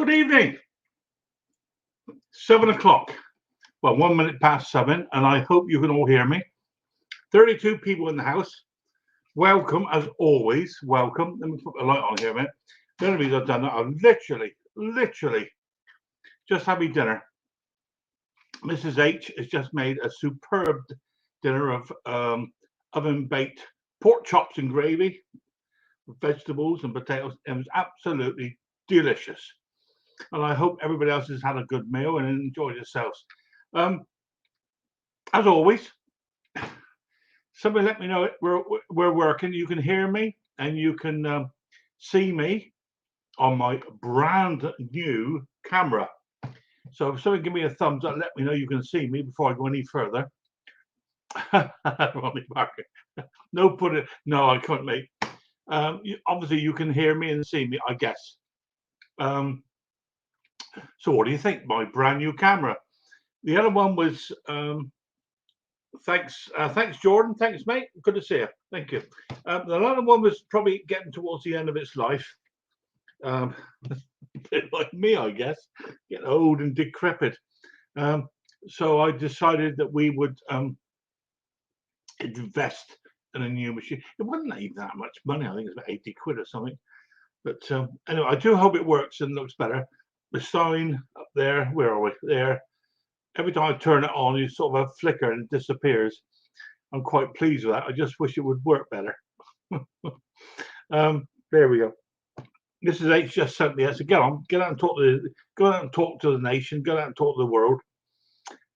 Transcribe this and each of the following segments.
Good evening. 7 o'clock. Well, 1 minute past 7, and I hope you can all hear me. 32 people in the house. Welcome, as always. Welcome. Let me put the light on here a minute. The only reason I've done that, I've literally just had my dinner. Mrs. H has just made a superb dinner of oven-baked pork chops and gravy, vegetables and potatoes. It was absolutely delicious. And I hope everybody else has had a good meal and enjoyed yourselves. As always, somebody let me know we're working. You can hear me and you can see me on my brand new camera. So if somebody give me a thumbs up, let me know you can see me before I go any further. No, I couldn't make. Obviously, you can hear me and see me, I guess. So what do you think? My brand new camera. The other one was thanks Jordan. Thanks, mate. Good to see you. Thank you. The other one was probably getting towards the end of its life. A bit like me, I guess, getting old and decrepit. So I decided that we would invest in a new machine. It wasn't even that much money. I think it's about 80 quid or something. But anyway, I do hope it works and looks better. The sign up there, where are we? There. Every time I turn it on, you sort of a flicker and it disappears. I'm quite pleased with that. I just wish it would work better. There we go. Mrs. H just sent me. I said, go out and talk to the nation, go out and talk to the world.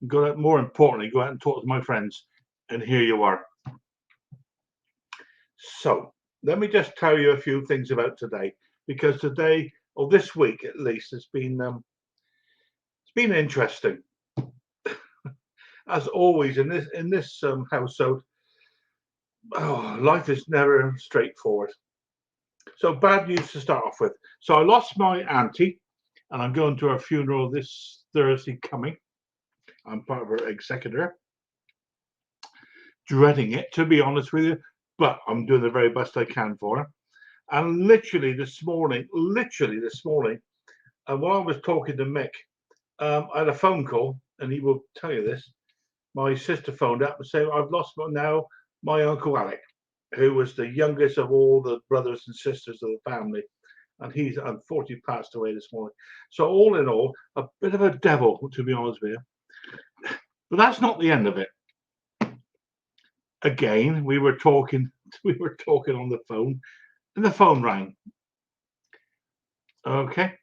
More importantly, go out and talk to my friends. And here you are. So let me just tell you a few things about today, because today, or this week at least, it's been interesting. As always in this household, life is never straightforward. So bad news to start off with. So I lost my auntie, and I'm going to her funeral this Thursday coming. I'm part of her executor. Dreading it, to be honest with you, but I'm doing the very best I can for her. And literally this morning, while I was talking to Mick, I had a phone call, and he will tell you this. My sister phoned up and said, I've lost my Uncle Alec, who was the youngest of all the brothers and sisters of the family. And he's unfortunately passed away this morning. So all in all, a bit of a devil, to be honest with you. But that's not the end of it. Again, we were talking on the phone, and the phone rang. Okay.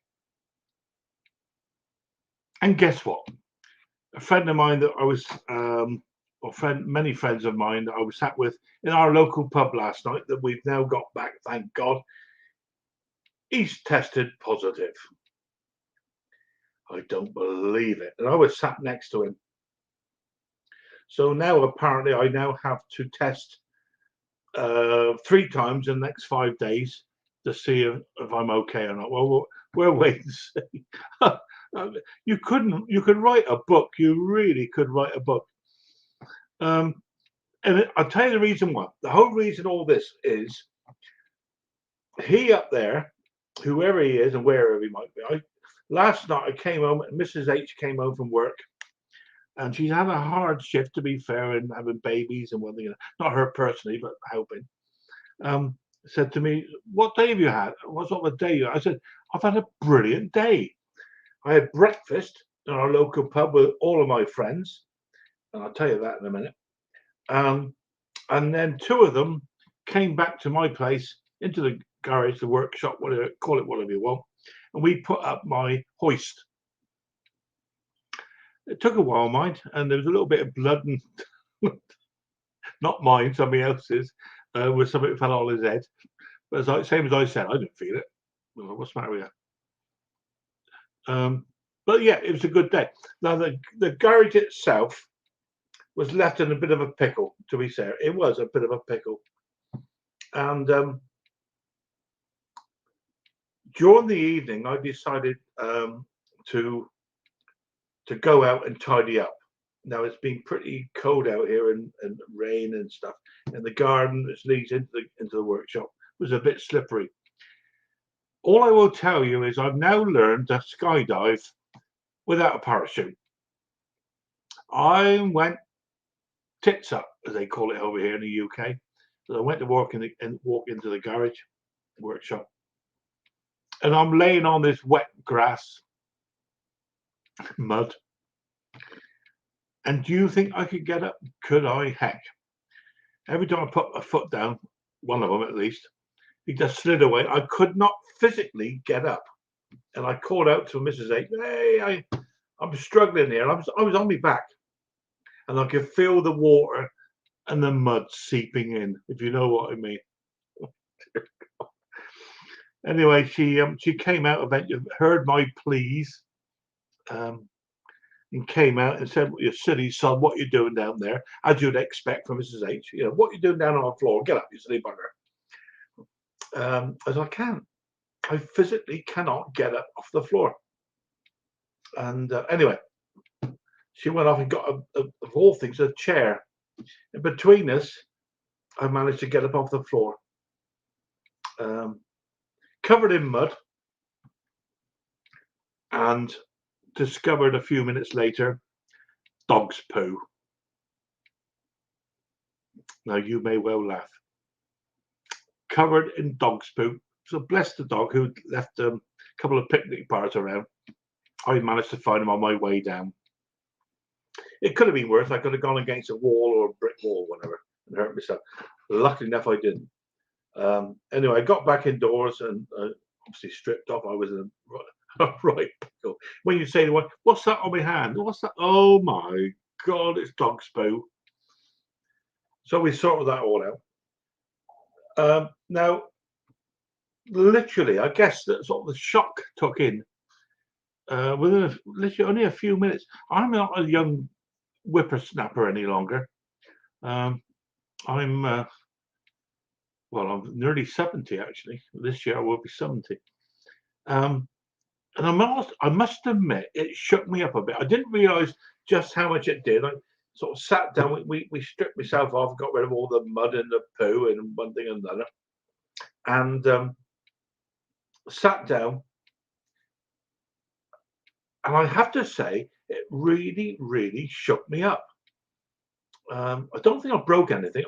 And guess what? A friend of mine that I was, many friends of mine that I was sat with in our local pub last night that we've now got back, thank God, he's tested positive. I don't believe it. And I was sat next to him. So now apparently I now have to test 3 times in the next 5 days to see if I'm okay or not. Well, we'll wait and see. You could write a book. You really could write a book. And I'll tell you the reason why. The whole reason all this is, he up there, whoever he is and wherever he might be. Last night I came home, and Mrs. H came home from work, and she's had a hard shift, to be fair, and having babies and one thing, not her personally, but helping. Said to me, what day have you had? What sort of a day you had? I said, I've had a brilliant day. I had breakfast in our local pub with all of my friends, and I'll tell you that in a minute. And then 2 of them came back to my place, into the garage, the workshop, whatever, call it whatever you want, and we put up my hoist. It took a while, mind, and there was a little bit of blood, and not mine, somebody else's, where something fell on his head. But same as I said, I didn't feel it. Well, what's the matter with you? But yeah, it was a good day. Now the garage itself was left in a bit of a pickle, to be fair. It was a bit of a pickle. And during the evening, I decided to go out and tidy up. Now it's been pretty cold out here, and rain and stuff. And the garden, which leads into the workshop, was a bit slippery. All I will tell you is I've now learned to skydive without a parachute. I went tits up, as they call it over here in the UK. So I went to walk into the garage workshop, and I'm laying on this wet grass, mud. And do you think I could get up? Could I? Heck! Every time I put a foot down, one of them at least, he just slid away. I could not physically get up, and I called out to Mrs. H. Hey, I'm struggling here. I was on my back, and I could feel the water and the mud seeping in, if you know what I mean. Anyway, she came out eventually, heard my pleas, and came out and said, "You silly son, what you doing down there?" As you'd expect from Mrs. H. You know, what you doing down on the floor? Get up, you silly bugger. As I can't. I physically cannot get up off the floor. And anyway, she went off and got, of all things, a chair. And between us, I managed to get up off the floor. Covered in mud, and discovered a few minutes later dog's poo. Now you may well laugh. Covered in dog's poo. So bless the dog who left a couple of picnic bars around. I managed to find him on my way down. It could have been worse. I could have gone against a wall or a brick wall, whatever, and hurt myself. Luckily enough, I didn't. Anyway, I got back indoors and obviously stripped off. I was in a right pickle. When you say the one, what's that on my hand? What's that? Oh my God, it's dog's poo. So we sorted that all out. Now, literally, I guess that sort of the shock took in within literally only a few minutes. I'm not a young whippersnapper any longer. I'm nearly 70 actually. This year I will be 70. And I must admit, it shook me up a bit. I didn't realise just how much it did. I sort of sat down. We stripped myself off, got rid of all the mud and the poo and one thing and another, and sat down. And I have to say, it really, really shook me up. I don't think I broke anything.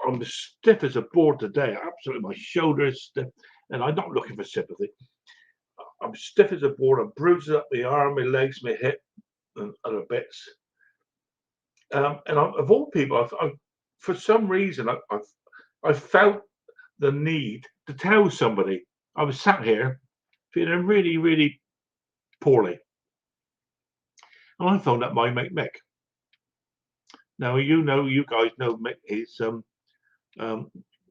I'm as stiff as a board today. Absolutely, my shoulder is stiff, and I'm not looking for sympathy. I'm stiff as a board. I'm bruises up my arm, my legs, my hip, and other bits. Of all people, for some reason, I felt the need to tell somebody. I was sat here feeling really, really poorly, and I phoned up my mate Mick. Now you guys know Mick. He's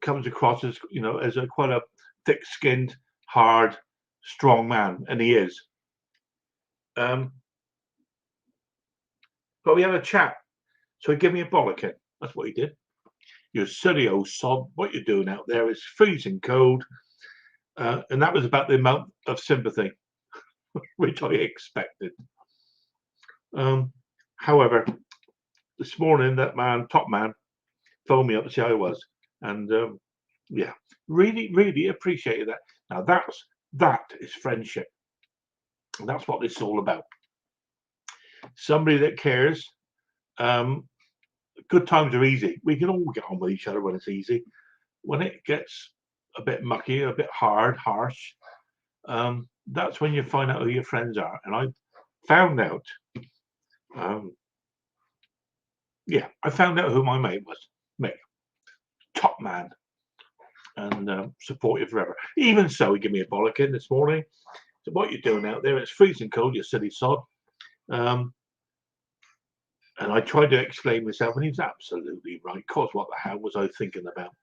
comes across as as a quite a thick-skinned, hard, strong man, and he is. But we had a chat, so he gave me a bollocking. That's what he did. You silly old sod! What you doing out there? It's freezing cold, and that was about the amount of sympathy which I expected. However, this morning that top man, phoned me up to see how I was, and yeah, really, really appreciated that. Now that is friendship, and that's what this is all about. Somebody that cares. Good times are easy. We can all get on with each other when it's easy. When it gets a bit mucky, a bit hard, harsh, that's when you find out who your friends are. And I found out, I found out who my mate was. Mick, top man, and support you forever. Even so, he gave me a bollocking this morning. So what you doing out there? It's freezing cold, you silly sod. And I tried to explain myself, and he's absolutely right. Cause what the hell was I thinking about?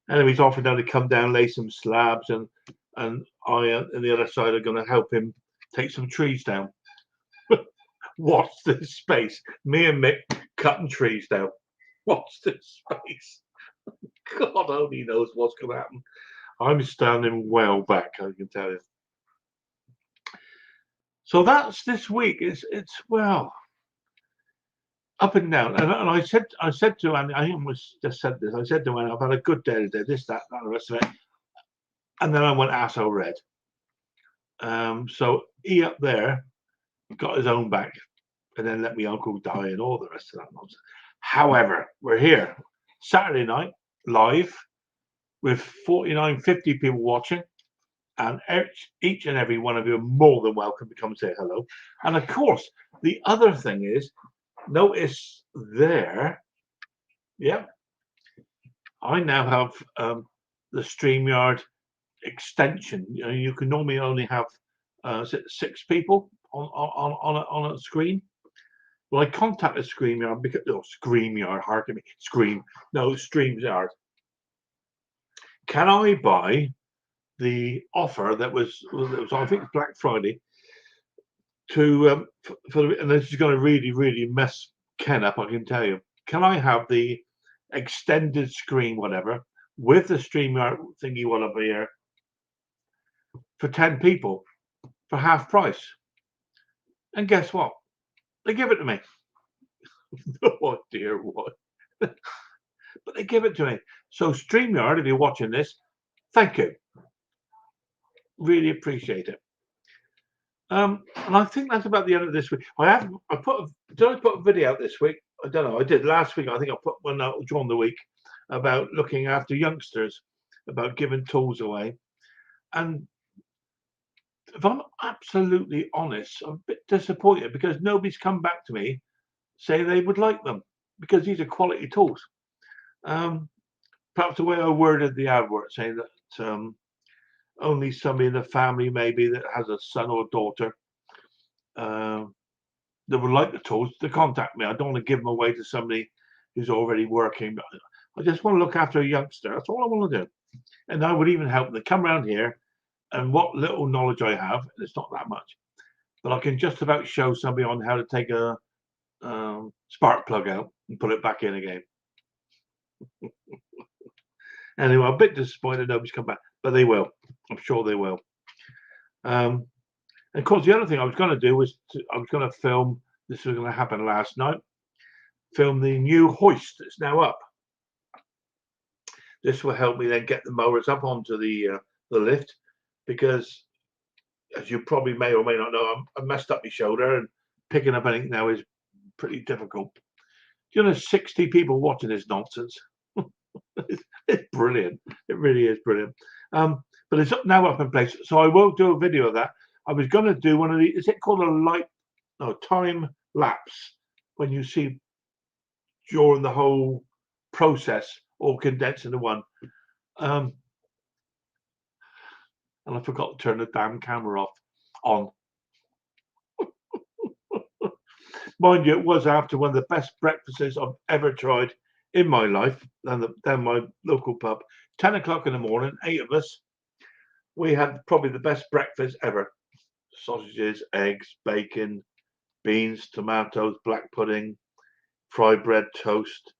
And he's offered now to come down, lay some slabs, and I and the other side are going to help him take some trees down. Watch this space. Me and Mick cutting trees down. Watch this space. God only knows what's going to happen. I'm standing well back, I can tell you. So that's this week. It's well, up and down. And I said to Andy, I almost just said this. I said to Andy, I've had a good day today. This, that, and the rest of it. and then I went asso red. So he up there got his own back, and then let me uncle die and all the rest of that nonsense. However, we're here Saturday night live with 49, 50 people watching, and each and every one of you are more than welcome to come say hello. And of course, the other thing is, notice there, yeah, I now have the StreamYard extension. You know, you can normally only have 6 people on a screen. Well, I contacted StreamYard because StreamYard, hard to me. StreamYard. Can I buy the offer that was I think Black Friday to and this is going to really mess Ken up, I can tell you. Can I have the extended screen, whatever, with the StreamYard thing you want to be here for 10 people for half price? And guess what? They give it to me. Oh dear, what? But they give it to me. So StreamYard, if you're watching this, thank you. Really appreciate it. And I think that's about the end of this week. Did I put a video out this week? I don't know. I did last week. I think I put one out during the week about looking after youngsters, about giving tools away. And if I'm absolutely honest, I'm a bit disappointed because nobody's come back to me saying they would like them because these are quality tools. Perhaps the way I worded the advert, saying that only somebody in the family maybe that has a son or daughter that would like the tools to contact me. I don't want to give them away to somebody who's already working. I just want to look after a youngster. That's all I want to do. And I would even help them to come around here, and what little knowledge I have, and it's not that much, but I can just about show somebody on how to take a spark plug out and put it back in again. Anyway, I'm a bit disappointed nobody's come back, but they will. I'm sure they will. And of course, the other thing I was going to do was I was going to film. This was going to happen last night. Film the new hoist that's now up. This will help me then get the mowers up onto the lift, because as you probably may or may not know, I messed up my shoulder, and picking up anything now is pretty difficult. You know, 60 people watching this nonsense. It's brilliant. It really is brilliant. But it's now up in place, so I will do a video of that. I was going to do one of the. Is it called a time lapse, when you see during the whole process all condensed into one? And I forgot to turn the damn camera on. Mind you, it was after one of the best breakfasts I've ever tried in my life, than my local pub. 10 o'clock in the morning, 8 of us. We had probably the best breakfast ever. Sausages, eggs, bacon, beans, tomatoes, black pudding, fried bread, toast,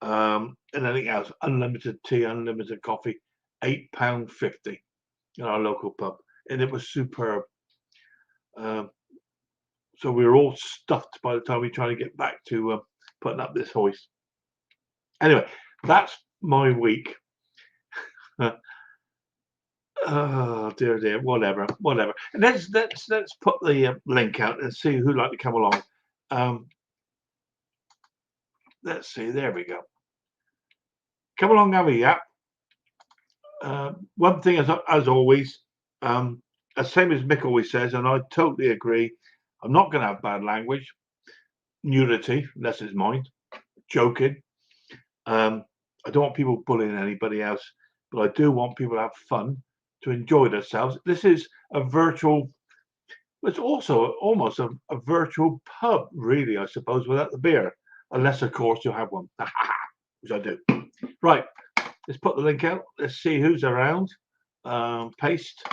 and anything else. Unlimited tea, unlimited coffee. £8.50 in our local pub, and it was superb. So we were all stuffed by the time we tried to get back to putting up this hoist. Anyway, that's my week. Oh dear, whatever. And let's put the link out and see who'd like to come along. Let's see. There we go. Come along, have a yap. One thing, as always, as same as Mick always says, and I totally agree. I'm not going to have bad language, nudity, unless it's mine, joking. I don't want people bullying anybody else, but I do want people to have fun, to enjoy themselves. This is a virtual. It's also almost a virtual pub, really, I suppose, without the beer, unless, of course, you have one, which I do. Right, let's put the link out. Let's see who's around. Paste.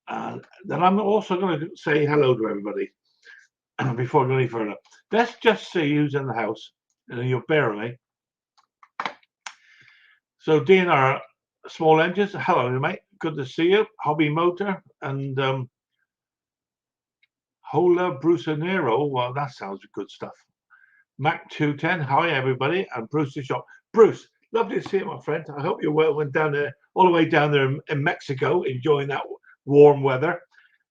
And then I'm also going to say hello to everybody before I go any further. Let's just see who's in the house, and then you'll bear with me. So, DNR Small Engines, hello, mate. Good to see you. Hobby Motor and Hola Brusanero. Well, that sounds good stuff. Mac 210, hi everybody, and Bruce the Shop. Bruce, Lovely to see you, my friend. I hope you're well. Went down there, all the way down there in Mexico, enjoying that warm weather.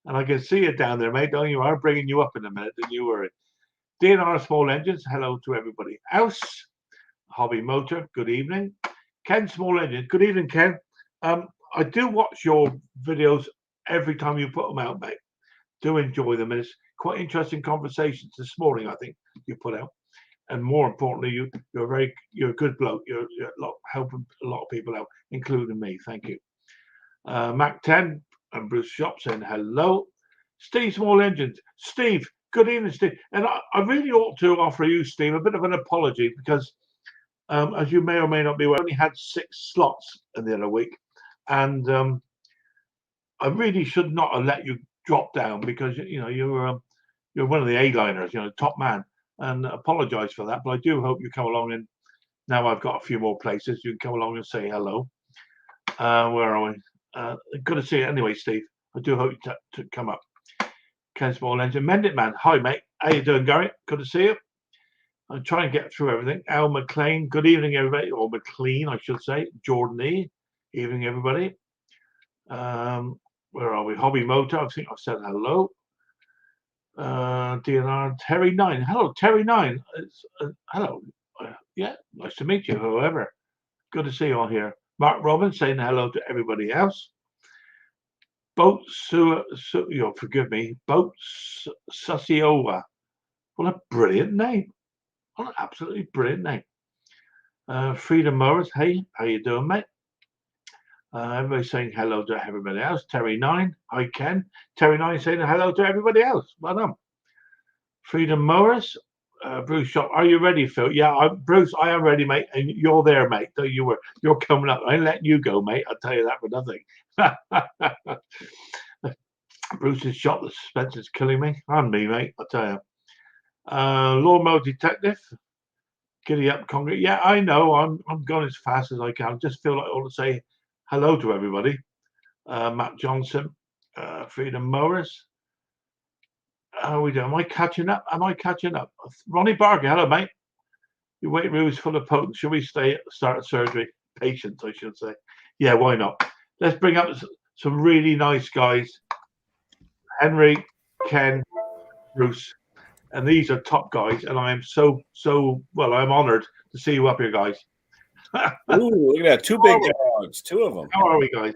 And I can see you down there, mate. Don't you? I'm bringing you up in a minute. Don't you worry. DNR Small Engines, hello to everybody else. Hobby Motor, good evening. Ken Small Engine, good evening, Ken. I do watch your videos every time you put them out, mate. Do enjoy them. And it's quite interesting conversations this morning, I think, you put out. And more importantly, you're a good bloke. You're helping a lot of people out, including me. Thank you. Mac 10 and Bruce Shop saying hello. Steve Small Engines. Steve, good evening, Steve. And I really ought to offer you, Steve, a bit of an apology because, as you may or may not be aware, I only had 6 slots in the other week. And I really should not have let you drop down because, you're one of the A-liners, top man. And apologise for that. But I do hope you come along. And now I've got a few more places. You can come along and say hello. Where are we? Good to see you anyway, Steve. I do hope you to come up. Ken Small Engine. Mend It Man. Hi, mate. How you doing, Gary? Good to see you. I'm trying to get through everything. Al McLean. Good evening, everybody. Or McLean, I should say. Jordan E. Evening, everybody. Where are we? Hobby Motor. I think I've said hello. DNR. Terry 9. Hello, Terry 9. Hello. Yeah, nice to meet you, whoever. Good to see you all here. Mark Robbins saying hello to everybody else. Boat forgive me. Boat Susiowa. What a brilliant name. What an absolutely brilliant name. Freedom Mowers. Hey, how you doing, mate? Everybody saying hello to everybody else. Terry 9. Hi, Ken. Terry 9 saying hello to everybody else. Well done. Freedom Mowers. Bruce Shop. Are you ready, Phil? Yeah, Bruce, I am ready, mate. And you're there, mate. So you're coming up. I ain't letting you go, mate. I'll tell you that for nothing. Bruce's shot, the suspense is killing me. And me, mate. I'll tell you. Lawnmower Detective. Giddy up, Conker. Yeah, I know. I'm going as fast as I can. I just feel like I ought to say hello to everybody. Matt Johnson. Freedom Mowers. How are we doing? Am I catching up? Ronnie Barker, hello, mate. Your waiting room is full of potents. Should we start surgery? Patients, I should say. Yeah, why not? Let's bring up some really nice guys. Henry, Ken, Bruce. And these are top guys. And I am I'm honored to see you up here, guys. Ooh, look at that. 2 big dogs. 2 of them. How are we, guys?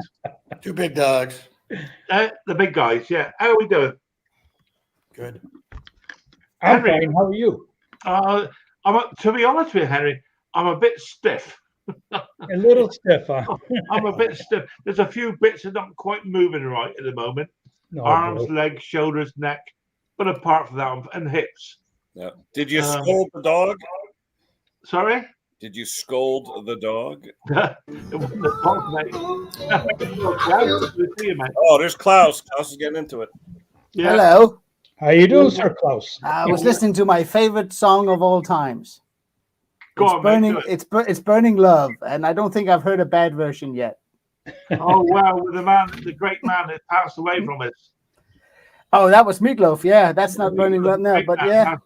2 big dogs. The big guys, yeah. How are we doing? Good. I'm fine. How are you? To be honest with you, Henry, I'm a bit stiff. A little stiff, huh? I'm a bit stiff. There's a few bits that aren't quite moving right at the moment. No, Arms, bro. legs, shoulders, neck. But apart from that, and hips. Yeah. Did you scold the dog? Sorry? Did you scold the dog? It wasn't the dog, mate. Oh, there's Klaus. Klaus is getting into it. Yeah. Hello. How you doing, Sir Klaus? I was listening to my favorite song of all times. Go It's on, burning. mate, It's Burning Love, and I don't think I've heard a bad version yet. Oh wow, with the great man that passed away from us. Oh, that was Meatloaf. Yeah, that's not Burning Love now, but yeah,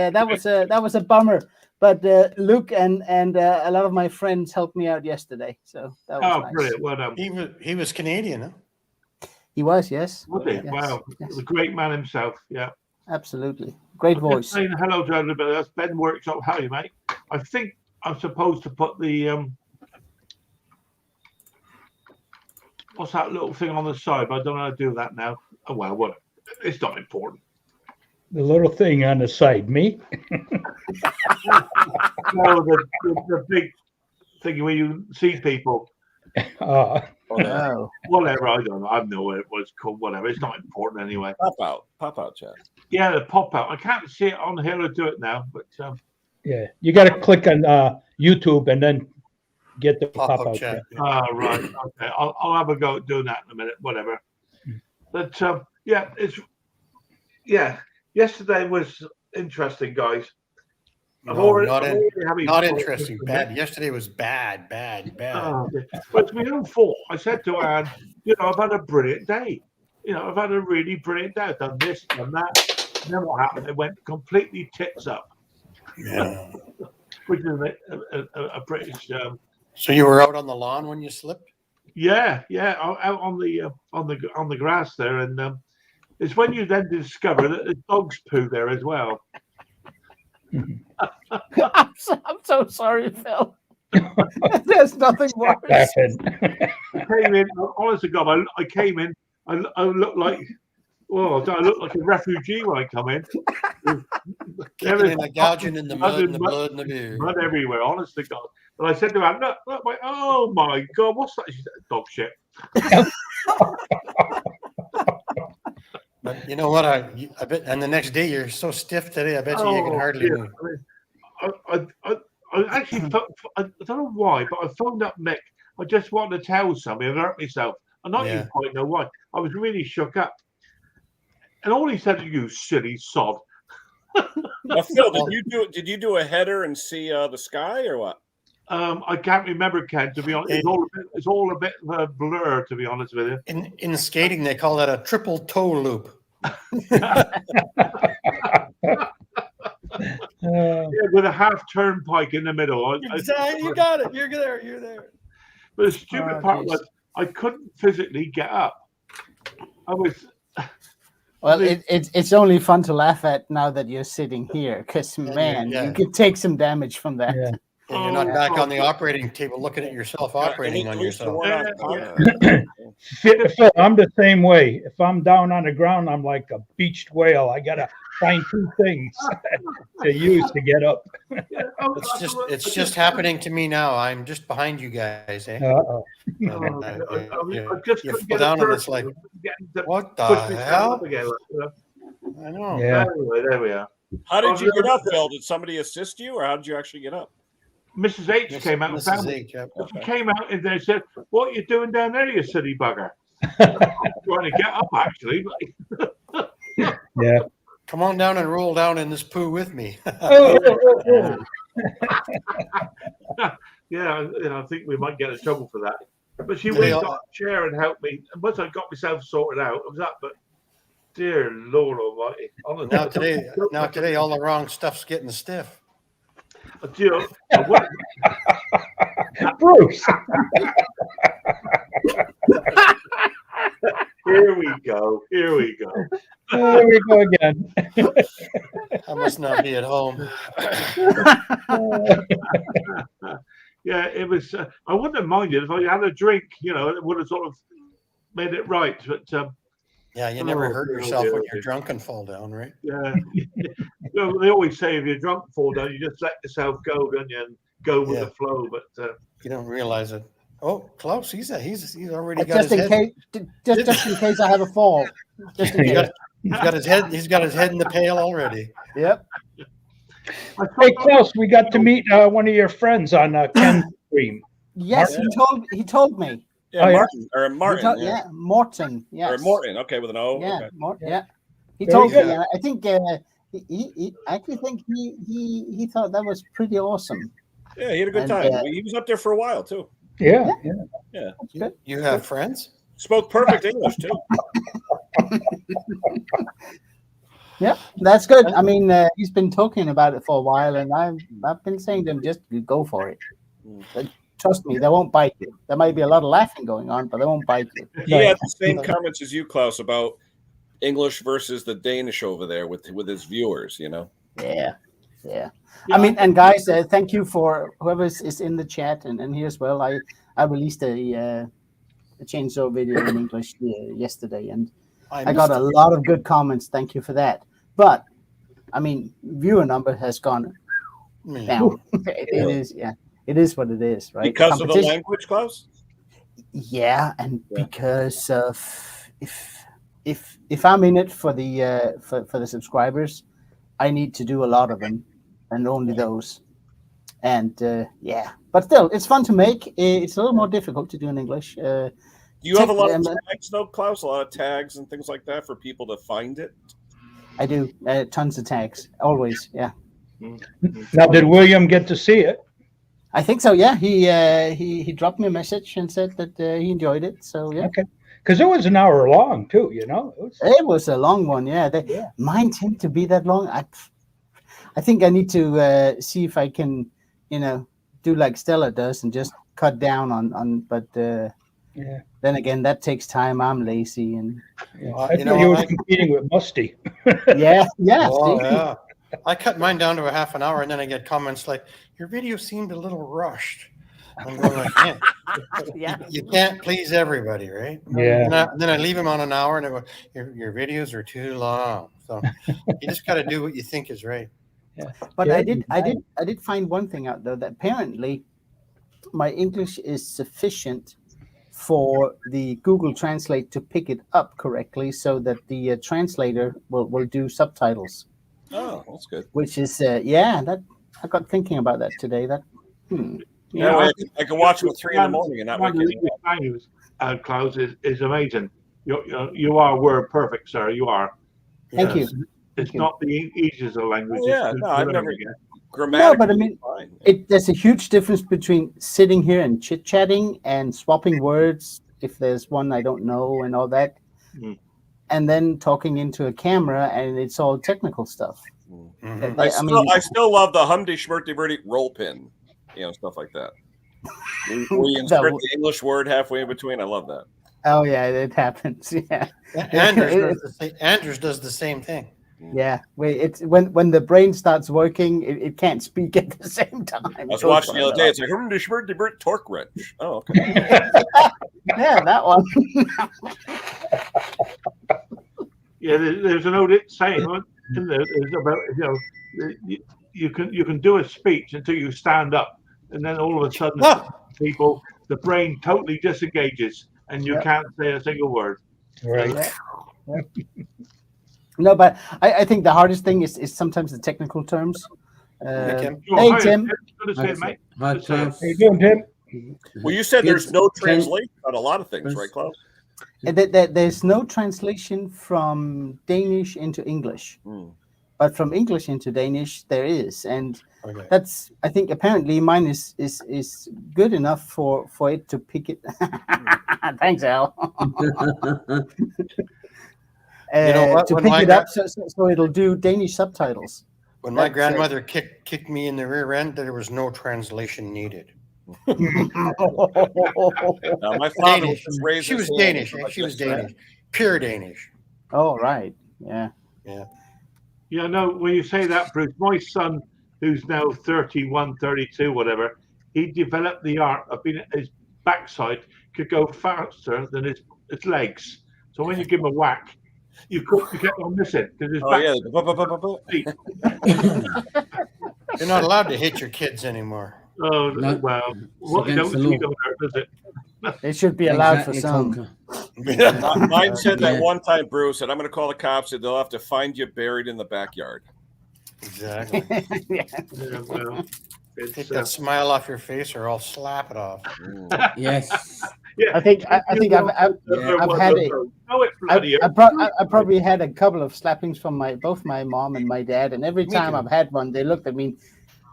that was a bummer. But Luke and a lot of my friends helped me out yesterday, so that was nice. Brilliant! Well done. He was Canadian, huh? He was, yes. Was he? Yes, Wow, yes. the great man himself. Yeah. Absolutely, great voice. Saying hello to everybody. That's Ben Workshop. How are you, mate? I think I'm supposed to put the what's that little thing on the side? But I don't know how to do that now. Oh well, what? It's not important. The little thing on the side, me? No, the big thing where you see people. No. Whatever, I don't know. I know what it was called. Whatever, it's not important anyway. Pop out, chat. Yeah, the pop out. I can't see it on here to do it now, but Yeah, you got to click on YouTube and then get the pop out chat. Oh, right. Okay, I'll have a go at doing that in a minute. Whatever. But yesterday was interesting, guys. Not interesting. Bad. Yesterday was bad. Oh, but it's my own fault. I said to Anne, I've had a brilliant day. I've had a really brilliant day. I've done this, done that. And then what happened? It went completely tits up. Yeah. which is a British. So you were out on the lawn when you slipped? Yeah, out on the grass there, and it's when you then discover that there's dog's poo there as well. I'm so sorry, Phil. There's nothing worse. Laughing. I came in, honest to God, I came in, I looked like, well, I looked like a refugee when I come in. Kicking in, gouging in the mud and the blood and the beer. Mud everywhere, honest to God. And I said to her, look, oh my God, what's that? She said, dog shit. But you know what? I bet, and the next day you're so stiff today. I bet you can hardly move. I actually, I don't know why, but I phoned up Mick. I just wanted to tell somebody I hurt myself. I don't even quite know why. I was really shook up. And all he said to you, silly sod. Now, Phil, did you do a header and see the sky or what? I can't remember, Ken, to be honest. It's all a bit of a blur, to be honest with you. In skating, they call that a triple toe loop. With a half turnpike in the middle. Exactly. You got it. You're there. You're there. But the stupid part was I couldn't physically get up. I was. Well, it's only fun to laugh at now that you're sitting here, because man, you could take some damage from that. Yeah. And you're not back on the operating table looking at yourself operating on yourself. Phil, I'm the same way. If I'm down on the ground, I'm like a beached whale. I gotta find two things to use to get up. It's just happening to me now. I'm just behind you guys. Eh? Uh-oh. You fall down and it's like, what the hell? I know. Yeah. Anyway, there we are. How did you get up, Phil? Did somebody assist you, or how did you actually get up? Mrs. H came out and found me. She came out and they said, "What are you doing down there, you silly bugger?" Trying to get up, actually. Yeah. Come on down and roll down in this poo with me. Yeah, I think we might get in trouble for that. But she went on a chair and helped me. And once I got myself sorted out, it was that. But dear Lord Almighty! Now today, all the wrong stuff's getting stiff. Bruce. Here we go. Here we go. There we go again. I must not be at home. Yeah, it was. I wouldn't have minded if I had a drink. It would have sort of made it right. But yeah, you never hurt yourself when you're drunk and fall down, right? Yeah. They always say if you're drunk and fall down, you just let yourself go, don't you, and go with the flow. But you don't realize it. Oh, Klaus, he's already got just his in head. case, just in case I have a fall. Just in case. He's got his head in the pail already. Yep. Hey, Klaus, we got to meet one of your friends on Ken's stream. Yes, he told me. Yeah, Martin or Martin. Morton. Yes. Or Morton. Okay, with an O. Yeah, Okay. Morton. Yeah. He told me. I think he actually think he thought that was pretty awesome. Yeah, he had a good time. He was up there for a while too. Yeah. You have friends? Spoke perfect English too. Yeah, that's good. I mean, he's been talking about it for a while, and I've been saying to him, just go for it. But trust me, they won't bite you. There might be a lot of laughing going on, but they won't bite you. He had the same comments as you, Klaus, about English versus the Danish over there with his viewers. Yeah. I mean, and guys, thank you for whoever is in the chat and here as well. I released a chainsaw video in English yesterday, and I got a lot of good comments. Thank you for that. But I mean, viewer number has gone down. It is what it is, right? Because of the language, Klaus? Yeah, and because of if I'm in it for the subscribers, I need to do a lot of them, and only those. And but still, it's fun to make. It's a little more difficult to do in English. Do you have a lot of tags, though, Klaus? A lot of tags and things like that for people to find it? I do. Tons of tags. Always, yeah. Now, did William get to see it? I think so, yeah. He dropped me a message and said that he enjoyed it. So, yeah. Okay. Because it was an hour long, too, It was a long one, yeah. Mine tend to be that long. I think I need to see if I can do like Stella does and just cut down on. But Yeah. then again, that takes time. I'm lazy, and I thought he was competing with Musty. yeah. Oh, See? yeah. I cut mine down to a half an hour, and then I get comments like, "Your video seemed a little rushed." I'm going like, Yeah. You can't please everybody, right? Yeah. And then I leave them on an hour, and I go, your videos are too long. So you just got to do what you think is right. Yeah. But I did find one thing out though, that apparently my English is sufficient for the Google Translate to pick it up correctly, so that the translator will do subtitles. Oh, that's good. Which is that I got thinking about that today. That Yeah, I can watch them at 3 a.m. and not wake anyone. Klaus is amazing. You are word perfect, sir. You are. Thank you. It's not the easiest of languages. I've never grammatically. No, but I mean, there's a huge difference between sitting here and chit chatting and swapping words if there's one I don't know and all that, and then talking into a camera and it's all technical stuff. Mm-hmm. I still love the humdy schmurty verdi roll pin, stuff like that. Where you insert the English word halfway in between. I love that. Oh yeah, it happens. Yeah, Andrews does the same thing. Yeah, it's when the brain starts working, it can't speak at the same time. I was watching the other day. It's like torque wrench. Oh, okay. Yeah, that one. Yeah, there's an old saying about you can do a speech until you stand up, and then all of a sudden, the brain totally disengages, and you can't say a single word. Right. No, but I think the hardest thing is sometimes the technical terms. Hey, Tim. Good to see you, mate. Hi, Klaus. How you doing, Tim? Well, you said there's no translation on a lot of things, right, Klaus? There's no translation from Danish into English, but from English into Danish there is, and that's, I think, apparently mine is good enough for it to pick it. Thanks, Al. To pick it up so it'll do Danish subtitles. When my grandmother kicked me in the rear end, there was no translation needed. Now, my father was raised. She was Danish. She was Danish. Pure Danish. Oh, right. Yeah. Yeah, no, when you say that, Bruce, my son, who's now 31, 32, whatever, he developed the art of being, his backside could go faster than his legs. So when you give him a whack, you kept on missing. Yeah. You're not allowed to hit your kids anymore. Oh, no. Well, what don't hurt, does it? It should be allowed for some. Mine said that one time, Bruce, and I'm going to call the cops, and they'll have to find you buried in the backyard. Exactly. Well, take that smile off your face, or I'll slap it off. Yes. Yeah. I think I've had I probably had a couple of slappings from both my mom and my dad, and every time I've had one, they looked at me.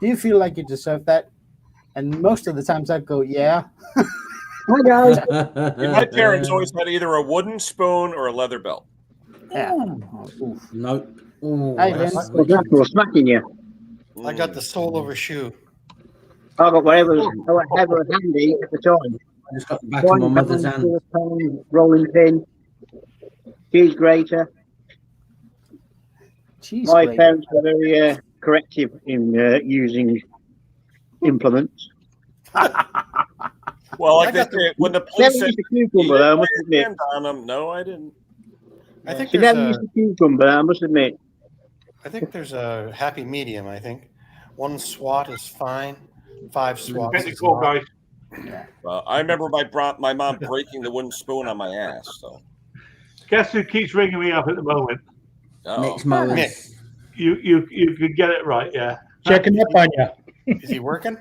Do you feel like you deserve that? And most of the times I go, yeah. My parents always had either a wooden spoon or a leather belt. Yeah. Nope. That's smacking you. I got the sole of a shoe. I got whatever was handy at the time. I just got the back of my mother's hand. Rolling pin, cheese grater. My parents were very corrective in using implements. Well, like they say, when the police said cucumber, I must admit. On them, no, I didn't. I think you never used a cucumber, I must admit. I think there's a happy medium. I think one swat is fine. 5 swats. Is cool, guys. Well, I remember my mom breaking the wooden spoon on my ass. So, guess who keeps ringing me up at the moment? Nick's mowers. Nick. You could get it right, yeah. Checking up on you. Is he working?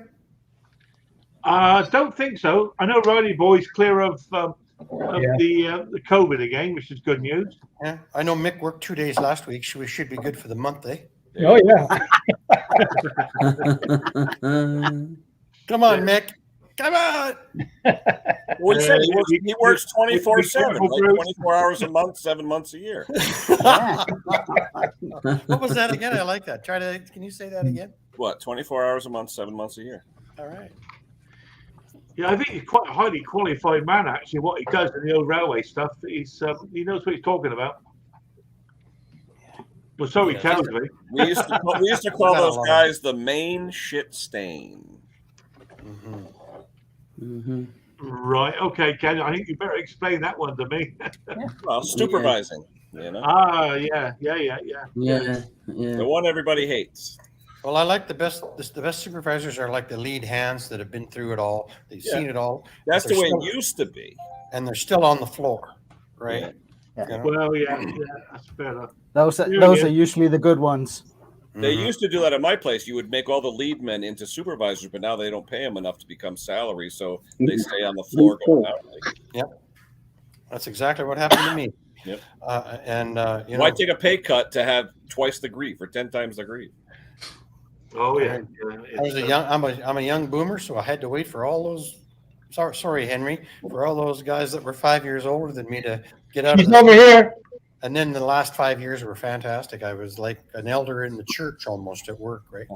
Don't think so. I know Riley Boy's clear of the COVID again, which is good news. Yeah, I know Mick worked 2 days last week, so we should be good for the month, eh? Oh yeah. Come on, Mick. Come on. Well, he said he works 24/7, like 24 hours a month, 7 months a year. What was that again? I like that. Can you say that again? what, 24 hours a month, 7 months a year. All right. Yeah, I think he's quite a highly qualified man. Actually, what he does in the old railway stuff, he knows what he's talking about. Well, so he tells me. We used to call those guys the main shit stain. Right. Okay, Ken. I think you better explain that one to me. Well, supervising. You know. Yeah. The one everybody hates. Well, I like the best supervisors are like the lead hands that have been through it all. They've seen it all. That's the way it used to be. And they're still on the floor, right? Yeah. You know? Well, yeah, that's better. Those are usually the good ones. They used to do that at my place. You would make all the lead men into supervisors, but now they don't pay them enough to become salary, so they stay on the floor going out. Yep, that's exactly what happened to me. Yep. Why take a pay cut to have twice the grief or 10 times the grief? Oh yeah. I'm a young boomer, so I had to wait for all those. Sorry, Henry, for all those guys that were 5 years older than me to get out. He's over here. And then the last 5 years were fantastic. I was like an elder in the church almost at work, right?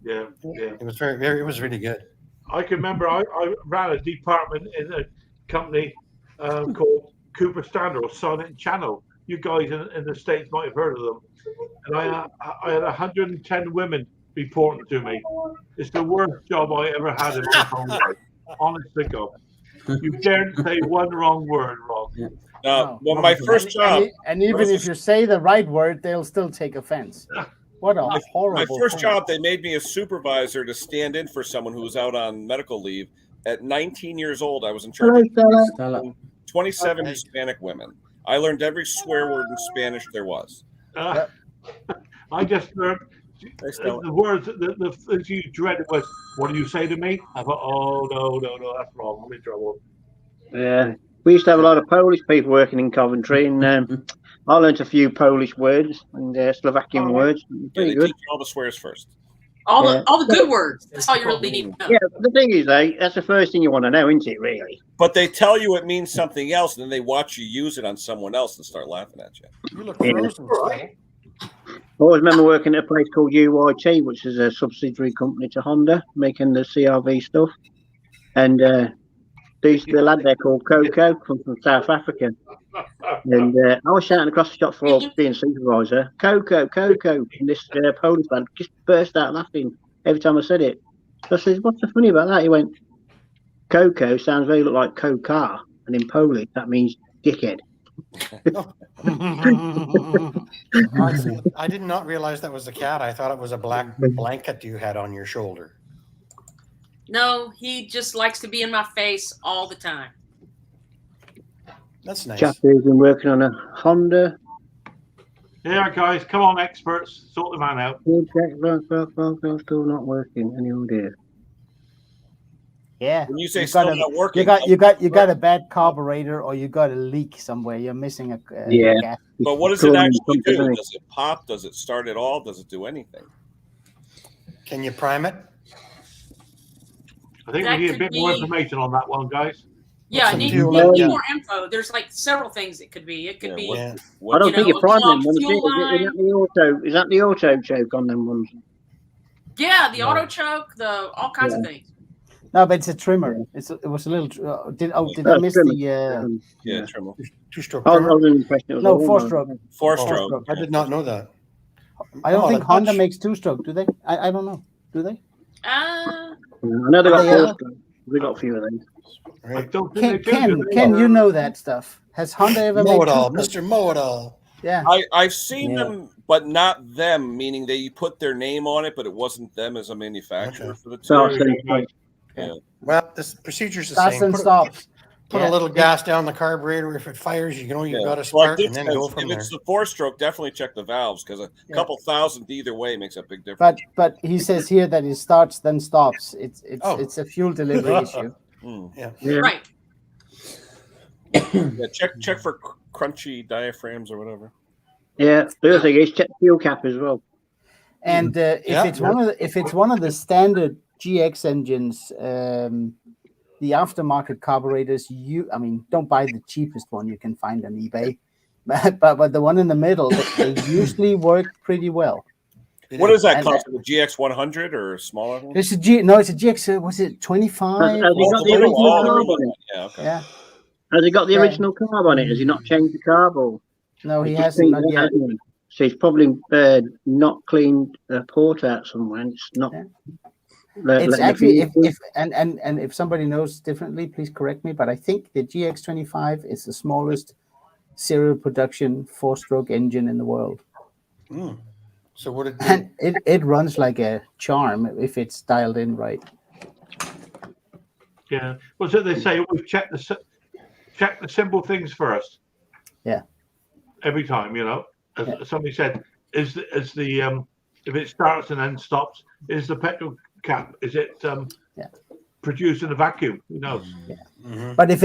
Yeah. It was it was really good. I can remember I ran a department in a company called Cooper Standard or Silent Channel. You guys in the States might have heard of them. And I had 110 women reporting to me. It's the worst job I ever had in my whole life. Honest to God. You daren't say one wrong word wrong. Well, my first job, and even if you say the right word, they'll still take offense. What a horrible! My first job, they made me a supervisor to stand in for someone who was out on medical leave. At 19 years old, I was in charge of 27 Hispanic women. I learned every swear word in Spanish there was. I just learned the words, the things you dreaded was, "What do you say to me?" I thought, "Oh no, that's wrong. I'm in trouble." Yeah. We used to have a lot of Polish people working in Coventry, and I learned a few Polish words and Slovakian words. Yeah, they teach you all the swears first. All the good words. That's all you really need to know. Yeah, the thing is, though, that's the first thing you want to know, isn't it, really? But they tell you it means something else, and then they watch you use it on someone else and start laughing at you. You look frozen. I always remember working at a place called UYT, which is a subsidiary company to Honda, making the CRV stuff. And there used to be a lad there called Coco, come from South Africa. And I was shouting across the shop floor, being supervisor, Coco. And this Polish lad just burst out laughing every time I said it. So I said, "What's so funny about that?" He went, "Coco sounds very like co-car. And in Polish, that means dickhead." I did not realize that was a cat. I thought it was a black blanket you had on your shoulder. No, he just likes to be in my face all the time. That's nice. Chap who's been working on a Honda. Yeah, guys, come on, experts, sort the man out. Still not working. Any idea? Yeah. When you say still not working, you got a bad carburetor, or you got a leak somewhere. You're missing a gas. But what does it actually do? Does it pop? Does it start at all? Does it do anything? Can you prime it? I think we need a bit more information on that one, guys. Yeah, I need more info. There's like several things it could be. It could be. I don't think you're priming them. Is that the auto choke on them ones? Yeah, the auto choke, all kinds of things. No, but it's a trimmer. It was a little. Did I miss the? Trimmer. Two-stroke. No, four-stroke. Four-stroke. I did not know that. I don't think Honda makes two-stroke. Do they? I don't know. Do they? I know they got four-stroke. We got a few of these. Right. Ken, you know that stuff. Has Honda ever made Know-it-all, Mr. Know-it-all? Yeah. I've seen them, but not them, meaning they put their name on it, but it wasn't them as a manufacturer for the two. Yeah. Well, this procedure's the Starts same. and stops. Put a little gas down the carburetor. If it fires, you've got a spark, and then go from there. If it's the four-stroke, definitely check the valves, because a couple thousand either way makes a big difference. But he says here that it starts then stops. It's a fuel delivery issue. Yeah. Right. Yeah, check for crunchy diaphragms or whatever. Yeah, the other thing is check the fuel cap as well. And if it's one of the standard GX engines, the aftermarket carburetors, don't buy the cheapest one you can find on eBay, but the one in the middle, they usually work pretty well. What is that And, class? The GX 100 or smaller? one? It's a GX. Was it 25? Has he got the Oh, original oh, the carb original on it? one. Yeah. Okay. Yeah. Has he got the Yeah. original carb on it? Has he not changed the carb or? No, he It's just hasn't. cleaned Not out, yet. hasn't he? So he's probably not cleaned a port out somewhere. And it's not. Yeah. Letting It's the actually fuel through. and if somebody knows differently, please correct me. But I think the GX25 is the smallest serial production 4-stroke engine in the world, So what did and it runs like a charm if it's dialed in right. Yeah. Well, so they say we've check the simple things first. Yeah. Every time, as somebody said, is the if it starts and then stops, is the petrol cap, is it produced in a vacuum? Who knows? But if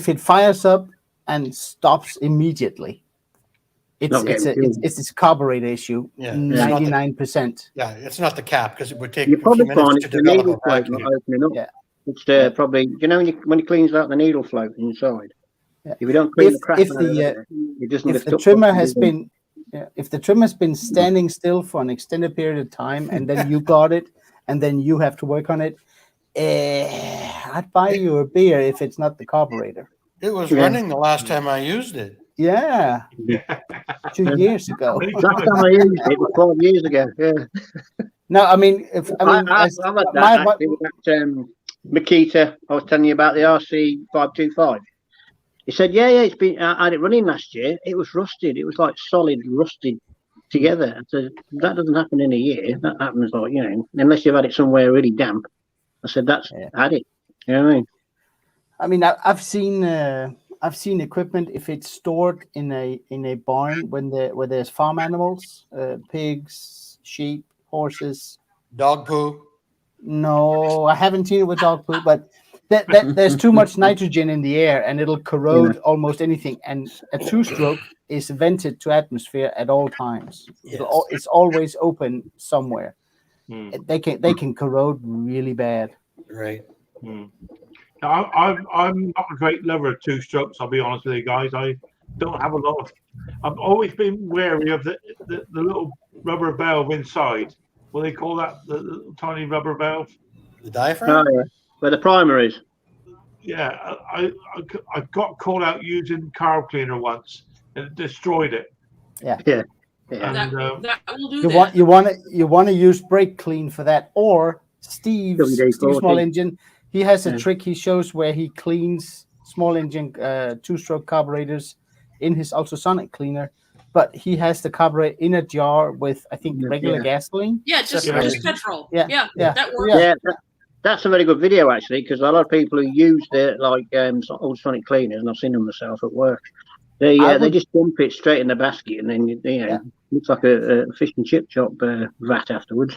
it fires up and stops immediately, it's a carburetor issue. Yeah. 99%. Yeah, it's not the cap because it would take You a few probably minutes find to it's the develop needle a float not vacuum. opening up. Yeah. It's probably when he cleans out the needle float inside. Yeah. If you don't clean the crap If out the of there, it doesn't if lift the up trimmer properly, has does it? been if the trimmer's been standing still for an extended period of time and then you got it and then you have to work on it, I'd buy you a beer if it's not the carburetor. It was running the last time I used it. Yeah. 2 years ago. Last time I used it was 12 years ago. Yeah. No, I mean, I've had that actually with that Makita I was telling you about, the RC525. He said, yeah, it's been. I had it running last year. It was rusted. It was like solid rusted together. I said, that doesn't happen in a year. That happens like, unless you've had it somewhere really damp. I said, that's had it. You know what I mean? I mean, I've seen equipment if it's stored in a barn where there's farm animals, pigs, sheep, horses, dog poo. No, I haven't seen it with dog poo, but there's too much nitrogen in the air and it'll corrode almost anything. And a 2-stroke is vented to atmosphere at all times. Yes. It's always open somewhere. They can corrode really bad. Right. I'm not a great lover of 2-strokes. I'll be honest with you guys. I don't have a lot of. I've always been wary of the little rubber valve inside. What do they call that? The little tiny rubber valve. The diaphragm. Oh, yeah. Where the primer is. Yeah, I got caught out using carb cleaner once and it destroyed it. Yeah. And, that will do that. You want to use brake clean for that, or Steve's small engine. He has a trick he shows where he cleans small engine 2-stroke carburetors in his ultrasonic cleaner, but he has the carburetor in a jar with, I think, regular gasoline. Yeah, just petrol. Yeah, that works. Yeah, that's a very good video actually, because a lot of people who use the ultrasonic cleaners, and I've seen them myself at work. They just dump it straight in the basket, and then looks like a fish and chip shop vat afterwards.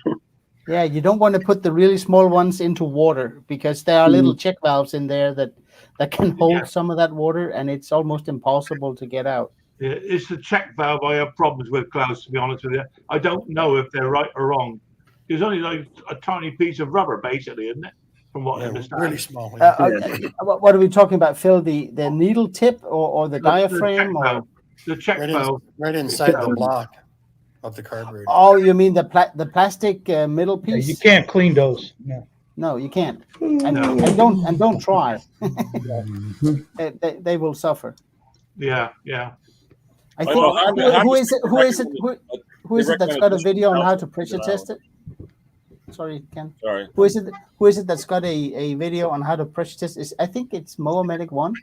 Yeah, you don't want to put the really small ones into water because there are little check valves in there that can hold some of that water, and it's almost impossible to get out. Yeah, it's the check valve I have problems with, Klaus, to be honest with you. I don't know if they're right or wrong. It's only like a tiny piece of rubber, basically, isn't it? From what I understand. Really small. What are we talking about, Phil? The needle tip or the diaphragm? The check valve. Right inside the block of the carburetor. Oh, you mean the plastic middle piece? You can't clean those. No, you can't. And don't try. they will suffer. Yeah. I think who is it that's got a video on how to pressure test it? Sorry, Ken. Sorry. Who is it that's got a video on how to pressure test? I think it's Moomedic 1.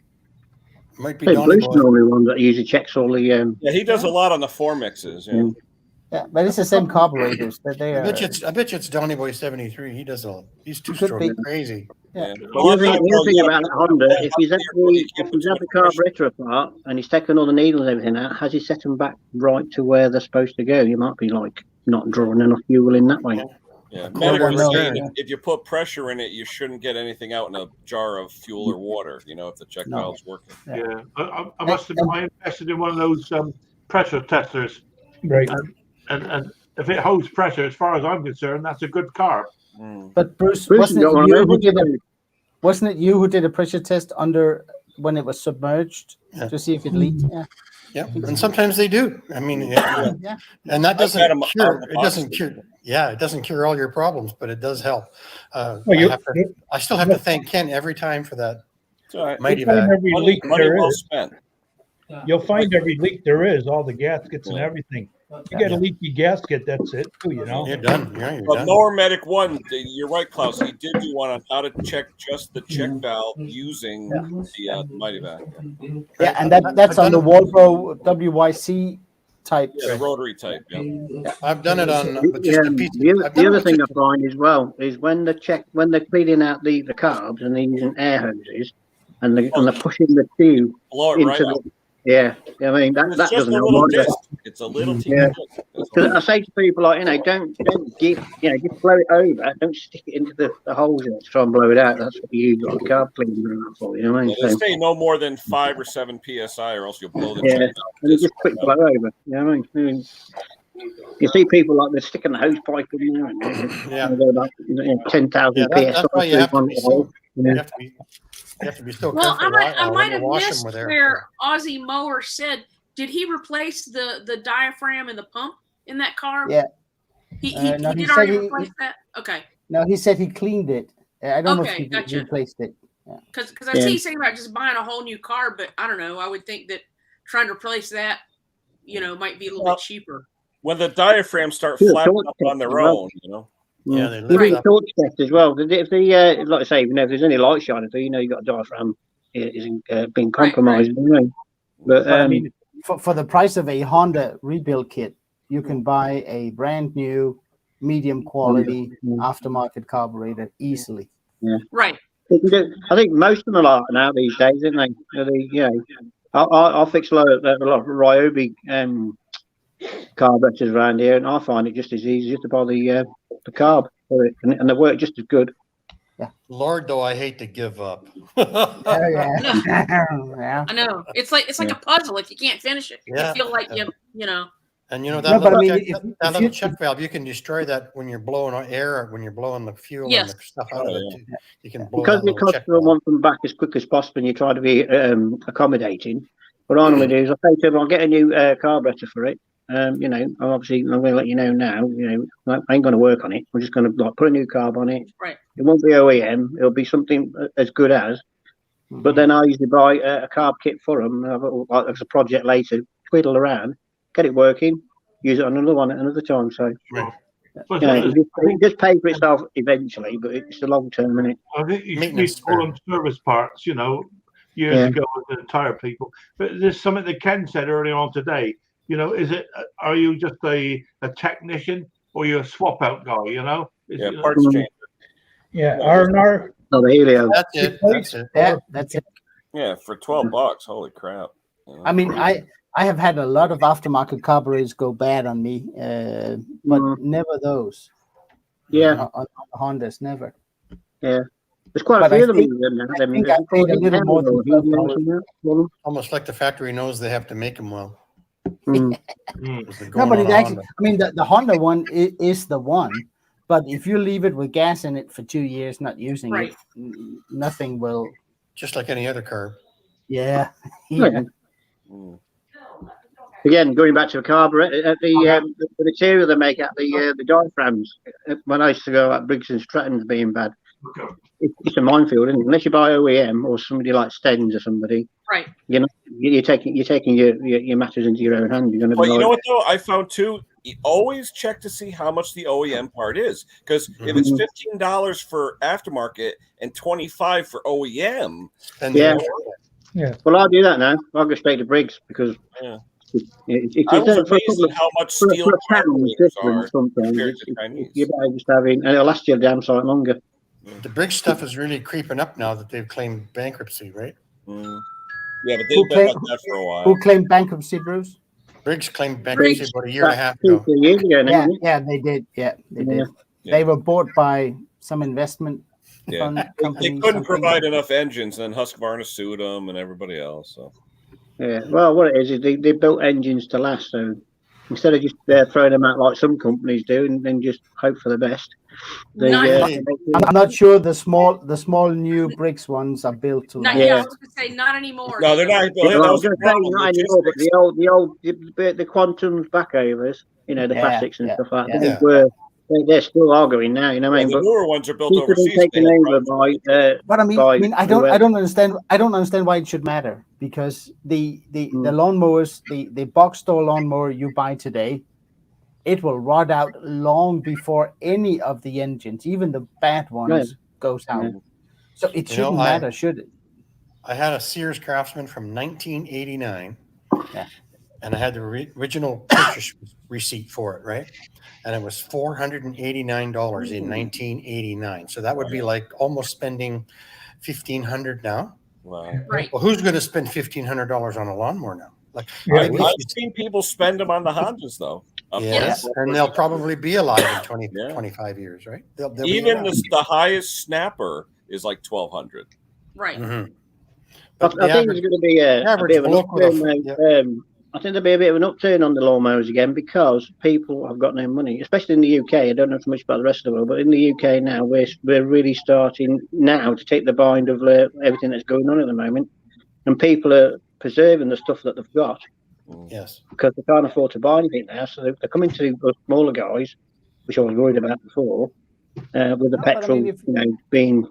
Might be Blue's the only one that usually checks all the. Yeah, he does a lot on the 4 mixes. Yeah. Yeah, but it's the same carburetors that they are. I bet you it's Donny Boy 73. He does he's 2-stroke crazy. Yeah. The other thing about that Honda, if he's had the carburetor apart and he's taken all the needles and everything out, has he set them back right to where they're supposed to go? You might be like not drawing enough fuel in that way. Yeah, if you put pressure in it, you shouldn't get anything out in a jar of fuel or water. If the check valve's working. Yeah, I must admit, I invested in one of those pressure testers. Right. And if it holds pressure, as far as I'm concerned, that's a good carb. But Bruce wasn't it you who did a pressure test under when it was submerged Yeah. to see if it leaked. Yeah. Yeah, and sometimes they do. I mean, Yeah. and that I've had 'em doesn't out cure. of the It box. doesn't cure. Yeah, it doesn't cure all your problems, but it does help. Well, I still have to thank Ken every time for that. It's all right. Mighty you'll find bag. every Money, leak money there well is. spent. You'll find every leak there is, all the gaskets and Yeah. everything. You get a leaky gasket, that's it too, you know. You're done. Yeah, you're But done. Mower Medic 1, you're right, Klaus. He did do one on how to check just the check valve using the Mighty Vac. Yeah, and that's on the Volvo WYC type. Yeah, the rotary type. Yeah. I've done it on just Yeah, a piece. the other thing I find as well is when they're cleaning out the carbs and they're using air hoses and they're pushing the tube Blow it right into up. the. Yeah, I mean that It's just doesn't a help little either. disc. It's a little teeny Yeah. disc. That's Because all. I say to people like, don't give, just blow it over. Don't stick it into the holes in it to try and blow it out. That's what you use like carb cleaner and that for, you know what I mean? They So, say no more than 5 or 7 psi, or else you'll blow the yeah, check and you valve just quick disc blow right over. You know what I mean? You see people like they're sticking the hose pipe in there and Yeah. they go like 10,000 psi. That's why you have to be so. Yeah. You have to be so Well, careful. I might when you have wash them missed with air. where Aussie Mower said, did he replace the diaphragm and the pump in that car? Yeah. He No, he did said already he- replace that? Okay. No, he said he cleaned it. I don't know if Okay, he gotcha. replaced it. Because I see you saying about just buying a whole new car, but I don't know. I would think that trying to replace that, might be a little bit cheaper. When the diaphragms start Yeah, flapping torch up test on their as well. own, you know. Yeah, they You lift need a up. torch test as well. If the like I say, if there's any light shining through, you've got a diaphragm isn't being compromised. You know? But I mean, for the price of a Honda rebuild kit, you can buy a brand new, medium quality aftermarket carburetor easily. Yeah. Right. I think most of them are like now these days, aren't they? I'll fix a lot of Ryobi carburetors around here, and I find it just as easy just to buy the carb for it, and they work just as good. Lord, though, I hate to give up. Yeah. I know. It's like a puzzle. If you can't finish it, Yeah. you feel like you know. And you know No, that but I little, mean, check, if that little you- check valve, you can destroy that when you're blowing on air or when you're blowing the fuel Yes. and the stuff out of Oh, it. yeah. Too. You can blow Because that the little check customer valve. wants them back as quick as possible, and you try to be accommodating. What I normally do is I say to them, I'll get a new carburetor for it. Obviously, I'm going to let you know now. I ain't going to work on it. I'm just going to put a new carb on it. Right. It won't be OEM. It'll be something as good as. But then I usually buy a carb kit for them. As a project later, twiddle around, get it working, use it on another one at another time. So Right. it just pays for itself eventually, but it's a long term, isn't it? I think you should be Maintenance calling service parts, years ago with the tire people. But there's something that Ken said earlier on today. Are you just a technician or you're a swap out guy? Yeah, parts change. Yeah, R&R. Oh, the Helio. That's it. That's it. Yeah, that's it. Yeah, for $12. Holy crap. I mean, I have had a lot of aftermarket carburetors go bad on me, but never those. Yeah. On Hondas, never. Yeah. There's quite But a I few of think- them. I think I paid a little more than $12. Almost like the factory knows they have to make them well. Mm. 'Cause they're No, going but on it a actually, Honda. I mean, the Honda one is the one. But if you leave it with gas in it for 2 years, not using Right. it, nothing will. Just like any other car. Yeah. Yeah. Mm. Again, going back to the carburetor, the material they make out the diaphragms. When I used to go at Briggs and Stratton's being bad, it's a minefield, isn't it? Unless you buy OEM or somebody like Stens or somebody, Right. you're taking your matters into your own hand. You're going to But be you know like, what, though? I found, too, you always check to see how much the OEM part is. Because if it's $15 for aftermarket and $25 for OEM, And Yeah. Yeah. well, I do that now. I go straight to Briggs because Yeah. it's I was for a amazed couple at of how much for steel a pound carburetors different are sometimes. compared It's, to Chinese. you're better just having, and it'll last you a damn sight longer. the Briggs stuff is really creeping up now that they've claimed bankruptcy, right? Mm. Yeah, but Who they've been like claimed- that for a while. Who claimed bankruptcy, Bruce? Briggs claimed bankruptcy Briggs. about a year and a half Two, ago. 3 years ago now. Yeah, isn't it? yeah, they did. Yeah, they Yeah. did. Yeah. They were bought by some investment Yeah. fund They company. couldn't something. provide enough engines, and then Husqvarna sued them and everybody else. So Yeah, well, what it is they built engines to last. So instead of just throwing them out like some companies do and then just hope for the best, I'm not sure the small new bricks ones are built to Not, last. yeah, I was going to say not anymore. No, they're not. Yeah, That well, I was was the going to say problem. not anymore, but the quantum backovers, you know, the Yeah, plastics and yeah, stuff like that, yeah. they're still arguing now. You know what I Yeah, mean? the But newer ones are built these have been overseas. taken over by. But I mean, I whoever. don't understand why it should matter, because the lawnmowers, the box store lawnmower you buy today, it will rot out long before any of the engines, even the bad ones, goes out. So it shouldn't matter, should it? I had a Sears Craftsman from 1989. Yeah. And I had the original purchase receipt for it, right? And it was $489 in 1989. So that would be like almost spending $1,500 now. Wow. Right. Well, who's going to spend $1,500 on a lawnmower now? Like, I've seen people spend them on the Hondas, though. Yes, and they'll probably be alive in 20, 25 years, right? They'll even the highest snapper is like 1,200. Right. Mm-hmm. I think there's going to be a bit of an upturn. I think there'll be a bit of an upturn on the lawnmowers again, because people have got no money, especially in the UK. I don't know so much about the rest of the world, but in the UK now, we're really starting now to take the bind of everything that's going on at the moment, and people are preserving the stuff that they've got. Yes, because they can't afford to buy anything now, so they're coming to the smaller guys, which I was worried about before, with the petrol, being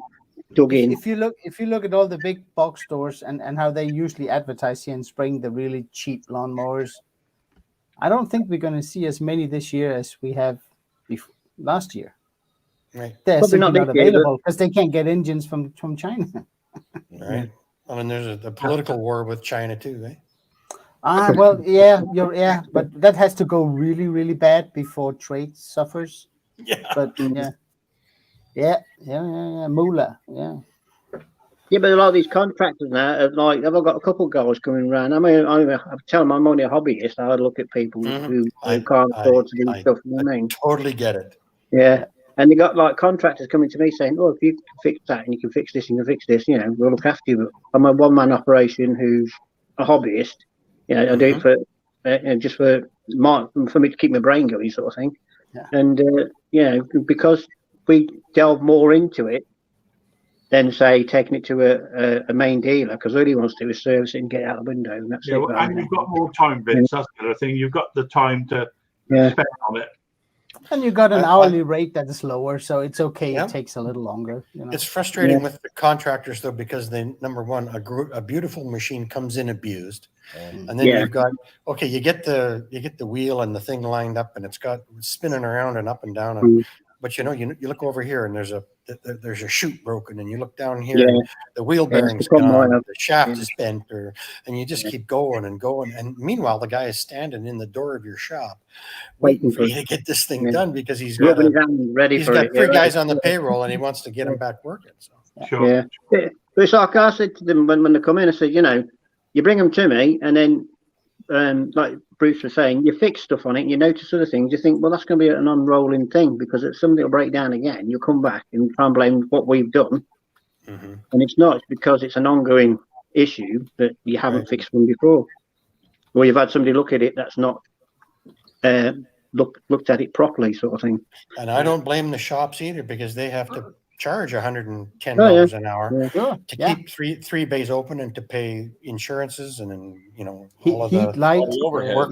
dug in. If you look at all the big box stores and how they usually advertise here in spring the really cheap lawnmowers, I don't think we're going to see as many this year as we have last year. Right. They're simply not available because they can't get engines from China. Right. I mean, there's a political war with China too, right? Well, yeah, but that has to go really, really bad before trade suffers. Yeah. But yeah, moolah, yeah. Yeah, but a lot of these contractors now, I've got a couple of guys coming around. I mean, I tell them I'm only a hobbyist. I look at people who can't afford to do stuff. You know what I mean? Totally get it. Yeah. And they got like contractors coming to me saying, "Oh, if you can fix that and you can fix this and you can fix this, we'll look after you." But I'm a one-man operation who's a hobbyist. I do it for just for me to keep my brain going, sort of thing. Yeah. And because we delve more into it than say taking it to a main dealer, because all he wants to do is service it and get it out the window. And that's it. And you've got more time, Vince. That's the other thing. You've got the time to spend on it. And you got an hourly rate that is lower, so it's okay. Yeah. It takes a little longer. It's frustrating with the contractors, though, because number one, a beautiful machine comes in abused, and then you've got you get the wheel and the thing lined up, and it's spinning around and up and down, but you look over here and there's a chute broken, and you look down here and the wheel bearing's gone, the shaft is bent, and you just keep going and going, and meanwhile the guy is standing in the door of your shop waiting for you to get this thing done, because he's got three guys on the payroll and he wants to get them back working. So but it's like I said to them when they come in, I said, you bring them to me, and then like Bruce was saying, you fix stuff on it, you notice other things, you think, well, that's going to be an unrolling thing, because if something will break down again, you'll come back and try and blame what we've done. And it's not, it's because it's an ongoing issue that you haven't fixed one before, or you've had somebody look at it that's not looked at it properly, sort of thing. And I don't blame the shops either, because they have to charge $110 an hour to keep three bays open and to pay insurances and all of the light, work what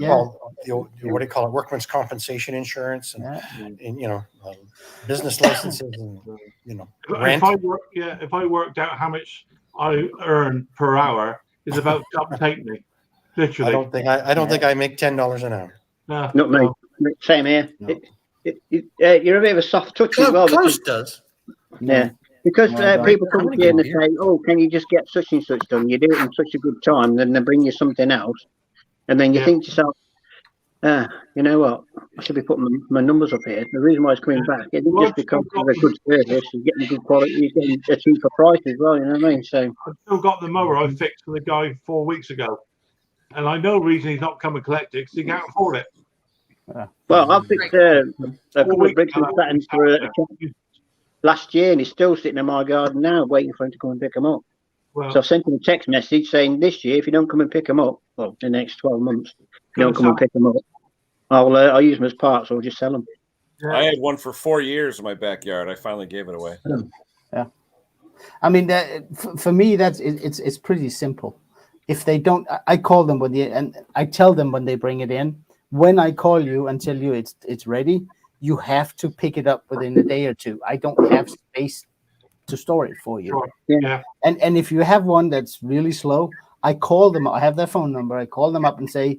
do you call it, workman's compensation insurance and business licenses and rent. If I worked out how much I earn per hour, is about double take me. Literally. I don't think I make $10 an hour. No, not me. Same here. No. You're a bit of a soft touch as well. Close does. Yeah, because people come to you and they say, "Oh, can you just get such and such done?" You do it in such a good time, then they bring you something else, and then you think to yourself, you know what? I should be putting my numbers up here. The reason why it's coming back isn't just because of a good service. You're getting good quality. You're getting a cheaper price as well. You know what I mean? So I've still got the mower I fixed for the guy 4 weeks ago, and I know the reason he's not come and collect it because he can't afford it. Well, I fixed a couple of bricks and satins for last year, and he's still sitting in my garden now, waiting for him to come and pick them up. Well, so I sent him a text message saying, this year, if you don't come and pick them up, well, the next 12 months, if you don't come and pick them up, I'll use them as parts or just sell them. I had one for 4 years in my backyard. I finally gave it away. Yeah, I mean, for me, it's pretty simple. If they don't, I call them and I tell them when they bring it in. When I call you and tell you it's ready, you have to pick it up within a day or two. I don't have space to store it for you. Sure. Yeah. And if you have one that's really slow, I call them. I have their phone number. I call them up and say,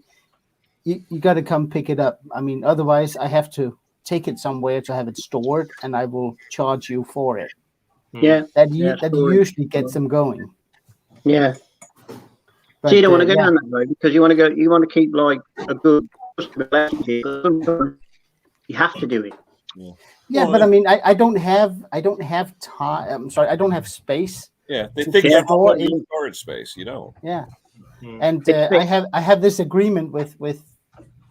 you got to come pick it up. I mean, otherwise I have to take it somewhere to have it stored, and I will charge you for it. Yeah. That usually gets them going. Yeah. But, so you don't want to go down that road because you want to keep like a good customer relationship. You have to do it. Yeah, but I mean, I don't have time. I'm sorry, I don't have space. Yeah, they think you have storage space. You don't. Yeah, and I have this agreement with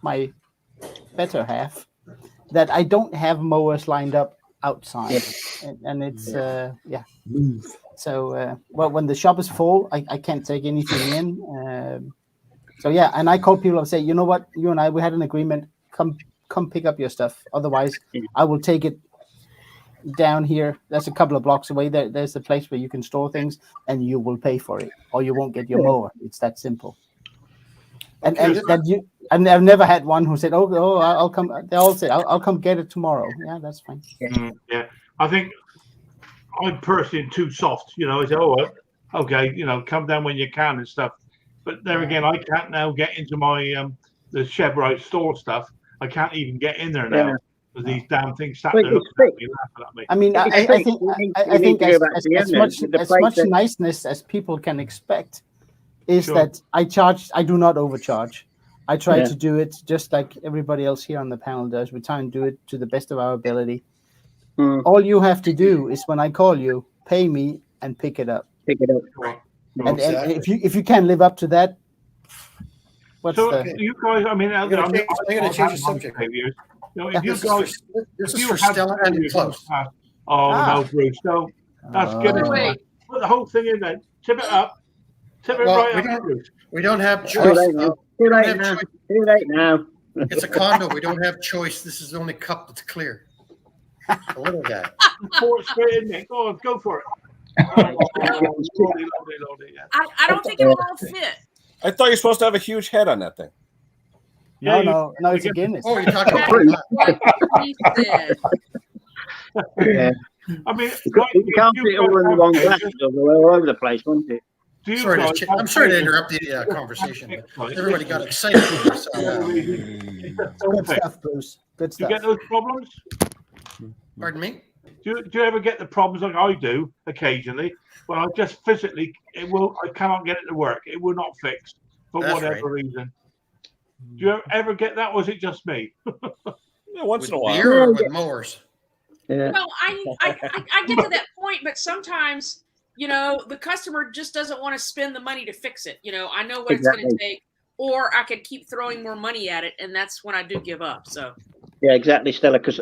my better half that I don't have mowers lined up outside, and it's So well, when the shop is full, I can't take anything in. So yeah, and I call people and say, you know what, you and I, we had an agreement. Come pick up your stuff. Otherwise, I will take it down here. That's a couple of blocks away. There's a place where you can store things, and you will pay for it, or you won't get your mower. It's that simple. And and I've never had one who said, "Oh, I'll come." They all say, "I'll come get it tomorrow." Yeah, that's fine. Yeah, I think I'm personally too soft. You know, I say, "Oh, okay, you know, come down when you can and stuff." But there again, I can't now get into my the shed where I store stuff. I can't even get in there now with these damn things sat there looking at me. I mean, I think as much niceness as people can expect is that I do not overcharge. I try to do it just like everybody else here on the panel does. We try and do it to the best of our ability. All you have to do is when I call you, pay me and pick it up. And if you can't live up to that, you guys, I mean, I'm going to change the subject. You know, if you guys, this is for Stella and close. No, Bruce, no, that's good. Put the whole thing in there. Tip it up. Tip it right up, Bruce. We don't have choice. Too late now. It's a condo. We don't have choice. This is the only cup that's clear. A little guy. Pour it straight in there. Go for it. I don't think it will all fit. I thought you're supposed to have a huge head on that thing. No, it's a Guinness. Oh, you're talking about He said. Yeah. I mean, you can't fit all in the wrong glasses. It'll go all over the place, won't it? I'm sorry to interrupt the conversation, but everybody got excited. Good stuff, Bruce. Good stuff. Do you get those problems? Pardon me? Do you ever get the problems like I do occasionally? When I just physically, I cannot get it to work. It will not fix for whatever reason. Do you ever get that, or is it just me? Once in a while. Beer or with mowers? Yeah. Well, I get to that point, but sometimes, you know, the customer just doesn't want to spend the money to fix it. You know, I know what it's going to take, or I could keep throwing more money at it, and that's when I do give up. So. Yeah, exactly, Stella. Because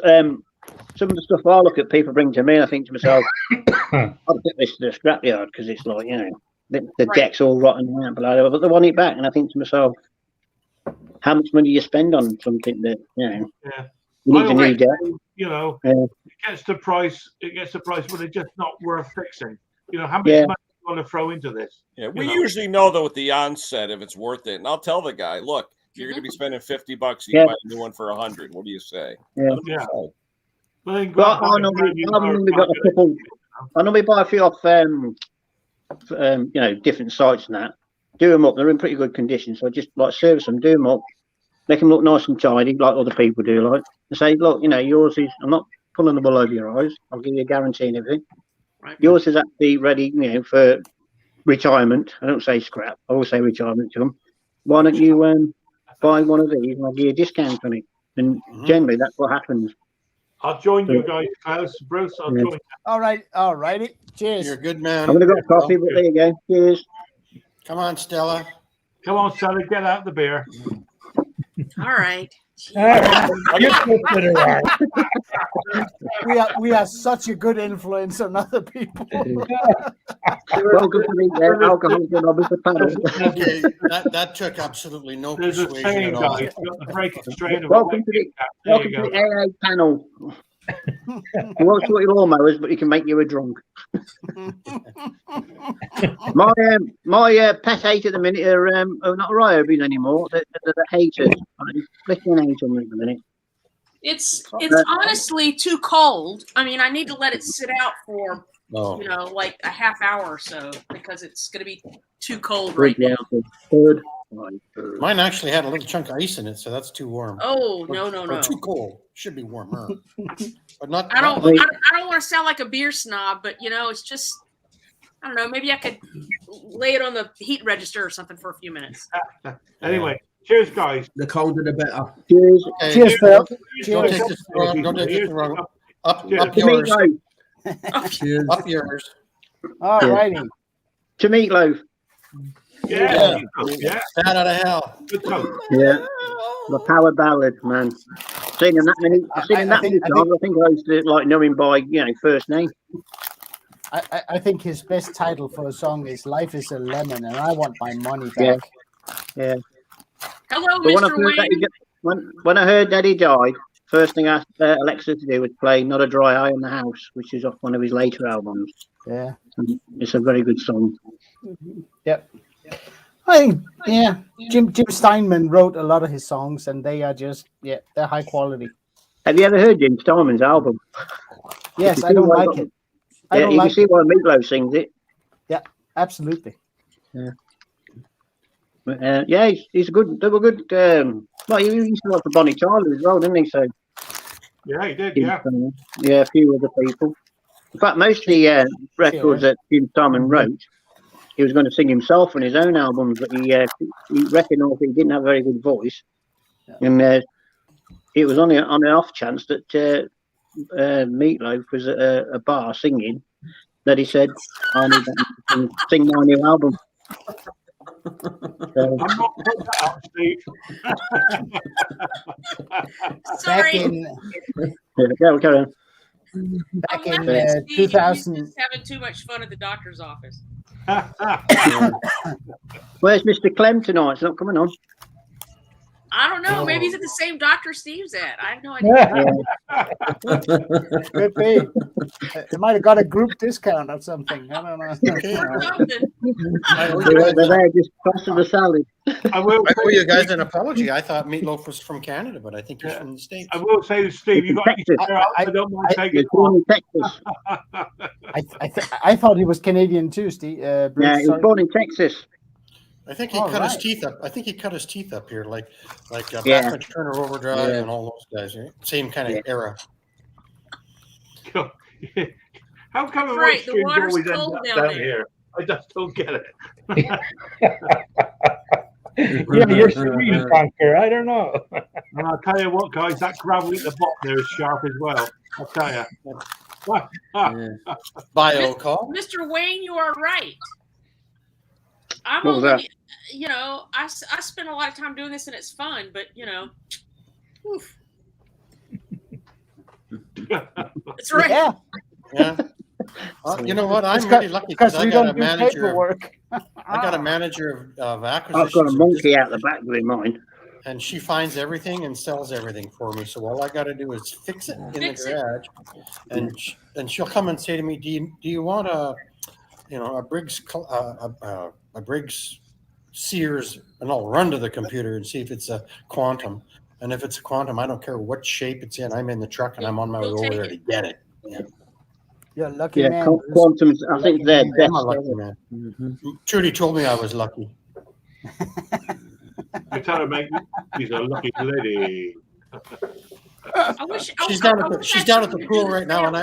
some of the stuff I look at people bring to me, I think to myself, I'll get this to the scrapyard because it's like, you know, the deck's all rotten and that, but they want it back, and I think to myself, how much money you spend on something that, you know, you need a new deck. You know, it gets the price when it's just not worth fixing. You know, how much money do you want to throw into this? Yeah, we usually know though at the onset if it's worth it, and I'll tell the guy, look, you're going to be spending $50. You can buy a new one for $100. What do you say? Yeah. Well, I normally buy a few off, you know, different sites and that. Do them up. They're in pretty good condition, so I just like service them, do them up, make them look nice and tidy, like other people do. Like, and say, look, you know, yours is. I'm not pulling the wool over your eyes. I'll give you a guarantee and everything. Right. Yours is actually ready, you know, for retirement. I don't say scrap. I always say retirement to them. Why don't you buy one of these and I'll give you a discount on it? And generally, that's what happens. I'll join you guys, Klaus, Bruce. I'll join you. All righty. Cheers. You're a good man. I'm going to go coffee, but there you go. Cheers. Come on, Stella. Come on, Stella. Get out the beer. All right. we are such a good influence on other people. Welcome to the Alcoholics Anonymous panel. Okay, that took absolutely no There's a persuasion saying, at all. guys. You've got the break it straight of Welcome to the AA panel. You won't sort your lawnmowers, but he can make you a drunk. my pet hate at the minute are not Ryobis anymore. They're the haters. I'm flicking hate on them at the minute. It's honestly too cold. I mean, I need to let it sit out for like a half hour or so because it's going to be too cold right now. Good. Mine actually had a little chunk of ice in it, so that's too warm. Oh no. Or too cold. Should be warmer, but not. I don't want to sound like a beer snob, but it's just I don't know. Maybe I could lay it on the heat register or something for a few minutes. Anyway, cheers, guys. The colder the better. Cheers. Okay. Cheers, Phil. Don't take this wrong. Don't take this wrong. Up yours. Cheers. Up yours. All righty. To Meatloaf. Yeah. Bad out of hell. Good time. Yeah. The power ballad, man. Seen him that many times. I think I used to know him by first name. I think his best title for a song is "Life Is a Lemon," and I want my money back. Yeah. Hello, But Mr. Wayne. when I heard that he died, first thing I asked Alexa to do was play "Not a Dry Eye in the House," which is off one of his later albums. Yeah. It's a very good song. Yep. I think Jim Steinman wrote a lot of his songs, and they are just they're high quality. Have you ever heard Jim Steinman's album? Yes, I don't like it. Yeah, you can see why Meatloaf sings it. Yeah, absolutely. Yeah. But, he's good. They were good. Well, he used to work for Bonnie Tyler as well, didn't he? So Yeah, he did. Yeah. Yeah, a few other people. In fact, most of the records that Jim Steinman wrote, he was going to sing himself on his own albums, but he recognised that he didn't have a very good voice, and it was on an off chance that Meatloaf was at a bar singing that he said, "I need to sing my new album." I'm not putting that up, Steve. Sorry. Carry on. Back I'm in laughing, Steve. 2000. He's just having too much fun at the doctor's office. Where's Mr. Clem tonight? It's not coming on. I don't know. Maybe he's at the same doctor Steve's at. I have no idea. Could be. They might have got a group discount or something. I don't know. They're there just crossing the salad. I owe you guys an apology. I thought Meatloaf was from Canada, but I think he's from the States. I will say to Steve, you got I don't mind taking it born in Texas. I thought he was Canadian too, Steve. Yeah, he was born in Texas. I think he cut his teeth up. I think he cut his teeth up here, like Batman Turner Overdrive and all those guys. Right? Same kind of era. How come the right, the water's always cold end up down down there. here? I just don't get it. Yeah, you're serene, Conker. I don't know. And I'll tell you what, guys, that gravel at the bottom there is sharp as well. I'll tell you. Bio call. Mr. Wayne, you are right. I'm What was only, I spend a lot of time doing this and it's fun, but oof. That's right. Yeah. Well, you know what? I'm really lucky because I got a manager. I got a Ah. manager of acquisitions. I've got a monkey out the back doing mine. And she finds everything and sells everything for me. So all I got to do is fix it in the garage, and she'll come and say to me, "Do you want a Briggs a Briggs Sears?" And I'll run to the computer and see if it's a Quantum. And if it's a Quantum, I don't care what shape it's in. I'm in the truck and I'm on my way over there to get it. Yeah. You're a lucky man. Quantums. I think they're best. I'm a lucky man. Trudy told me I was lucky. I tell her, mate, she's a lucky lady. She's down at the pool right now, and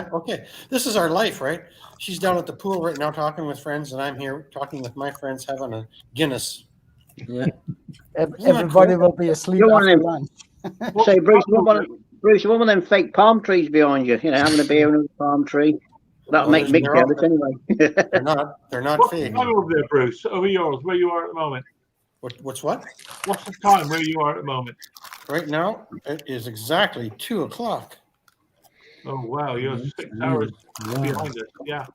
this is our life, right? She's down at the pool right now talking with friends, and I'm here talking with my friends having a Guinness. Yeah. Everybody will be asleep after lunch. Say, Bruce, one of them fake palm trees behind you, having a beer under a palm tree. That'll make Mick jealous anyway. They're not What's fake. the time over there, Bruce? Over yours, where you are at the moment? What's what? What's the time where you are at the moment? Right now, it is exactly 2:00. Oh wow, you're 6 hours behind us. Yeah.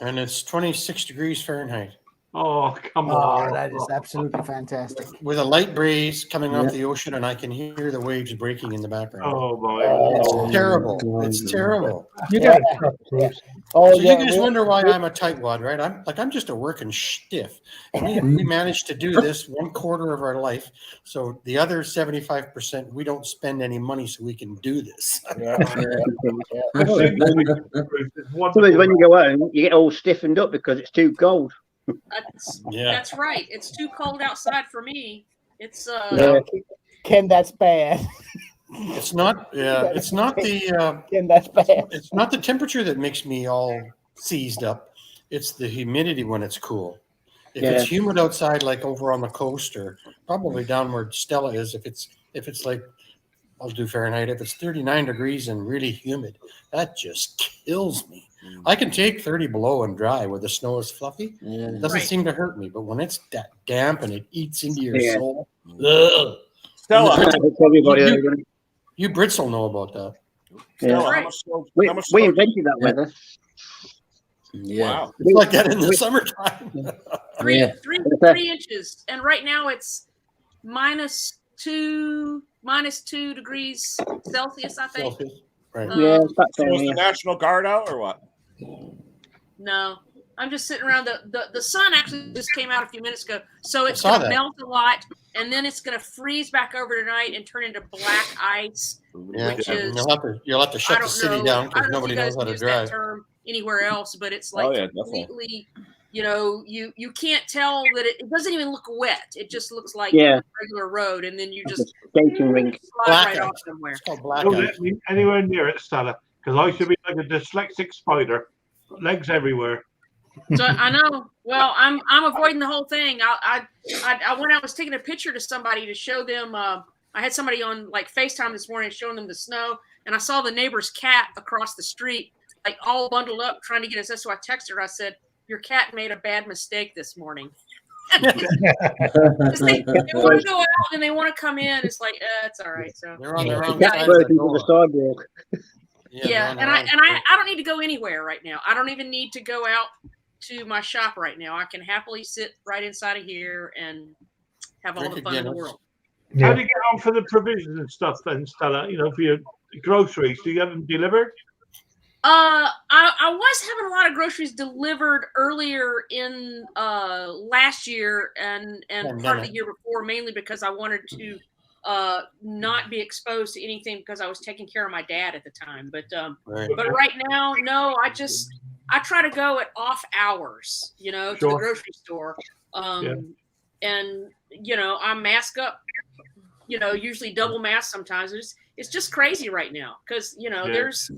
And it's 26 degrees Fahrenheit. Oh come Oh, on. that is absolutely fantastic. With a light breeze coming off the ocean, and I can hear the waves breaking in the background. Oh my. It's terrible. It's terrible. You got a truck, Bruce. Oh, So yeah, you guys wonder why I'm a tightwad, right? I'm just a working stiff. And we managed to do this 1/4 of our life. So the other 75%, we don't spend any money so we can do this. Sometimes when you go home, you get all stiffened up because it's too cold. That's right. It's too cold outside for me. It's Ken, that's bad. It's not it's not the Ken, that's bad. it's not the temperature that makes me all seized up. It's the humidity when it's cool. If it's humid outside, like over on the coast, or probably down where Stella is, if it's like, I'll do Fahrenheit, if it's 39 degrees and really humid, that just kills me. I can take 30 below and dry where the snow is fluffy. It doesn't seem to hurt me, but when it's that damp and it eats into your soul, Stella, you Brits will know about that. Stella, Right. We invented that weather. Wow. It's like that in the summertime. three inches, and right now it's -2 degrees Celsius, I think. Celsius. Right. Yeah, it's about So is the there. National Guard out or what? No, I'm just sitting around. The sun actually just came out a few minutes ago, so it's saw going to that. melt a lot, and then it's going to freeze back over tonight and turn into black ice, Yeah, which is you'll have to I shut the don't city know. down I because don't know if nobody you guys knows how to use that drive. term anywhere else, but it's like definitely. completely. You know, you can't tell that it doesn't even look wet. It just looks like Yeah. regular road, and then you just Skating rink. slide Black right ice. off somewhere. It's called black Don't ice. let me anywhere near it, Stella, because I should be like a dyslexic spider, legs everywhere. So I know. Well, I'm avoiding the whole thing. I when I was taking a picture to somebody to show them. I had somebody on like FaceTime this morning showing them the snow, and I saw the neighbor's cat across the street, like all bundled up, trying to get us. So I texted her. I said, "Your cat made a bad mistake this morning." They want to go out and they want to come in. It's like it's all right. So They're on the wrong Cat side of the version of the door. sidewalk. yeah, they're and on the wrong I don't need to go anywhere right now. I don't even need to go out to my shop right now. I can happily sit right inside of here and have all Drink the a fun in the Guinness. world. How do you get on for the provisions and stuff then, Stella? You know, for your groceries, do you get them delivered? I was having a lot of groceries delivered earlier in last year and part of the year before, mainly because I wanted to not be exposed to anything because I was taking care of my dad at the time. But right now, no, I try to go at off hours, you know, to the grocery store. And you know, I mask up, you know, usually double mask sometimes. It's just crazy right now because, you know, there's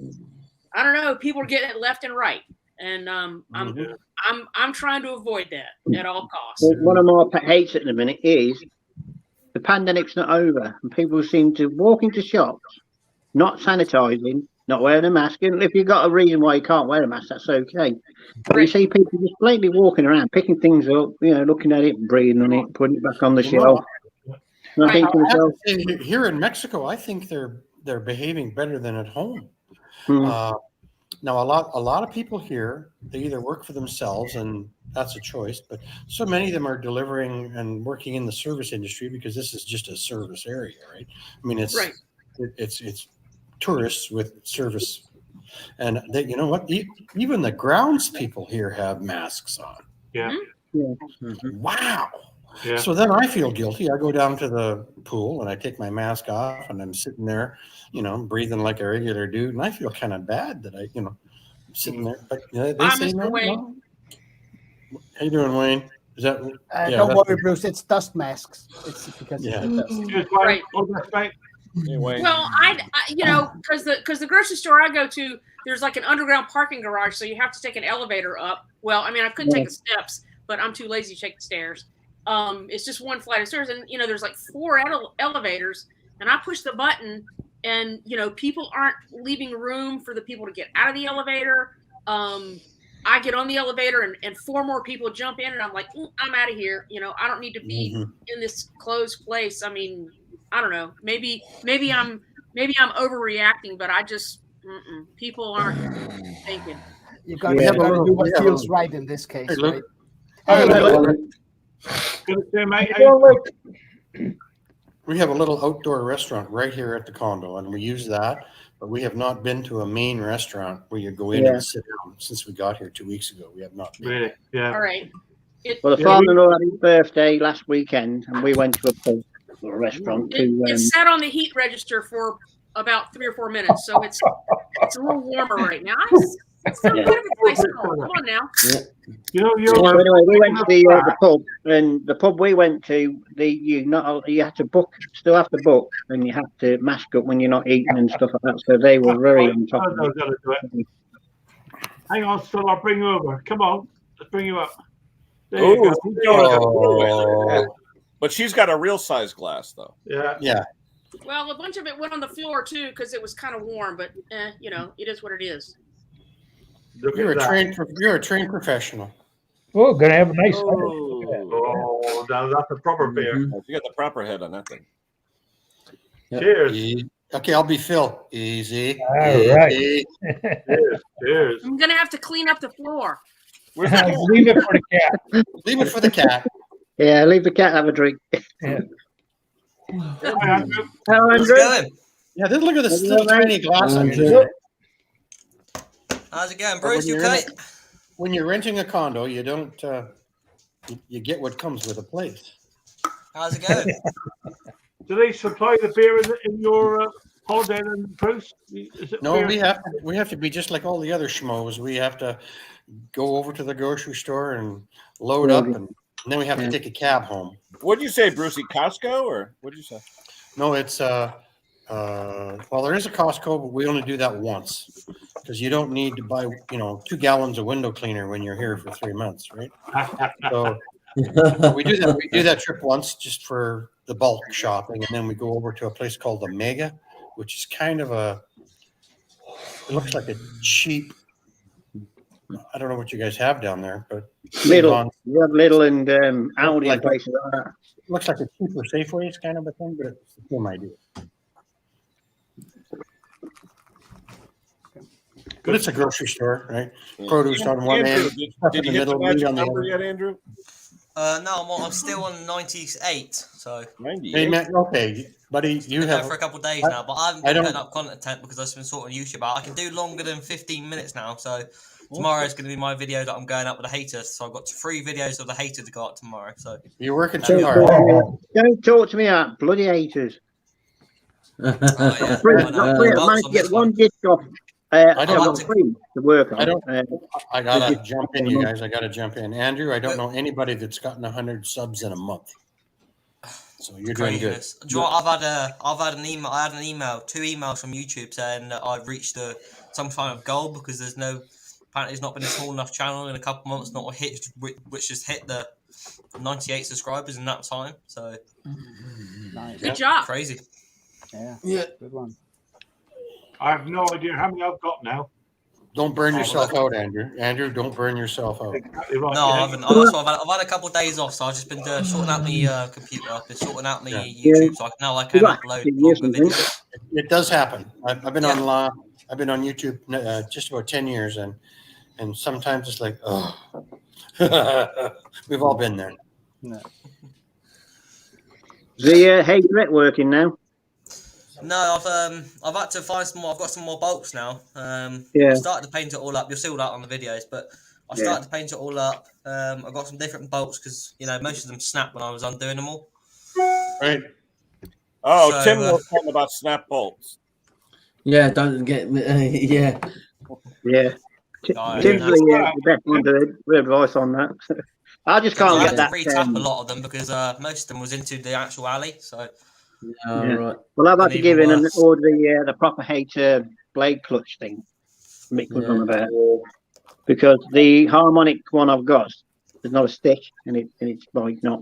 I don't know, people are getting it left and right. And I'm trying to avoid that at all costs. Well, one of my pet hates at the minute is the pandemic's not over, and people seem to walk into shops, not sanitizing, not wearing a mask. And if you've got a reason why you can't wear a mask, that's okay. But you see people just blatantly walking around, picking things up, you know, looking at it, breathing on it, putting it back on the shelf. And I think to myself, Here in Mexico, I think they're behaving better than at home. Now, a lot of people here, they either work for themselves, and that's a choice, but so many of them are delivering and working in the service industry because this is just a service area, right? I mean, it's tourists with service, and they, you know what? Even the grounds people here have masks on. Yeah. Wow. Yeah. So then I feel guilty. I go down to the pool and I take my mask off and I'm sitting there, you know, breathing like a regular dude. And I feel kind of bad that I'm sitting there. But they say no. How you doing, Wayne? Is that? Don't worry, Bruce. It's dust masks. It's because of the dust. Right. Anyway. Well, I you know, because the grocery store I go to, there's like an underground parking garage, so you have to take an elevator up. Well, I mean, I couldn't take the steps, but I'm too lazy to take the stairs. It's just one flight of stairs, and you know, there's like 4 elevators, and I push the button, and you know, people aren't leaving room for the people to get out of the elevator. I get on the elevator, and 4 more people jump in, and I'm like, I'm out of here. You know, I don't need to be in this closed place. I mean, I don't know. Maybe I'm overreacting, but I just People aren't thinking. You got Yeah. to do what feels right in this case, Hey, look. right? Hey, Hey, look. Good to see you, mate. We have a little outdoor restaurant right here at the condo, and we use that. But we have not been to a main restaurant where you go in Yeah. and sit down since we got here 2 weeks ago. We have not been. Really? Yeah. All right. Well, the father-in-law had his birthday last weekend, and we went to a pub or a restaurant to. It sat on the heat register for about 3 or 4 minutes, so it's a little warmer right now. It's still Yeah. kind of a nice call. Come on now. You know, So anyway, we went to the pub, and the pub we went to, you have to book, still have to book, and you have to mask up when you're not eating and stuff like that. So they were very on top of it. Hang on, still, I'll bring you over. Come on, let's bring you up. There Ooh, you go. she's going to the blue. But she's got a real size glass, though. Yeah. Yeah. Well, a bunch of it went on the floor too because it was kind of warm, but you know, it is what it is. Look You're at a that. you're a trained professional. Oh, gonna have a nice. Oh, now that's a proper beer. You got the proper head on that thing. Cheers. Okay, I'll be Phil. Easy. All right. Easy. Cheers. Cheers. I'm gonna have to clean up the floor. Leave it for the cat. Leave it for the cat. Yeah, leave the cat have a drink. Yeah. Hi, Andrew. Hello, How's Andrew. it going? Yeah, look at this Hello, little mate. tiny glass. Andrew. How's it going, But Bruce? You when you're okay? When you're renting a condo, you don't. You get what comes with a place. How's it going? Do they supply the beer in your holiday Inn, Bruce? Is it No, beer? we have to be just like all the other schmoes. We have to go over to the grocery store and load up, and then we have to take a cab home. What'd you say, Brucey? Costco, or what'd you say? No, it's well, there is a Costco, but we only do that once because you don't need to buy 2 gallons of window cleaner when you're here for 3 months, right? So we do that. We do that trip once just for the bulk shopping, and then we go over to a place called the Mega, which is kind of it looks like a cheap. I don't know what you guys have down there, but Little, you have Little and Aldi Like- and places like that. looks like a cheaper Safeways kind of a thing, but it's the same idea. But it's a grocery store, right? Produce on one Andrew, end, did you in the hit the middle, meat magic on the number other. yet, Andrew? No, I'm still on 98. So 98. Hey, man, okay, buddy, you been there have for a couple of days now, but I haven't I been don't- putting up content because I've just been sorting YouTube out. I can do longer than 15 minutes now, so tomorrow is going to be my video that I'm going up with the haters. So I've got 3 videos of the hater to go up tomorrow. So you're working Don't too hard. Don't talk to me out, bloody haters. yeah, Free, I know. not free, I Bolts might on get this one disc off. I've don't- got 3 to work on. I don't- Uh, I gotta jump in, you guys. I gotta jump in. Andrew, I don't know anybody that's gotten 100 subs in a month. So you're doing good. Craziness. Do you know what, I've had an email. I had an email, 2 emails from YouTube saying that I've reached some kind of goal because apparently it's not been a small enough channel in a couple of months, not hit, which just hit the 98 subscribers in that time. So Nice. Good job. crazy. Yeah. Good one. I have no idea how many I've got now. Don't burn yourself out, Andrew. Andrew, don't burn yourself out. Exactly right. No, I yeah. haven't. I've had a couple of days off, so I've just been sorting out my computer. I've been sorting out my YouTube, so now I can You got upload 15 years, longer I think. videos. It does happen. I've been Yeah. on I've been on YouTube just about 10 years, and sometimes it's like, oh, we've all been there. is the haterette working now? No, I've had to find some more. I've got some more bolts now. Yeah. I started to paint it all up. You'll see all that on the videos, but I started to paint it all up. I got some different bolts because most of them snapped when I was undoing them all. Right. Oh, So, Tim was talking about snap bolts. Yeah, don't get me. Yeah. Yeah. Oh, Tim's yeah. the best one to advice on that. I just can't I get had that. to re-tap a lot of them because most of them was into the actual alley. So All Yeah. right. Well, I've had And to give even in and worse. order the proper hater blade clutch thing. Mick was on about because the harmonic one I've got, there's not a stick, and it's like not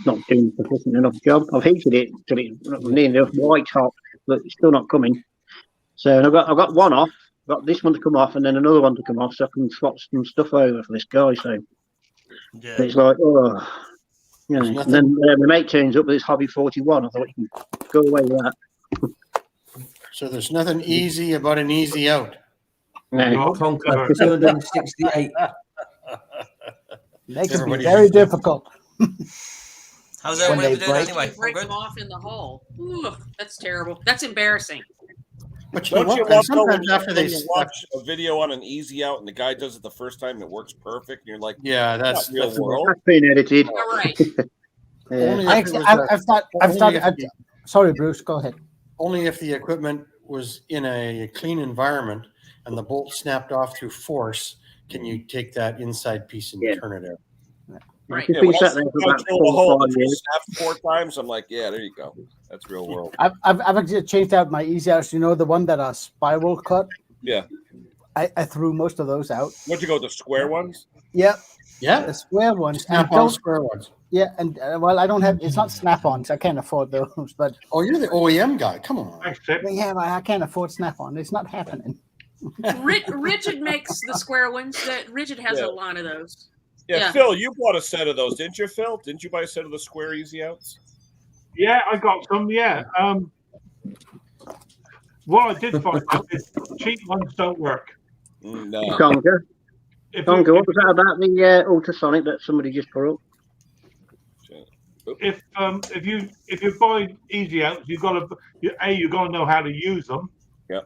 doing a sufficient enough job. I've heated it till it's near enough white hot, but it's still not coming. So I've got one off. I've got this one to come off, and then another one to come off, so I can swap some stuff over for this guy. So yeah, it's like, oh, you know. And then my mate turns up with his Hobby 41. I thought, you can go away with that. So there's nothing easy about an easy out. No. Conker 268. They can be Everybody's very just- difficult. How's When everybody they doing break. anyway? You break All them good? off in the hole. Ooh, that's terrible. That's embarrassing. But you know Don't you what? And love though when sometimes after when they you watch a video on an easy out and the guy does it the first time and it works perfect, and you're like, yeah, that's not real that's the world. That's been edited. All right. Yeah. Only I if it actually, was I've only started. Sorry, Bruce. Go ahead. only if the equipment was in a clean environment and the bolt snapped off through force can you take that inside piece and Yeah. turn it out. Right. If Yeah, we when I sat see there a for guy about drill a 4 hole or 5 and years, snap 4 times, I'm like, yeah, there you go. That's real world. I've actually changed out my easy outs. You know, the one that are spiral cut. Yeah. I threw most of those out. What'd you go with the square ones? Yep, Yeah, the square ones. And snap on square ones. yeah, and well, I don't have. It's not snap-ons. I can't afford those. But Oh, you're the OEM guy. Come on. Thanks, Tip. yeah, but I can't afford snap-on. It's not happening. Rigid makes the square ones. That Rigid has Yeah. a lot of those. Yeah, Yeah. Phil, you bought a set of those, didn't you, Phil? Didn't you buy a set of the square easy outs? Yeah, I got some. Yeah. What I did find out is cheap ones don't work. No. Conker. If Conker, you, what was that about the ultrasonic that somebody just put up? if you buy easy outs, you got to know how to use them. Yeah.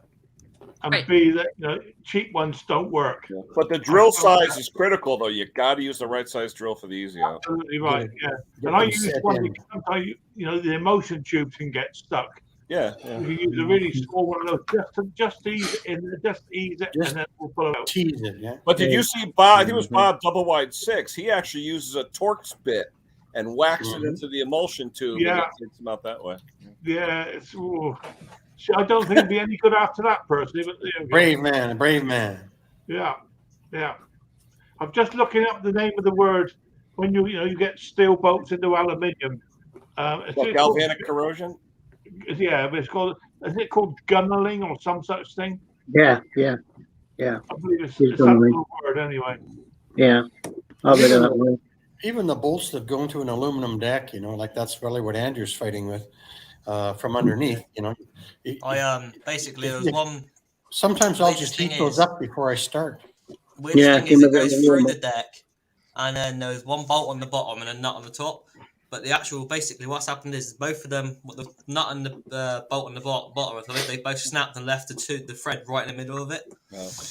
And Right. B, that cheap ones don't work. Yeah. But the drill size is critical, though. You got to use the right size drill for the easy out. Absolutely right. Yeah. Get And I them use set one in. because sometimes the emulsion tubes can get stuck. Yeah. You use a really small one of those just to ease it in, just ease it, Just and then we'll pull it out. Tease it, yeah. But did you see Bob? I think it was Bob Double Wide 6. He actually uses a Torx bit and whacks it into the emulsion tube. Yeah. And it takes them out that way. Yeah, it's. I don't think it'd be any good after that, personally. But there we go. Brave man. Yeah, yeah. I'm just looking up the name of the word when you get steel bolts into aluminium. What, galvanic corrosion? Yeah, but it's called. Isn't it called gunneling or some such thing? Yeah. I believe it's It's that gunneling. little word anyway. Yeah. I've heard of that one. Even the bolts that go into an aluminum deck, like that's really what Andrew's fighting with from underneath, I basically there was one Sometimes I'll Weirdest just thing heat those is- up before I start. weirdest Yeah, thing is it in the- goes in the through normal. the deck, and then there's one bolt on the bottom and a nut on the top. But the actual, basically, what's happened is both of them, the nut and the bolt on the bottom of it, they both snapped and left the thread right in the middle of it.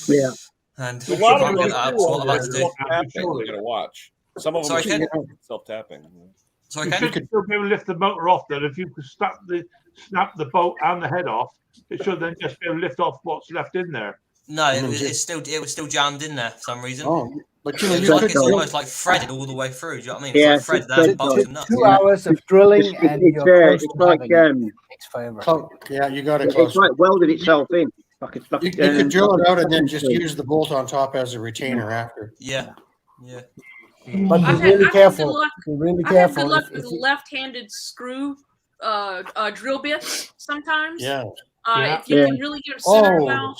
Yeah. And A lot can't of get that out, so what I'm about to do. self-tapping. You got to watch. Some of them Sorry, are Ken? self-tapping. Sorry, You Ken? should still be able to lift the motor off. Then, if you could snap the bolt and the head off, it should then just be able to lift off what's left in there. No, it was still jammed in there for some reason. Oh, but It was you like could it's drill- almost like threaded all the way through. Do you know what I mean? Yeah, It's like it's threaded threaded bolts and nuts. 2 hours of drilling, and It's you're close it's to like having it. Takes forever. Yeah, you got it it's close. like welded itself in. You could drill it out and then just use the bolt on top as a retainer after. Yeah. But I've be had- really I've had careful. good luck- Be really I've had good careful. luck if with you- left-handed screw drill bits sometimes. Yeah. If you Yeah. can really get them centered Oh, well,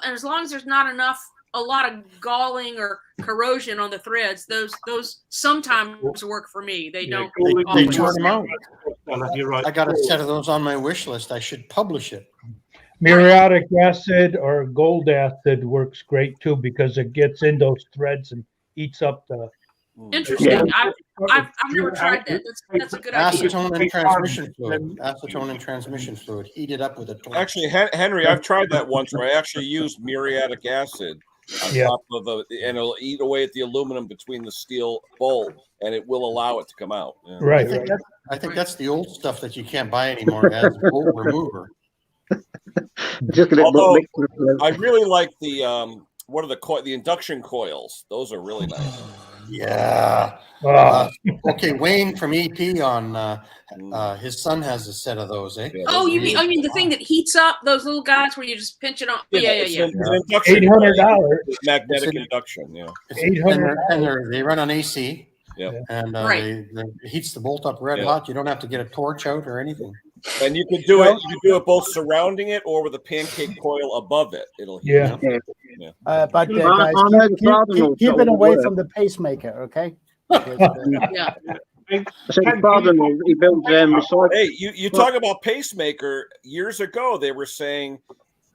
as long as there's not a lot of galling or corrosion on the threads, those sometimes work for me. They don't. they always. turn them out. You're right. I got a set of those on my wish list. I should publish it. Muriatic acid or gold acid works great too because it gets in those threads and eats up the. Interesting. Yeah. I've never tried that. That's a good idea. Acetone and transmission fluid. Acetone and transmission fluid. Heat it up with a torch. Actually, Henry, I've tried that once where I actually used muriatic acid on Yeah. top of and it'll eat away at the aluminum between the steel bolt, and it will allow it to come out. Yeah. Right. I think that's the old stuff that you can't buy anymore as a bolt remover. Just a bit Although, mixed. I really like the what are the induction coils? Those are really nice. Yeah. Ah, Okay, Wayne from EP on his son has a set of those, eh? Yeah, Oh, those you are mean really- the thing that heats up those little guys where you just pinch it on? Yeah. It's an induction $800. magnetic It's an- induction. Yeah. And they run on AC. Yeah. And Right. it heats the bolt up red Yeah. hot. You don't have to get a torch out or anything. And you could do it. You could do it both surrounding it or with a pancake coil above it. It'll heat Yeah. up. But I guys, know the father-in-law keep it told me away work. from the pacemaker, okay? Yeah. I said his father-in-law, he builds recycle. Hey, you talk about pacemaker. Years ago, they were saying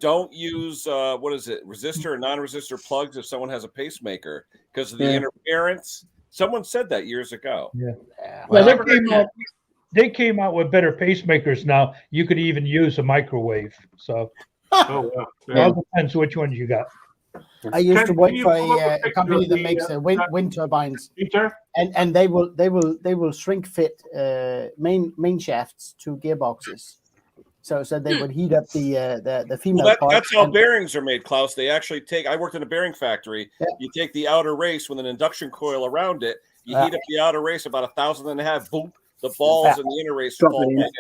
don't use what is it, resistor or non-resistor plugs if someone has a pacemaker because of the interference. Someone said that years ago. Yeah. Well, Well, they came out with better pacemakers now. You could even use a microwave. So it all depends which ones you got. I used to work for a company that makes wind turbines, and they will shrink fit main shafts to gearboxes, so they would heat up the female part. That's how bearings are made, Klaus. They actually take. I worked in a bearing factory. Yeah. You take the outer race with an induction coil around it. You heat up the outer race about 1,500. Boom, the balls and the inner race fall right in.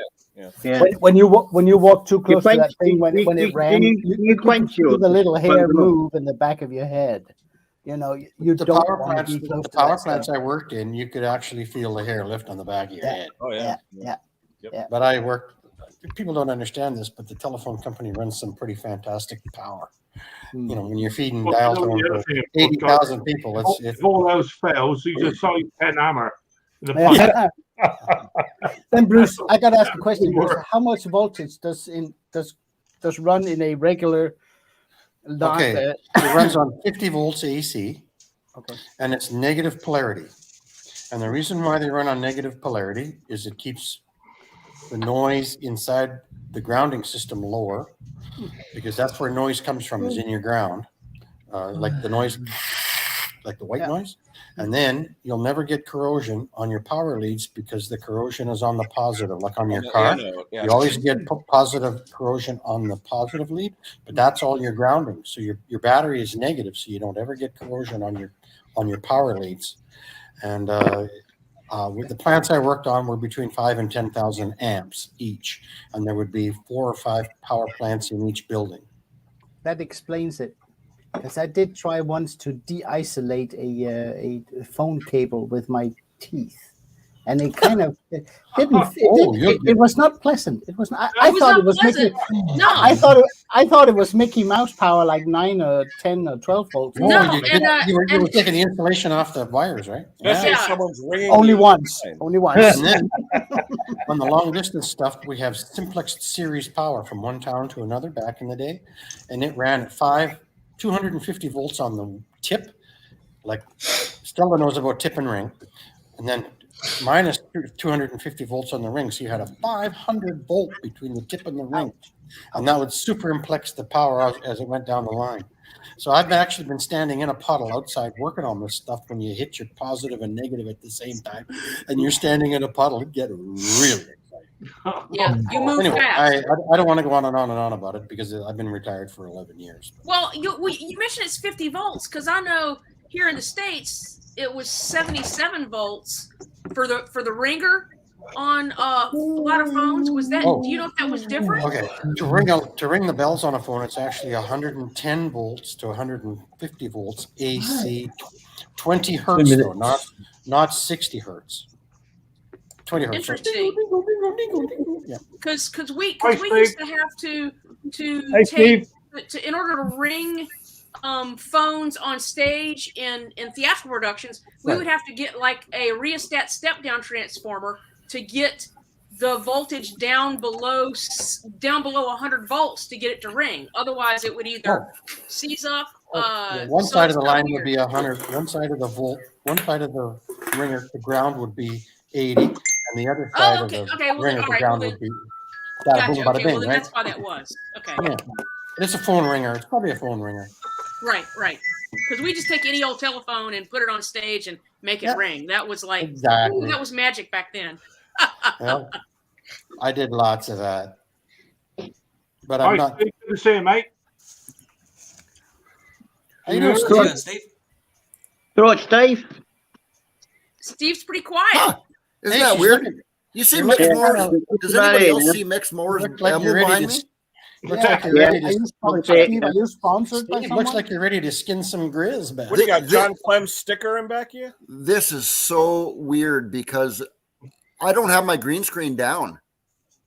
Yeah. When you walk too close to that thing when it ran, you can feel the little hair move in the back of your head. You know, the power plants I worked in, you could actually feel the hair lift on the back of your head. Oh yeah. But I worked. People don't understand this, but the telephone company runs some pretty fantastic power. You know, when you're feeding dial tone for 80,000 people, it's if all those fails, you just size 10 hammer. Then Bruce, I got to ask a question. Bruce, how much voltage does run in a regular? It runs on 50 volts AC. Okay, and it's negative polarity. And the reason why they run on negative polarity is it keeps the noise inside the grounding system lower, because that's where noise comes from, is in your ground, like the noise, like the white noise. And then you'll never get corrosion on your power leads because the corrosion is on the positive, like on your car. You always get positive corrosion on the positive lead, but that's all your grounding. So your battery is negative, so you don't ever get corrosion on your power leads. And with the plants I worked on were between 5,000 and 10,000 amps each, and there would be 4 or 5 power plants in each building. That explains it. Because I did try once to de-isolate a phone cable with my teeth, and it kind of it was not pleasant. It was not. I thought it was Mickey. No, I thought it was Mickey Mouse power, like 9 or 10 or 12 volts. No, you were taking the insulation off the wires, right? Someone's ringing only once. And then on the long distance stuff, we have simplex series power from one town to another back in the day, and it ran at 250 volts on the tip, like Stella knows about tip and ring, and then minus 250 volts on the ring. So you had a 500 volt between the tip and the ring, and that would superimplex the power out as it went down the line. So I've actually been standing in a puddle outside working on this stuff when you hit your positive and negative at the same time, and you're standing in a puddle, it gets really exciting. Yeah, you move fast. I don't want to go on and on about it because I've been retired for 11 years. Well, you mentioned it's 50 volts because I know here in the States it was 77 volts for the ringer on a lot of phones. Was that? Do you know if that was different? Okay, to ring the bells on a phone, it's actually 110 volts to 150 volts AC, 20 hertz though, not 60 hertz. 20 hertz. Interesting. Because we used to have to take in order to ring phones on stage in theatrical productions, we would have to get like a rheostat step down transformer to get the voltage down below 100 volts to get it to ring. Otherwise, it would either seize up. One side of the line would be 100. One side of the ringer, the ground would be 80. And the other side of the ringer, the ground would be gotcha. Okay, well, then that's why that was. Okay. Yeah. It's a phone ringer. It's probably a phone ringer. Right. Because we just take any old telephone and put it on stage and make it ring. That was like, that was magic back then. Well, I did lots of that. But I'm not. Good to see you, mate. How you doing, Steve? Right, Steve? Steve's pretty quiet. Huh. Isn't that weird? You see mixed mowers? Does anybody else see mixed mowers behind me? Looks like you're ready to. Are you sponsored by someone? Looks like you're ready to skin some grizz back. What do you got, John Clem's sticker in back of you? This is so weird because I don't have my green screen down.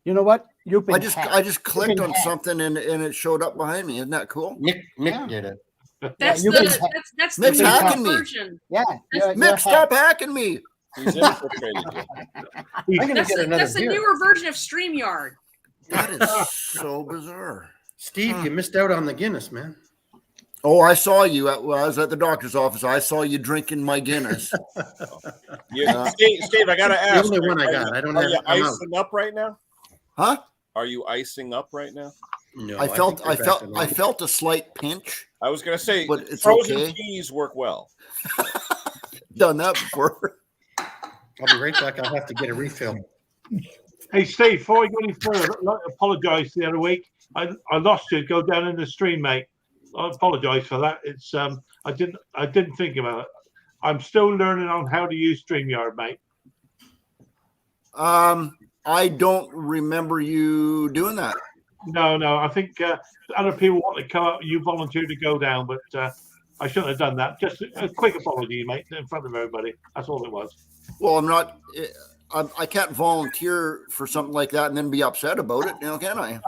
You know what? I just clicked on something and it showed up behind me. Isn't that cool? Mick did it. That's Mick's hacking me. version. Yeah. Mick, stop hacking me. He's infiltrated you. That's the newer version of StreamYard. That is so bizarre. Steve, you missed out on the Guinness, man. Oh, I saw you. I was at the doctor's office. I saw you drinking my Guinness. Steve, I got to ask. The only one I got. I don't Are have. you icing up right now? Huh? Are you icing up right now? No, I felt a slight pinch. I was going to say, but it's frozen okay. peas work well. Done that before. I'll be right back. I'll have to get a refill. Hey, Steve, before I go any further, I'd like to apologise the other week. I lost you. Go down in the stream, mate. I apologise for that. It's I didn't think about it. I'm still learning on how to use StreamYard, mate. I don't remember you doing that. No. I think other people want to come up. You volunteered to go down, but I shouldn't have done that. Just a quick apology, mate, in front of everybody. That's all it was. Well, I'm not. I can't volunteer for something like that and then be upset about it, can I?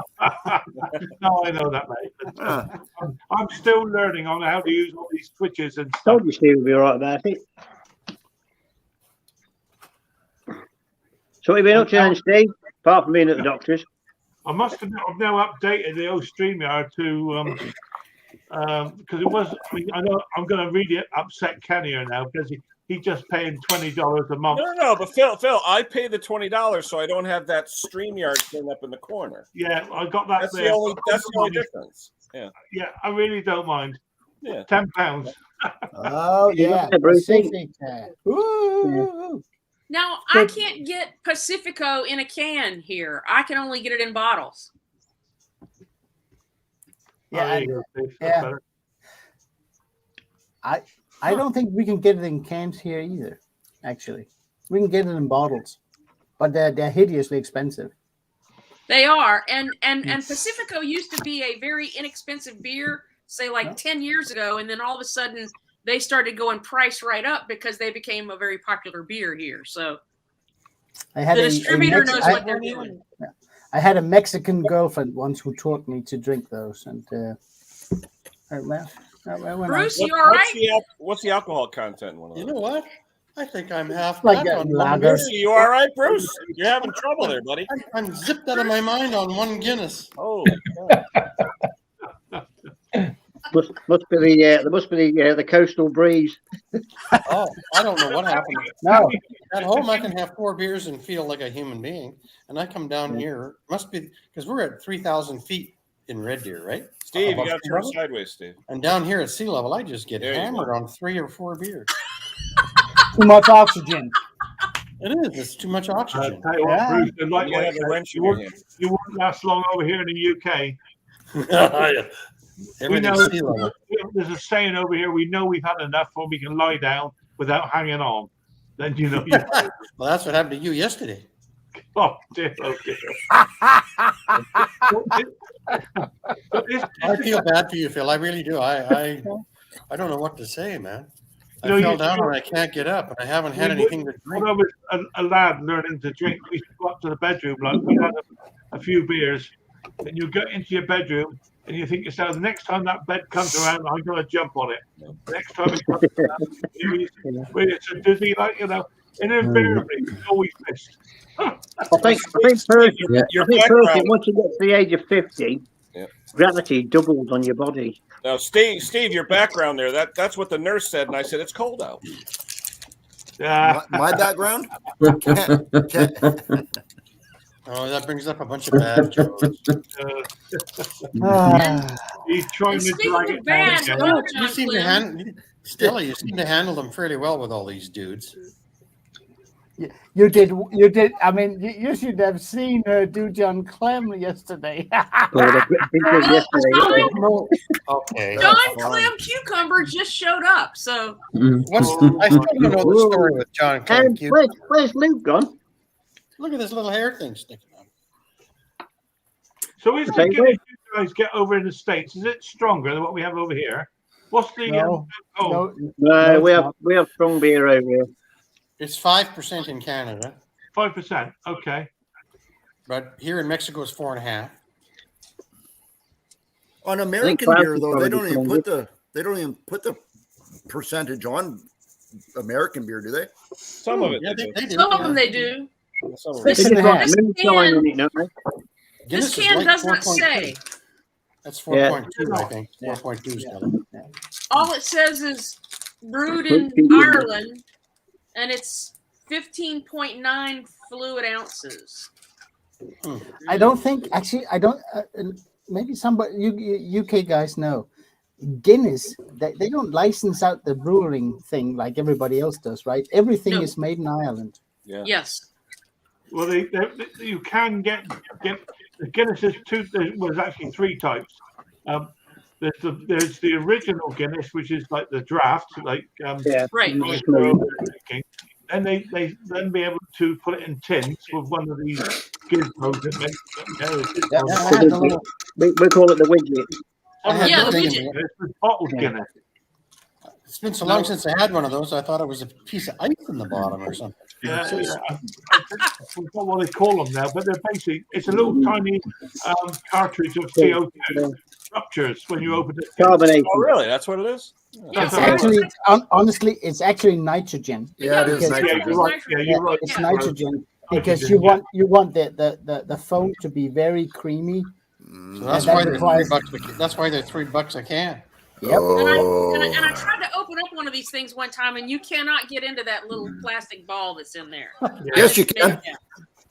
No, I know that, mate. I'm still learning on how to use all these switches and stuff. Told you Steve would be all right about it. So what have you been up to then, Steve? Apart from being at the doctor's. I must admit, I've now updated the old StreamYard to because it was. I know I'm going to really upset Kenny here now because he's just paying $20 a month. No. But Phil, I pay the $20 so I don't have that StreamYard thing up in the corner. Yeah, I got that. That's there. the only difference. Yeah. Yeah, I really don't mind. Yeah. £10. Oh yeah. Ooh. Now I can't get Pacifico in a can here. I can only get it in bottles. Yeah. I don't think we can get it in cans here either. Actually, we can get it in bottles, but they're hideously expensive. They are, and Pacifico used to be a very inexpensive beer, say like 10 years ago, and then all of a sudden they started going price right up because they became a very popular beer here. So the distributor knows what they're doing. I had a Mexican girlfriend once who taught me to drink those, and Bruce, you all right? What's the alcohol content in one of those? You know what? I think I'm half like on lager. You all right, Bruce? You're having trouble there, buddy. I'm zipped out of my mind on one Guinness. Oh. Must be the coastal breeze. Oh, I don't know what happened. No. At home, I can have 4 beers and feel like a human being, and I come down here. Must be because we're at 3,000 feet in Red Deer, right? Steve, you got to turn sideways, Steve. And down here at sea level, I just get hammered on 3 or 4 beers. Too much oxygen. It is. It's too much oxygen. Tell you what, Bruce, You gotta have a wrench in you your hand. won't last long over here in the UK. We Everything's know sea level. there's a saying over here. We know we've had enough when we can lie down without hanging on. Then you know. Well, that's what happened to you yesterday. Oh dear! Oh dear. I feel bad for you, Phil. I really do. I don't know what to say, man. I No, fell down and I can't get up, and I haven't had anything to drink. When I was a lad learning to drink, we used to go up to the bedroom, like we had a few beers, and you get into your bedroom and you think to yourself, the next time that bed comes around, I'm going to jump on it. The next time it comes around, it's a dizzy, like, and invariably, it's always missed. I think personally, once you get to the age of 50, gravity doubles on your body. Now, Steve, your background there, that's what the nurse said, and I said, it's cold out. My background? Oh, that brings up a bunch of bad jokes. He's trying to drag it down. You seem to you seem to handle them fairly well with all these dudes. You did. I mean, you should have seen her do John Clem yesterday. Okay. John Clem Cucumber just showed up. So I still don't know the story with John Clem. Where's Luke gone? Look at this little hair thing sticking out. So is the Guinness you guys get over in the States, is it stronger than what we have over here? What's the No, we have strong beer over here. It's 5% in Canada. 5%. Okay. But here in Mexico, it's 4.5%. On American beer, though, they don't even put the percentage on American beer, do they? Some of it. Yeah, they do. they do. Some of yeah. them they do. Some of This it. They just got This moonshine in it, don't they? This Guinness is can like does not 4.2. say. That's 4.2, I think. 4.2, Stella. All it says is brewed Quick in thinking. Ireland, and it's 15.9 fluid ounces. I don't think actually. I don't. Maybe somebody you UK guys know. Guinness, they don't license out the brewing thing like everybody else does, right? Everything No. is made in Ireland. Yeah. Yes. Well, you can get the Guinness is two. There was actually three types. There's the original Guinness, which is like the draft, like Yeah. Right. drinking. And they then be able to put it in tins with one of these gizmos that makes We call it the widget. I had Yeah, the the thing widget. in there. it's bottled Yeah. Guinness. It's been so long since I had one of those. I thought it was a piece of ice in the bottom or something. Yeah, I forgot what they call them now, but they're basically it's a little tiny cartridge of CO2 ruptures when you open it. Carbonation. Oh, really? That's what it is? Yeah, It's actually, honestly, it's actually nitrogen. Yeah, it is Because- nitrogen. Yeah, you're right. Yeah, you're right. It's Yeah. nitrogen because Nitrogen, you want the foam to be very creamy. So that's that why they're requires- $3. That's why they're $3 a can. Yep. And I tried to open up one of these things one time, and you cannot get into that little plastic ball that's in there. Yes, you can. Yeah.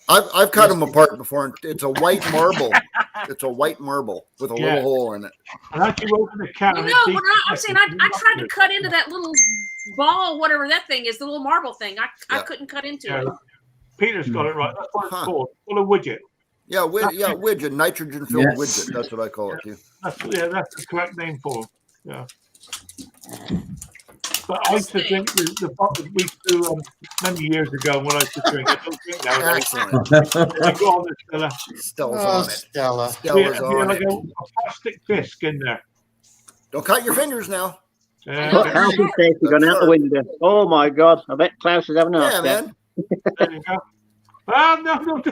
I've cut them apart before. And it's a white marble. It's a white marble with a Yeah. little hole in it. And as you open the can, Well, it no, seems but I'm saying I tried to cut into that little ball, whatever that thing is, the little marble thing. I Yeah. couldn't cut into Yeah. it. Peter's got it right. That's what it's Huh. called. Called a widget. Yeah, widget, nitrogen filled Yes. widget. That's what I call it too. That's the correct name for it. Yeah. But I used to drink the bottle we used to many years ago when I used to drink. I don't drink nowadays. Excellent. I go on this Stella. Stella's Oh, on it. Stella. We Stella's had on like it. a plastic disc in there. Don't cut your fingers now. Put Yeah, health and safety gone out the window. Oh my God! I bet Klaus is having a heart Yeah, attack. man. there you go. Ah, no.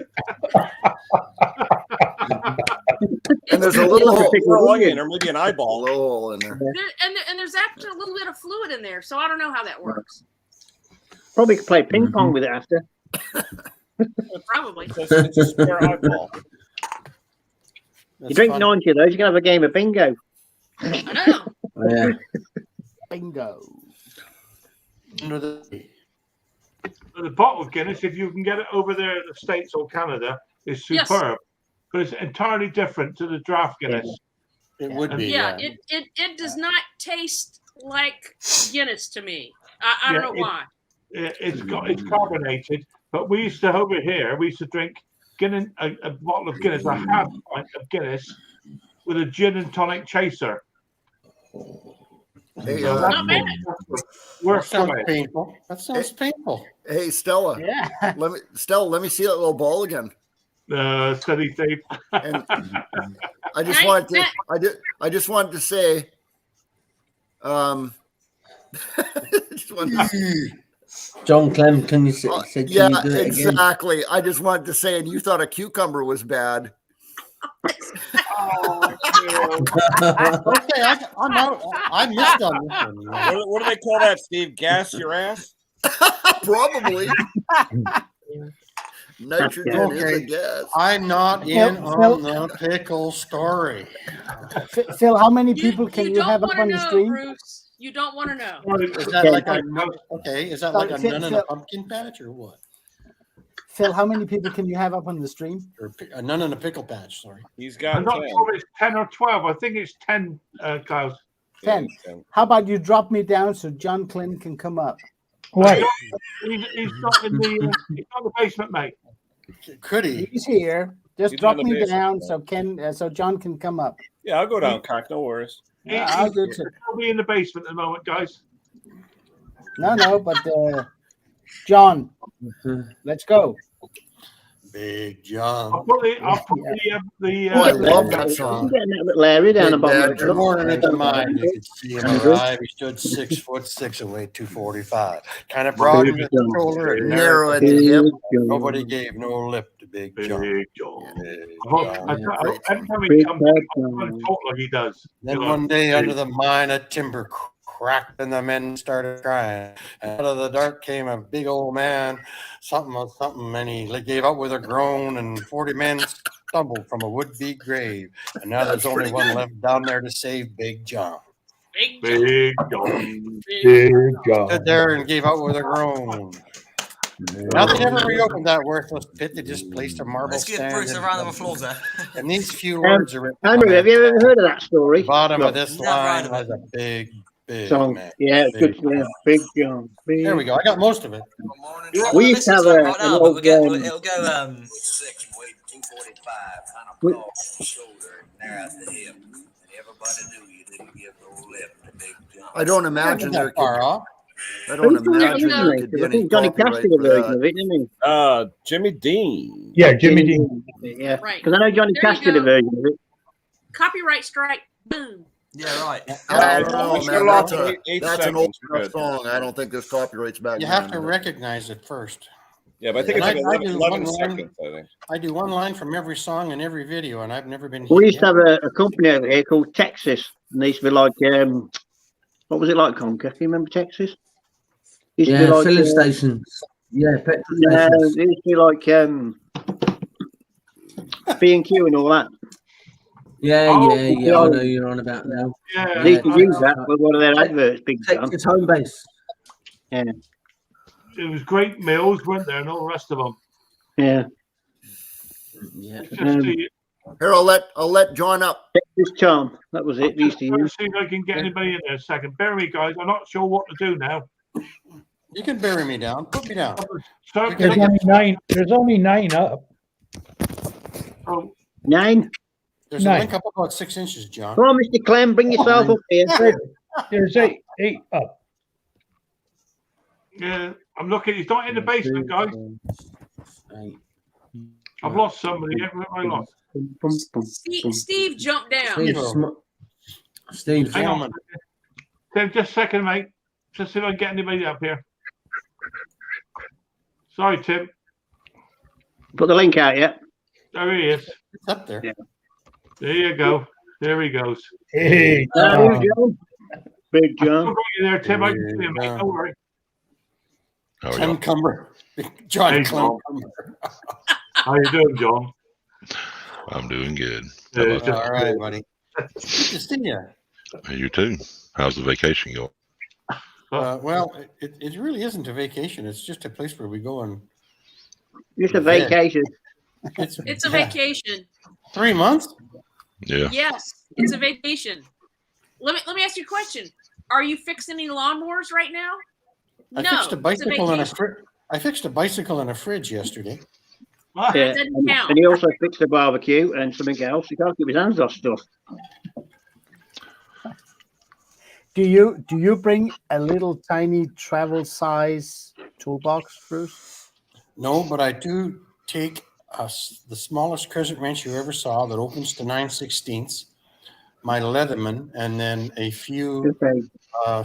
And there's a little hole, Or onion, or maybe an eyeball. little hole in there. And there's actually a little bit of fluid in there, so I don't know how that works. Probably could play ping pong with it after. Probably. It's a square eyeball. You drink 90 of those, you can have a game of bingo. I know. Yeah. Bingo. The bottled Guinness, if you can get it over there in the States or Canada, is Yes. superb. But it's entirely different to the draft Guinness. It would be. Yeah, Yeah. it does not taste like Guinness to me. I don't Yeah, know why. It's carbonated. But we used to over here, we used to drink Guinness, a bottle of Guinness, a half pint of Guinness with a gin and tonic chaser. Hey, So Not bad. That works sounds away. painful. That sounds painful. hey, Stella. Yeah. Let me see that little ball again. Steady tape. And I just wanted to. I just wanted to say. Just wanted to- John Clem, can you say, can yeah, you do it again? exactly. I just wanted to say, and you thought a cucumber was bad. Oh, Okay, I'm out. I missed on this one. What do they call that, Steve? Gas your ass? Probably. Nitrogen is a Okay. gas. I'm not in on the pickle story. Phil, how many people can you don't have up wanna on the know, stream? Bruce. You don't want to know. Is that like a okay? Is that like a Phil- nun in Phil- a pumpkin patch or what? Phil, how many people can you have up on the stream? Or a nun in a pickle patch? Sorry. He's I'm got not 10. sure it's 10 or 12. I think it's 10, Klaus. 10. How about you drop me down so John Clem can come up? What? He's not in the basement, mate. Could he? He's here. Just He's drop in the me basement, down so John can come up. Yeah, I'll go down, Cock. No worries. Yeah, I'll do it. He'll be in the basement at the moment, guys. No, but John, let's go. Big I'll John. put the Oh, I love that I'm song. getting that little area down the Big bottom. Dad, of Good the morning into mine. You could see him arrive. He stood 6'6" and weighed 245. Kind of broad at the shoulder and narrow. Narrow at the hip. Nobody gave no lip to Big John. Big John. Big Every John. time he Big comes, Dad, I'm going to talk like he does. Then one day under the mine, a timber cracked, and the men started crying. And out of the dark came a big old man, something, and he gave up with a groan, and 40 men stumbled from a would-be grave. And now there's only one left down there to save Big John. Big John. Big John. Stood there and gave out with a groan. Now they never reopened that worthless pit. They just placed a marble Let's give stand. Bruce a round of applause there. And these few words are written Andrew, have you ever heard of that story? the bottom of this Never heard line of was it. a big Song. man. Yeah, Big good. Yeah, Big John. Big. There we go. I got most of it. We used to have Listen to it a, right an now, but old, it'll go I don't imagine there far could. off. I don't Who did imagine that there originate? could be I any think Johnny Cash copyright did a for version that. of it, didn't Jimmy Dean. Yeah, Jimmy Dean. he? Yeah, Right. because I know Johnny There Cash you did a go. version of it. Copyright strike. Boom. Yeah, right. I don't know, man. lost That's, 8 that's an old seconds. song. I don't think there's copyrights back You then. have to recognize it first. Yeah, but I think And it's like I do 11 one line. seconds, I think. I do one line from every song and every video, and I've never been. We used to have a company over here called Texas, and they used to be like, what was it like, Conker? Do you remember Texas? It used to be Yeah, like, filling stations. Yeah, petrol yeah, stations. it used to be like B&Q and all that. Yeah, Oh, yeah, yeah. I know you're on about now. Yeah. They used to Yeah, use that with one of their adverts, Big John. Texas home base. Yeah, It was great meals, weren't there, and all the rest of them. yeah. Yeah. It's just see, Here, I'll let John up. Texas Charm. That was it. They used to I'll use. see if I can get anybody in there a second. Bear with me, guys. I'm not sure what to do now. You can bury me down. Put me down. So, There's only 9. There's only 9 up. oh, 9. There's Nice. a link up about 6 inches, John. Come on, Mr. Clem, bring yourself up here. There's 8 up. yeah, I'm looking. He's not in the basement, guys. I've lost somebody. Who have I lost? Steve jumped down. Steve. Hang on. Tim, just a second, mate. Just see if I can get anybody up here. Sorry, Tim. Put the link out yet? There he is. It's up there. Yeah. There you go. There he goes. Hey, There's John. Big I'll John. bring you there, Tim. I can see him, mate. Don't worry. Clem Cumber. John Hey, Clem John. Cumber. How you doing, John? I'm doing good. Yeah, How about just- All right, buddy. Good to see you. you too? How's the vacation going? Well, it really isn't a vacation. It's just a place where we go and Just a vacation. It's a yeah. vacation. 3 months? Yeah. Yes, it's a vacation. Let me ask you a question. Are you fixing any lawnmowers right now? I No, fixed a it's bicycle and a vacation. I fixed a bicycle and a fridge yesterday. Ah, Yeah. doesn't And, count. and he also fixed a barbecue and something else. He can't keep his hands off stuff. Do you bring a little tiny travel size toolbox, Bruce? No, but I do take the smallest crescent wrench you ever saw that opens to 9/16, my Leatherman, and then a few Okay.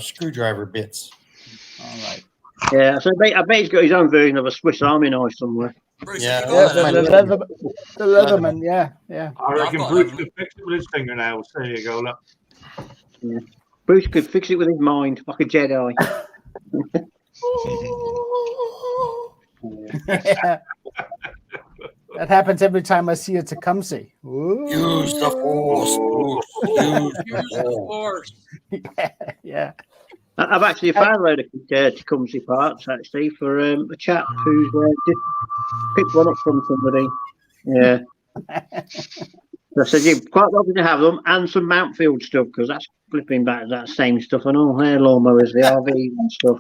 screwdriver bits. All right. Yeah, so I bet he's got his own version of a Swiss Army knife somewhere. Bruce, Yeah, have Yeah, you got that's my the Leatherman. Yeah, yeah. I I've reckon got Bruce them. could fix it with his fingernails. There you go. Look. Bruce could fix it with his mind, like a Jedi. That happens every time I see a Tecumseh. Ooh. Use the force, Bruce. Use the force. Yeah. I've actually found a load of Tecumseh parts, actually, for a chap who's just picked one up from somebody. Yeah. So I said, you're quite welcome to have them and some Mountfield stuff, because that's flipping back that same stuff and all hair lawnmowers, the RVs and stuff.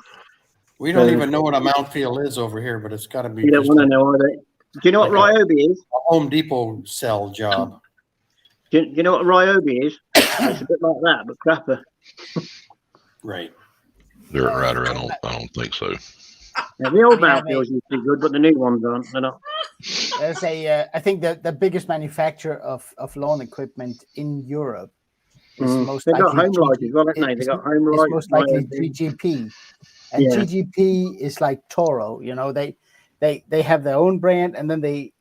We don't even know what a Mountfield is over here, but it's got to be You don't just want to know, either. Do you know what Like Ryobi is? a Home Depot cell job. Do you know what Ryobi is? It's a bit like that, but crapper. Right. Dirt rider, I don't think so. Yeah, the old Yeah, Mountfields used to be good, but the new ones aren't. They're not. There's I think the biggest manufacturer of lawn equipment in Europe is most They've got likely home light as well, haven't they? They've got home it's light. most likely Ryobi. GGP, and Yeah. GGP is like Toro. You know, they have their own brand, and then they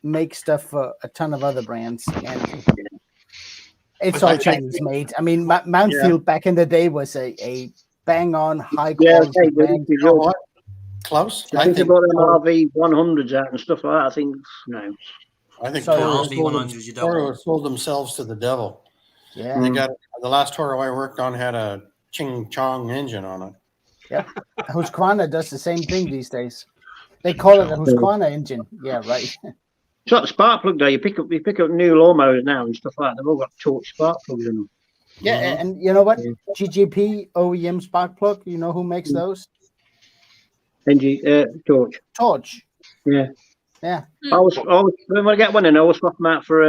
make stuff for a ton of other brands. And It's all Chinese made. I mean, Mountfield back in the day was a bang on high quality brand. You know what, Klaus? I think about them RV 100s out and stuff like that. I think no. I think RV 100s. Toro sold themselves to the devil. Yeah, they got the last Toro I worked on had a Ching Chong engine on it. Yeah, Husqvarna does the same thing these days. They call it a Husqvarna engine. Yeah, right. It's like the spark plug though. You pick up new lawnmowers now and stuff like that. They've all got torch spark plugs in them. Yeah, and you know what? GGP OEM spark plug. You know who makes those? Torch. Torch. Yeah. Yeah. I was when I get one in, I always swap them out for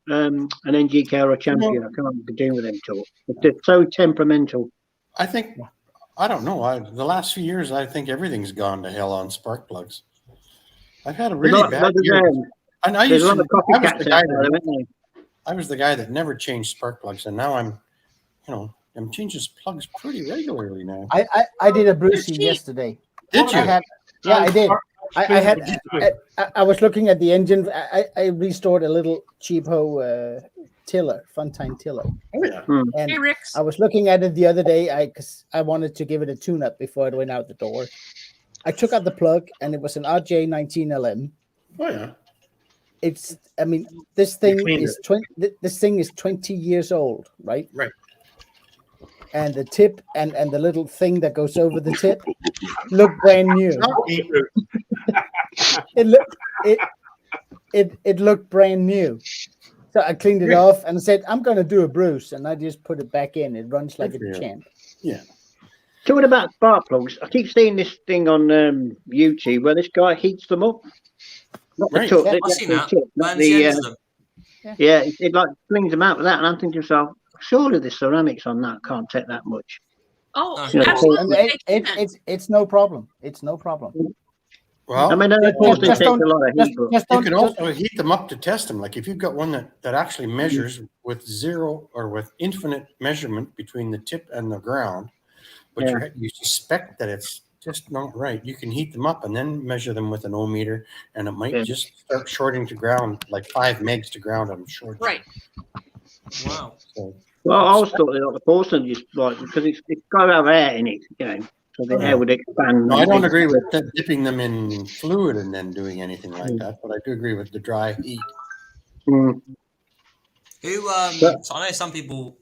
an NGK or a Champion. I can't be doing with them torch. They're so temperamental. I think I don't know. The last few years, I think everything's gone to hell on spark plugs. I've had a really bad year. And I was the guy that never changed spark plugs, and now I'm changing plugs pretty regularly now. I did a Brucey yesterday. Did you? I did. I was looking at the engine. I restored a little cheapo tiller, Funtime tiller. Oh yeah. And I was looking at it the other day because I wanted to give it a tune-up before it went out the door. I took out the plug, and it was an RJ19LM. Oh yeah. This thing is 20 years old, right? Right. And the tip and the little thing that goes over the tip look brand new. It looked brand new. So I cleaned it off and said, I'm going to do a Bruce, and I just put it back in. It runs like a champ. Yeah. Talking about spark plugs, I keep seeing this thing on YouTube where this guy heats them up. Not the tip, I've seen that. It like flings them out with that, and I'm thinking to myself, surely the ceramics on that can't take that much. Oh, absolutely. It's no problem. It's no problem. Well, I mean, of course they take a lot of heat. You can also heat them up to test them. Like if you've got one that actually measures with zero or with infinite measurement between the tip and the ground, but you suspect that it's just not right, you can heat them up and then measure them with an ohmmeter, and it might just start shorting to ground, like 5 megs to ground. I'm short. Right. Wow. So, well, I was thought like the porcelain just like because it's got to have air in it, so the air would expand. No, I don't agree with dipping them in fluid and then doing anything like that, but I do agree with the dry heat. Mm. So I know some people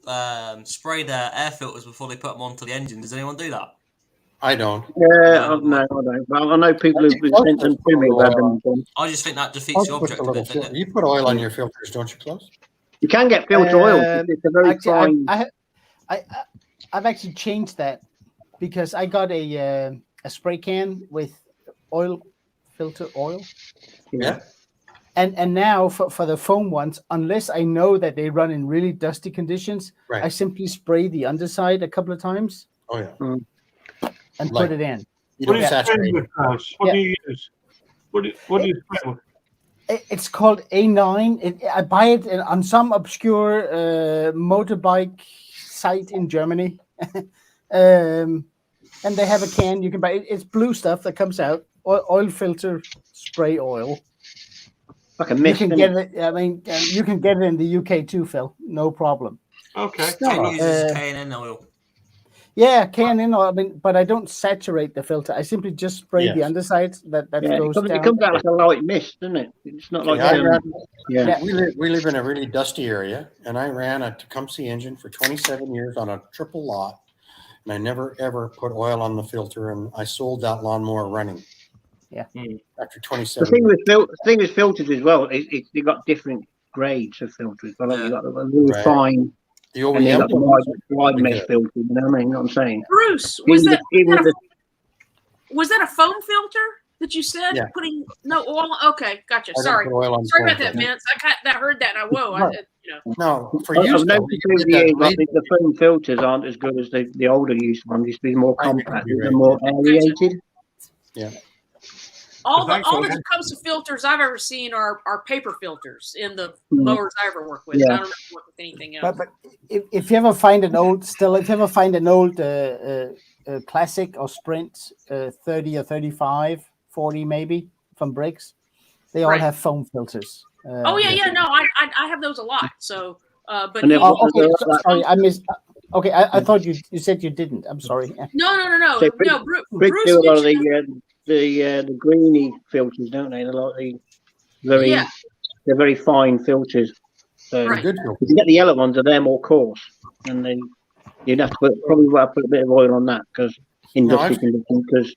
spray their air filters before they put them onto the engine. Does anyone do that? I don't. Yeah, I don't. Well, I know people who've sent them to me. I just think that defeats the object of it, doesn't it? You put oil on your filters, don't you, Klaus? You can get filter oil. It's a very fine. I've actually changed that because I got a spray can with filter oil. Yeah. And now for the foam ones, unless I know that they run in really dusty conditions, I simply spray the underside a couple of times. Oh yeah. And put it in. You don't saturate it. What do you use? What do you spray with? It's called A9. I buy it on some obscure motorbike site in Germany. And they have a can you can buy. It's blue stuff that comes out. Oil filter spray oil. Like a mist. You can get it. I mean, you can get it in the UK too, Phil. No problem. Okay. Ken uses K&N oil. Yeah, K&N oil. I mean, but I don't saturate the filter. I simply just spray the underside that goes down. It comes out like a light mist, doesn't it? It's not like We live in a really dusty area, and I ran a Tecumseh engine for 27 years on a triple lot, and I never ever put oil on the filter, and I sold that lawnmower running. Yeah. After 27. The thing with filters as well, you've got different grades of filters. But you've got the really fine. The OEM wide mesh filter, you know what I mean? What I'm saying. Bruce, was that a foam filter that you said? Yeah. Putting no oil. Okay, gotcha. Sorry about that, Vince. I heard that and I No, for you, use, I think the foam filters aren't as good as the older used ones. Used to be more compact and more aerated. Yeah. All that comes to filters I've ever seen are paper filters in the mowers I ever work with. I don't ever work with anything else. But if you ever find an old classic or Sprint 30 or 35, 40 maybe from Briggs, they all have foam filters. No, I have those a lot. So But And then Oh, okay. Sorry, like I missed. Okay, I thought you said you didn't. I'm sorry. no. So Brits Bruce do a lot of mentioned the greeny filters, don't they? A lot of the very yeah, they're very fine filters. So right. Good. if you get the yellow ones, they're more coarse, and then you'd have to probably put a bit of oil on that because in No, dusty I've- conditions. Because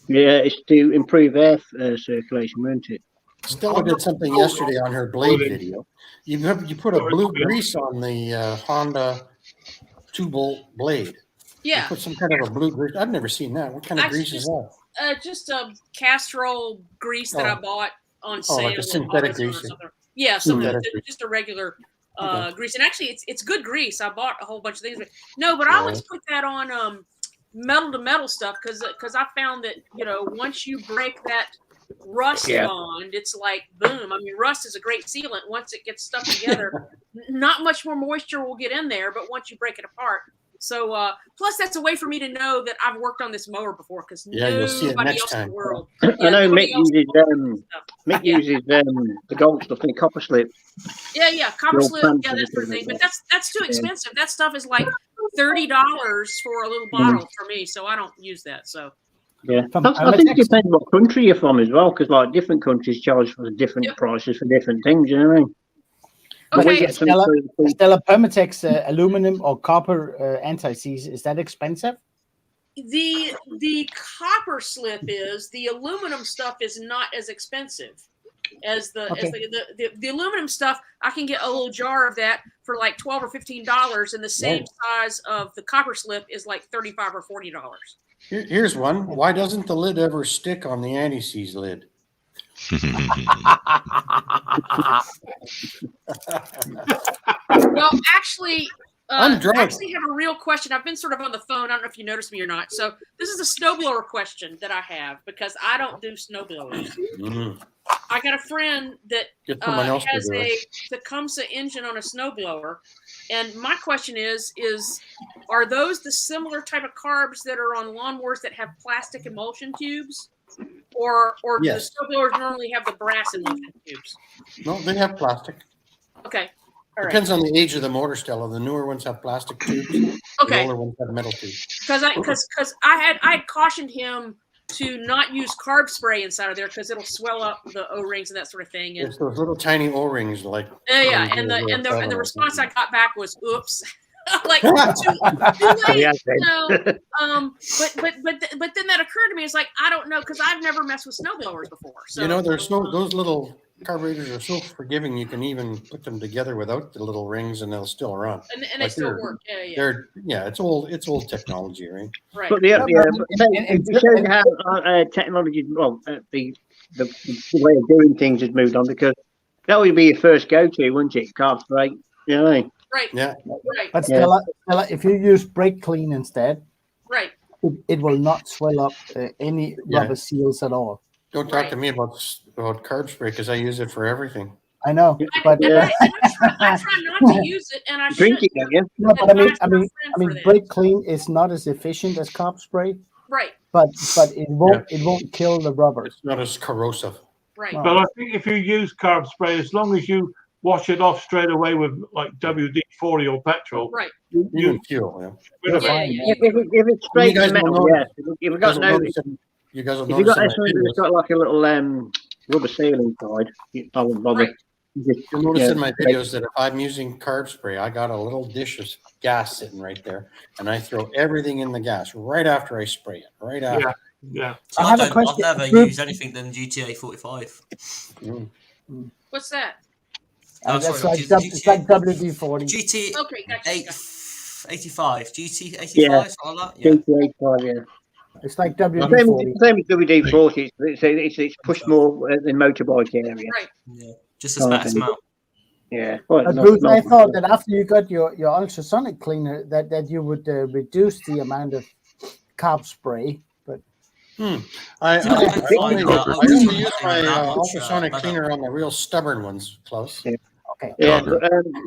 it's to improve air circulation, won't it? Stella did something yesterday on her blade video. You put a blue grease on the Honda 2-bolt blade. You Yeah. put some kind of a blue grease. I've never seen that. What kind of grease is that? Just a Castrol grease that I bought on sale. Like a synthetic grease. Or something. Yeah, something Synthetic grease. just a regular grease. And actually, it's good grease. I bought a whole bunch of things. But I always put that on metal to metal stuff because I found that once you break that rust bond, it's like boom. I mean, rust is a great sealant. Once it gets stuck together, not much more moisture will get in there. But once you break it apart. So plus that's a way for me to know that I've worked on this mower before because you'll see it nobody next else in time. the world. I know Mick uses the gold stuff in copper slip. Yeah, copper slip, that sort of thing. But that's too expensive. That stuff is like $30 for a little bottle for me, so I don't use that. So yeah, I think it depends what country you're from as well, because like different countries charge for different prices for different things. You know what I mean? Okay. Stella Permatex aluminum or copper anti-seize, is that expensive? The copper slip is. The aluminum stuff is not as expensive as the aluminum stuff. I can get a little jar of that for like $12 or $15, and the same size of the copper slip is like $35 or $40. Here's one. Why doesn't the lid ever stick on the anti-seize lid? Well, actually, I'm drunk. I actually have a real question. I've been sort of on the phone. I don't know if you noticed me or not. So this is a snowblower question that I have because I don't do snowblowers. I got a friend that has a Tecumseh engine on a snowblower, and my question is are those the similar type of carbs that are on lawnmowers that have plastic emulsion tubes? Or do the snowblowers normally have the brass emulsion tubes? No, they have plastic. Okay. All right. Depends on the age of the motor, Stella. The newer ones have plastic tubes. Okay. The older ones have metal tubes. Because I had cautioned him to not use carb spray inside of there because it'll swell up the O-rings and that sort of thing. And it's those little tiny O-rings, like and the response I got back was "oops." Like too late, but then that occurred to me. It's like I don't know because I've never messed with snowblowers before. So there's those little carburetors are so forgiving. You can even put them together without the little rings, and they'll still run. And they still work. Yeah. It's old technology, right? Right. But it shows how technology, the way of doing things has moved on because that would be your first go-to, wouldn't it? Carb spray, you know what I mean? Right. Yeah. Right. But Stella, if you use brake clean instead, right, it will not swell up any rubber seals at all. Don't talk to me about carb spray because I use it for everything. I know, but I try not to use it, and I drink it again. No, but I mean, brake clean is not as efficient as carb spray. Right. But it won't kill the rubber. It's not as corrosive. Right. But I think if you use carb spray, as long as you wash it off straight away with like WD-40 or petrol. Right. You fuel, If it's straight to metal, if you've got you guys will if you've got something that's got like a little rubber seal inside, I wouldn't bother. Right. You'll notice in my videos that if I'm using carb spray, I got a little dish of gas sitting right there, and I throw everything in the gas right after I spray it. Right after. Yeah. So I have a question. I've never used anything than GTA 45. What's that? It's like WD-40. GT Okay, gotcha. 85. GT 85, Yeah. something like that. Yeah. GT 85, yeah. It's like WD-40. Same as WD-40. It's pushed more in motorbike area. Right. Yeah. Just as bad as smell. Yeah. Bruce, I thought that after you got your ultrasonic cleaner, that you would reduce the amount of carb spray. But I only use my ultrasonic cleaner on the real stubborn ones, Klaus. Yeah. Okay. Yeah,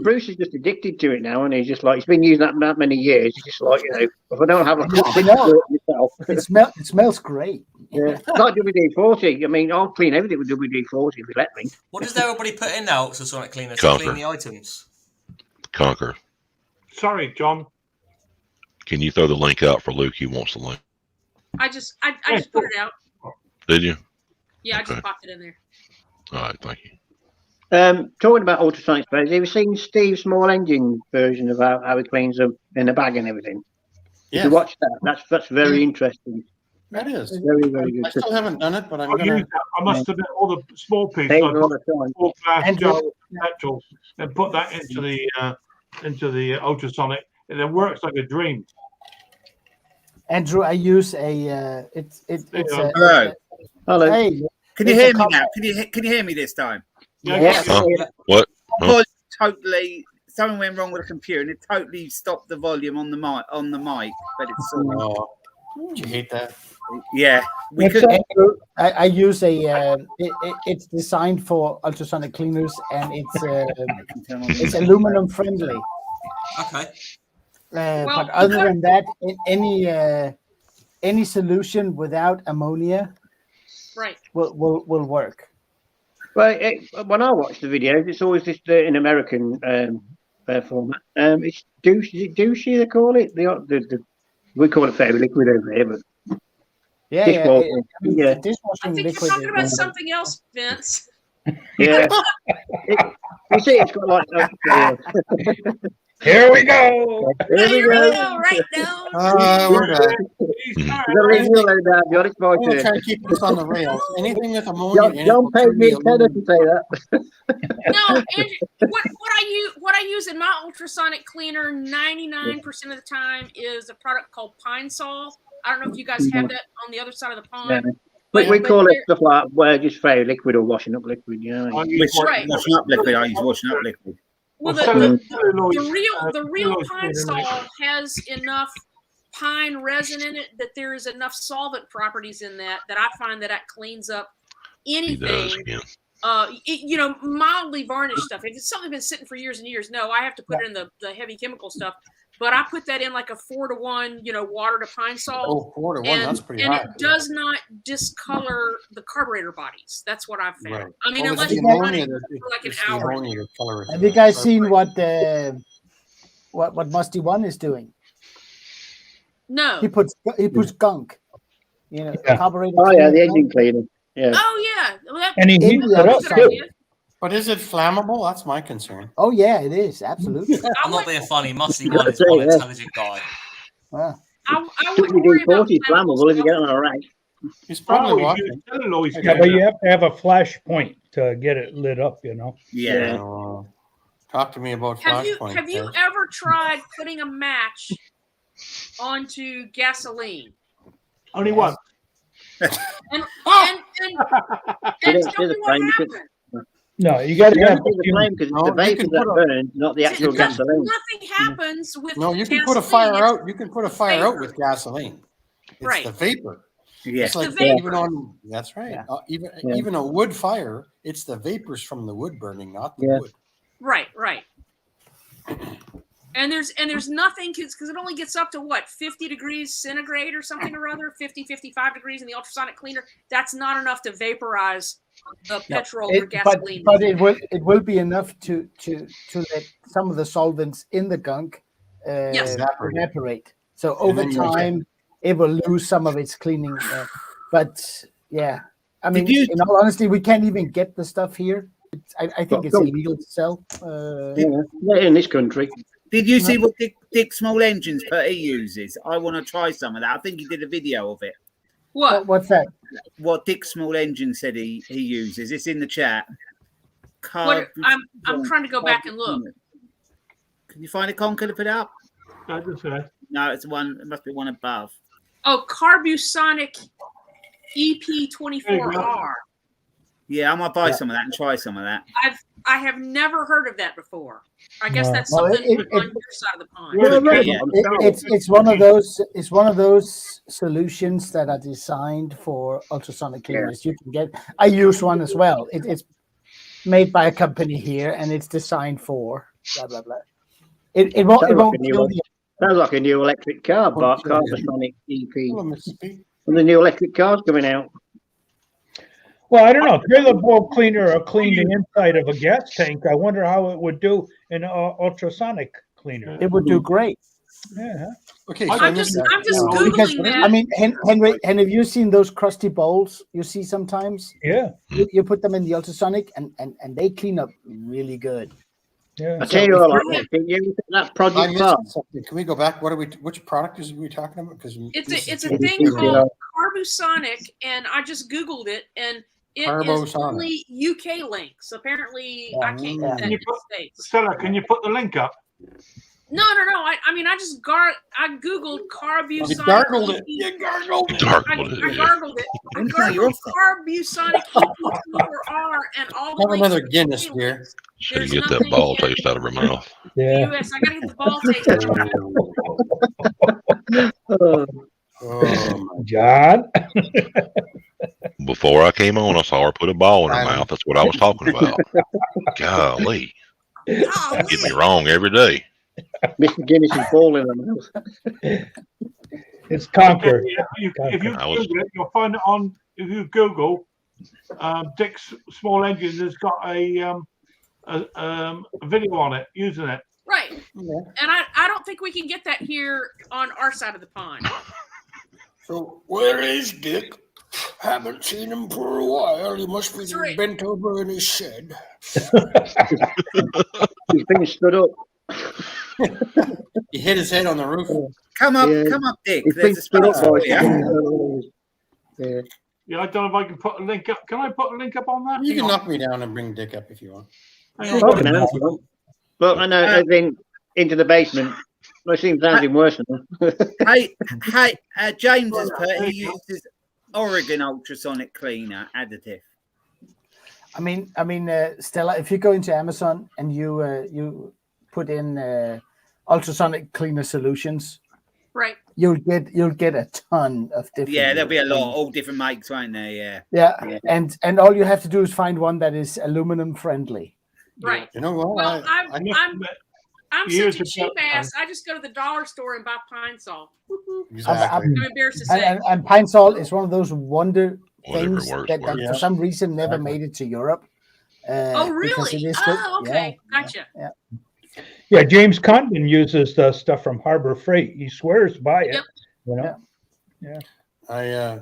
Bruce is just addicted to it now, and he's just like he's been using that many years. He's just like, if I don't have a myself, it smells great. Yeah, like WD-40. I mean, I'll clean everything with WD-40 if you let me. What does everybody put in now, ultrasonic cleaner to clean the items? Conker, Sorry, John. can you throw the link out for Luke? He wants the link. I just put it out. Did you? Yeah, I Okay. just popped it in there. All right, thank you. Talking about ultrasonic sprays, have you seen Steve's small engine version of how he cleans them in the bag and everything? If Yes. you watch that, that's very interesting. That is. Very, very good. I still haven't done it, but I'm I gonna. must admit, all the small pieces, Take I a lot put of time. 4 glass Andrew- jar of petrol and put that into the ultrasonic, and it works like a dream. Andrew, I use a it's a Hello. Hello. hey, Can you it's a hear me com- now? Can you hear me this time? Yes. Huh? What? Huh? Because totally something went wrong with the computer and it totally stopped the volume on the mic, but it's sort of, Oh, do you hate that? yeah. We It's could Andrew, I use a it's designed for ultrasonic cleaners and it's aluminum friendly. Okay. But other than that, any solution without ammonia Right. will work. Well, when I watch the videos, it's always just in American format. It's douchey, they call it. We call it fairy liquid over here, but Yeah, dishwashing, yeah. yeah. Dishwashing I think liquid. you're talking about something else, Vince. Yeah. You see, it's got like. Here we go. Here we go. go, right now. We're done. You gotta leave me alone now, John. It's my I'm gonna turn. try to keep this on the rails. Anything with ammonia in it John will paid turn me the a tenner to aluminum. say that. No, Andrew, what I use in my ultrasonic cleaner 99% of the time is a product called Pine Sol. I don't know if you guys have that on the other side of the pond. We But call it there- stuff like just fairy liquid or washing up liquid, you know. I use Right. washing up liquid. I use washing up liquid. Well, Well, the real cellulose Pine cleaner, mate. Sol has enough pine resin in it that there is enough solvent properties in that I find that cleans up He does anything. again. Mildly varnished stuff. If it's something that's been sitting for years and years, no, I have to put it in the heavy chemical stuff. But I put that in like a 4-to-1, water to Pine Sol. Oh, 4-to-1, that's pretty and high. it does not discolor the carburetor bodies. That's what I've found. Right. I mean, Well, unless it's you the run ammonia it that- for like an it's the hour. ammonia that colors it. Have you guys seen what Musty One is doing? No. He puts gunk. Yeah. Carburetor. Oh yeah, cleaner, the engine gunk. cleaner. Yeah. Oh yeah. Well, that, And he In heats the it up that's a outside. good too. idea. But is it flammable? That's my concern. Oh yeah, it is absolutely. I'm not being funny. Musty Gotta One is say, one yeah. intelligent guy. Wow. I Took wouldn't me worry about D40 flammable if you get on a rack. He's probably Oh, watching. you use cellulose Yeah, but cleaner. you have to have a flash point to get it lit up, Yeah. Talk to me about Have you flashpoint. have you guys. ever tried putting a match onto gasoline? Only one. And You and don't tell see me the what flame because happened. No, you got to you have don't see the flame because it's No, the you vapor can that put a- burns, not the actual Nothing gasoline. happens with No, you can gasoline. put a fire It's- out. You can put a fire out vapor. with gasoline. It's Right. the vapor. Yeah. It's like the vapor. even on. That's right. Yeah. Even a wood fire, it's the vapors from the wood burning, not the Yeah. wood. Right. And there's nothing because it only gets up to what 50 degrees centigrade or something or other, 55 degrees in the ultrasonic cleaner. That's not enough to vaporize the petrol or gasoline. But it will be enough to let some of the solvents in the gunk Yes. evaporate. So And over then you'll time, it will lose some of its cleaning. But yeah, I mean, you- in all honesty, we can't even get the stuff here. I think it's illegal to sell. Yeah, in this country. Did you see what Dick Small Engines he uses? I want to try some of that. I think he did a video of it. What? What's that? What Dick Small Engine said he uses. It's in the chat. I'm trying to go back and look. Can you find a Conker to put up? I just said. No, it's one. It must be one above. Oh, Carbusonic EP24R. Yeah, I might buy some of that and try some of that. I have never heard of that before. I guess No. that's Well, something it- on your side of the pond. Yeah. It's one of those. It's one of those solutions that are designed for ultrasonic cleaners. You can get. I use one as well. It's made by a company here, and it's designed for blah blah blah. It won't kill the. Sounds like a new electric car, Bart. sure. Carbosonic EP. Hello, Mr. Speak. And the new electric car's coming out. Well, I don't know. Trailer bolt cleaner will clean the inside of a gas tank. I wonder how it would do in an ultrasonic cleaner. It would do great. Yeah. Okay, I so I'm just Because googling that. I mean, Henry, have you seen those crusty bowls you see sometimes? Yeah. You put them in the ultrasonic and they clean up really good. Yeah. I tell you all, can you look at that I project missed farm? something. Can we go back? Which product is we talking about? Because It's a thing called Carbusonic, and I just Googled it, and it is Carbosonic. only UK links. Apparently, I can't get that Can in you the put, States. Stella, can you put the link up? No. I mean, I just I Googled Carbusonic. You gargled it. EP. You gargled it. Gargled I it. gargled it. I gargled Carbusonic EP4R, and all the Have links another are Guinness UK beer. links. So you There's get that nothing ball here. taste out of her mouth. Yeah. US. I gotta get the ball taste out of it. Oh, John. Before I came on, I saw her put a ball in her mouth. That's what I was talking about. Golly. Get me wrong every day. Mr. Guinness is balling on us. It's Conker. If you I was- Google it, you'll find it on. If you Google Dick's Small Engines, has got a video on it using it. Right. And I don't think we can get that here on our side of the pond. So where is Dick? Haven't seen him for a while. He must be That's right. bent over in his shed. He's been stood up. He hit his head on the roof. Come up, Yeah. come up, Dick. He's been There's a stood up, space for boys. you. Yeah. Yeah, I don't know if I can put a link up. Can I put a link up on that? You can Hang on. knock me down and bring Dick up if you want. Hang on. Okay, now, if you want. But I know I've been into the basement. Well, it seems sounding worse than Hey, James has put he uses Oregon ultrasonic cleaner additive. I mean, Stella, if you go into Amazon and you put in ultrasonic cleaner solutions, Right. you'll get a ton of different. Yeah, there'll be a lot, all different makes, won't there? Yeah. Yeah, and all you have to do is find one that is aluminum friendly. Right. You know what? Well, I'm Years such a cheap ago, ass. I just go to the dollar store and buy Pine Sol. Woo-hoo. Exactly. I'm embarrassed to say. And Pine Sol is one of those wonder Whatever things works, that works. for some reason never made it to Europe. Oh, because really? it is good. Oh, okay. Yeah, Gotcha. yeah. Yeah, James Condon uses the stuff from Harbor Freight. He swears by it. Yep. You know? I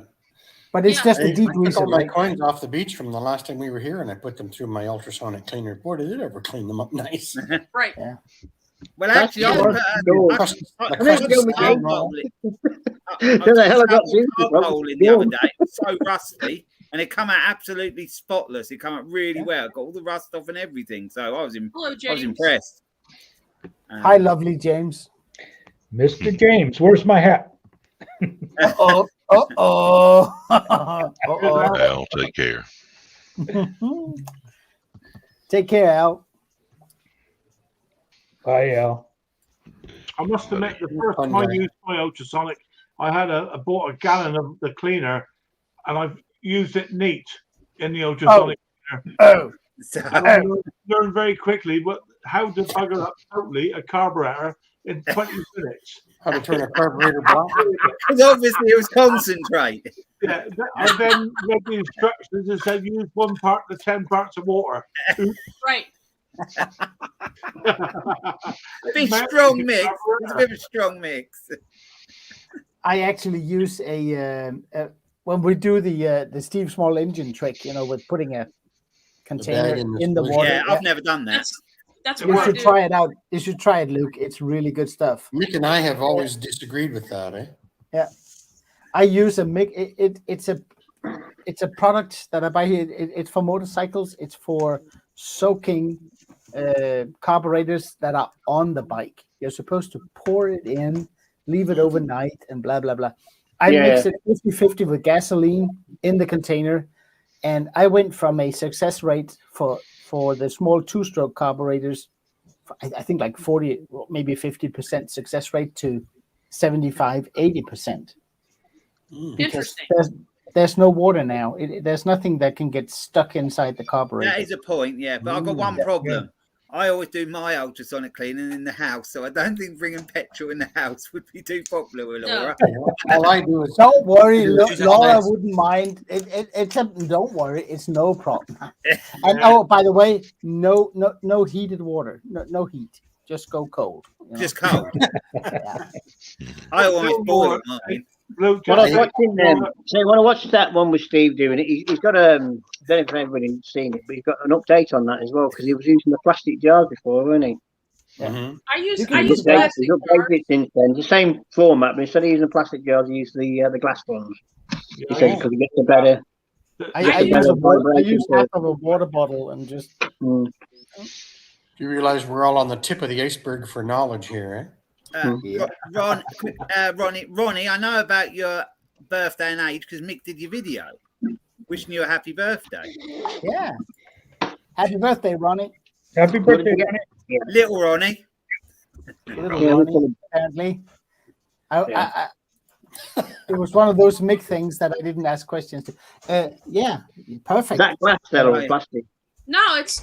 But it's just a I took degreaser, all my right? coins off the beach from the last time we were here, and I put them through my ultrasonic cleaner. Boy, did it ever clean them up nice. Right. Yeah. Well, That's actually, the worst. Crust- Let's go with James. Who the hell I got James from? in the other day. It was so rusty, and it come out absolutely spotless. It come out really well. Got all the rust off and everything. So I was Hello, I was James. impressed. Hi, lovely James. Mr. James, where's my hat? Uh-oh. Uh-oh. Uh-oh. Al, take care. Take care, Al. Bye, Al. I must admit, the first Fun time I guy. used my ultrasonic, I bought a gallon of the cleaner, and I've used it neat in the ultrasonic cleaner. Oh. So, And I learned very quickly how to bugger up totally a carburetor in 20 minutes. How to turn a carburetor black. because obviously it was concentrate. Yeah, I then read the instructions and said use 1 part to 10 parts of water. Right. Big strong mix. It's a bit of a strong mix. I actually use a when we do the Steve Small engine trick, with putting a container in the water. Yeah, I've never done that. That's You what I should do. try it out. You should try it, Luke. It's really good stuff. Nick and I have always disagreed with that, eh? Yeah, I use a mix. It's a product that I buy here. It's for motorcycles. It's for soaking carburetors that are on the bike. You're supposed to pour it in, leave it overnight, and blah blah blah. I mix it 50-50 with gasoline in the container, and I went from a success rate for the small 2-stroke carburetors, I think like 40, maybe 50% success rate to 75-80%. Because Interesting. there's no water now. There's nothing that can get stuck inside the carburetor. That is a point, yeah. But I've got one problem. I always do my ultrasonic cleaning in the house, so I don't think bringing petrol in the house would be too popular with Laura. All I do is Don't worry, Choose Laura that. wouldn't mind. It's a, don't worry, it's no problem. And oh, by the way, no heated water, no heat. Just go cold. You know? Just cold. Yeah. I always boil mine. Luke, When I was watching, so when I watched that one with Steve doing it, he's got a. I don't know if everybody's seen it, but he's got an update on that as well because he was using the plastic jars before, wasn't he? Mhm. I use He's plastic updated it since then. The same format, but instead of using plastic jars, he used the glass ones. He said because he gets a better. I use half of a water bottle and just. You realize we're all on the tip of the iceberg for knowledge here, eh? Ronnie, I know about your birthday and age because Mick did your video wishing you a happy birthday. Yeah. Happy birthday, Ronnie. Happy birthday, Ronnie. Little Ronnie. Little Ronnie, apparently. It was one of those Mick things that I didn't ask questions to. Yeah, perfect. That glass cell or plastic? No, it's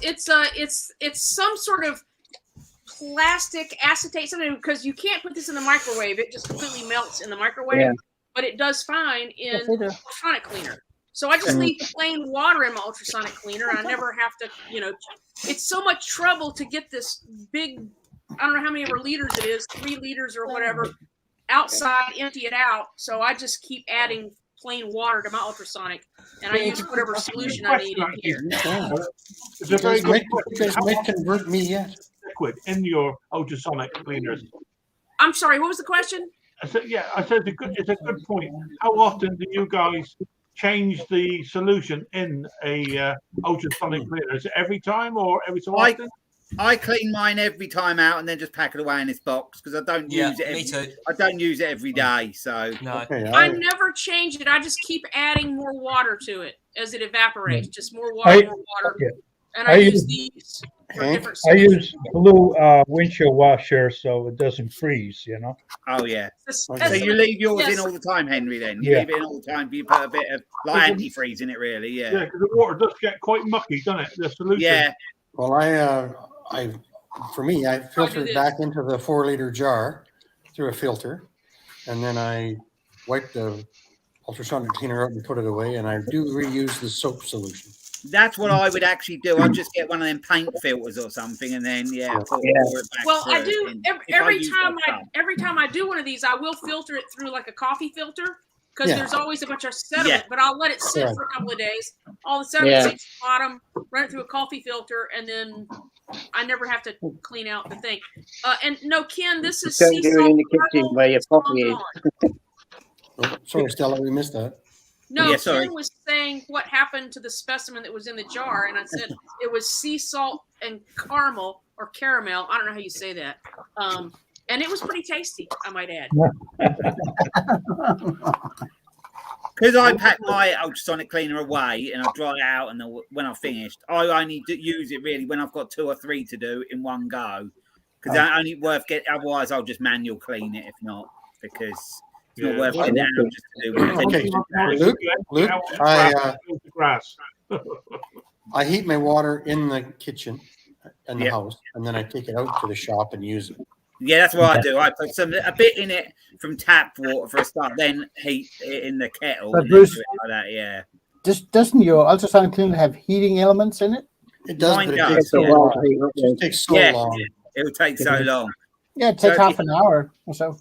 some sort of plastic acetate something because you can't put this in the microwave. It just completely melts in the microwave. Yeah. But it does fine in Yes, it does. ultrasonic cleaner. So I just leave the plain water in my ultrasonic cleaner. I never have to, it's so much trouble to get this big, I don't know how many ever liters it is, 3 liters or whatever, outside, empty it out. So I just keep adding plain water to my ultrasonic, and I use whatever solution I need in here. It's a very good You guys might convert me yet. liquid in your ultrasonic cleaners. I'm sorry, what was the question? I said it's a good point. How often do you guys change the solution in a ultrasonic cleaner? Is it every time or every so often? I clean mine every time out and then just pack it away in this box because I don't use it. Me too. I don't use it every day, so No. Okay, I never change it. I just keep adding more water to it as it evaporates. Just more water, more water. Yeah. And I use these for Okay. different I solutions. use blue windshield washer so it doesn't freeze, Oh yeah. This- So that's you the- leave yours yes. in all the time, Henry. Then you Yeah. leave it in all the time. You put a bit of like antifreeze in it, really. Yeah, Yeah. because the water does get quite mucky, doesn't it? The solution. Yeah. Well, I filter it back into the 4-liter jar through a filter, and then I wipe the ultrasonic cleaner out and put it away, and I do reuse the soap solution. That's what I would actually do. I'd just get one of them paint filters or something, and then pour it back. Well, I through. do And if every use time that every time I do one of these, I will filter it through like a coffee filter because Yeah. there's always a bunch of sediment. Yeah. But I'll let it sit Yeah. for a couple of days. All the sediment Yeah. sinks to the bottom, run it through a coffee filter, and then I never have to clean out the thing. And no, Ken, this is Don't sea do it salt in the kitchen caramel where your Long coffee is. Gone. Oh, sorry, Stella, we missed that. No, Yeah, sorry. Ken was saying what happened to the specimen that was in the jar, and I said it was sea salt and caramel or caramel. I don't know how you say that. And it was pretty tasty, I might add. Because I pack my ultrasonic cleaner away and I dry it out, and then when I've finished, I only use it really when I've got 2 or 3 to do in one go. Because that only worth getting. Otherwise, I'll just manual clean it if not, because it's not worth getting out just to do one. Okay, Luke, I heat my water in the kitchen and the house, and then I take it out to the shop and use it. Yeah, that's what I do. I put a bit in it from tap water for a start, then heat it in the kettle. But And Bruce- do it like that, yeah. Doesn't your ultrasonic cleaner have heating elements in it? It does, Mine but it does, takes so yeah. long. It just takes so Yeah. long. It will take so long. Yeah, it takes So half an hour or so.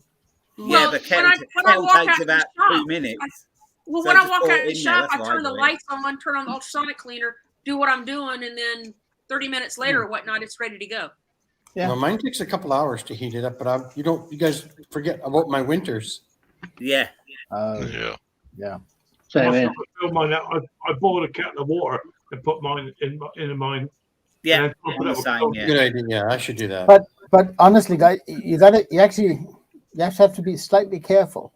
Yeah, Well, the when kettle, I walk takes out the about shop, 2 minutes. Well, So when I just walk pour out it of the in there, shop, that's I what turn I the do. lights on, turn on the ultrasonic cleaner, do what I'm doing, and then 30 minutes later or whatnot, it's ready to go. Yeah. Well, mine takes a couple hours to heat it up, but you guys forget about my winters. Yeah. Yeah. Yeah. So, I fill mine out. I boil a kettle of water and put mine in mine. Yeah, And top it I'm up the with same, cold. yeah. Good idea. Yeah, I should do that. But honestly, guys, you have to be slightly careful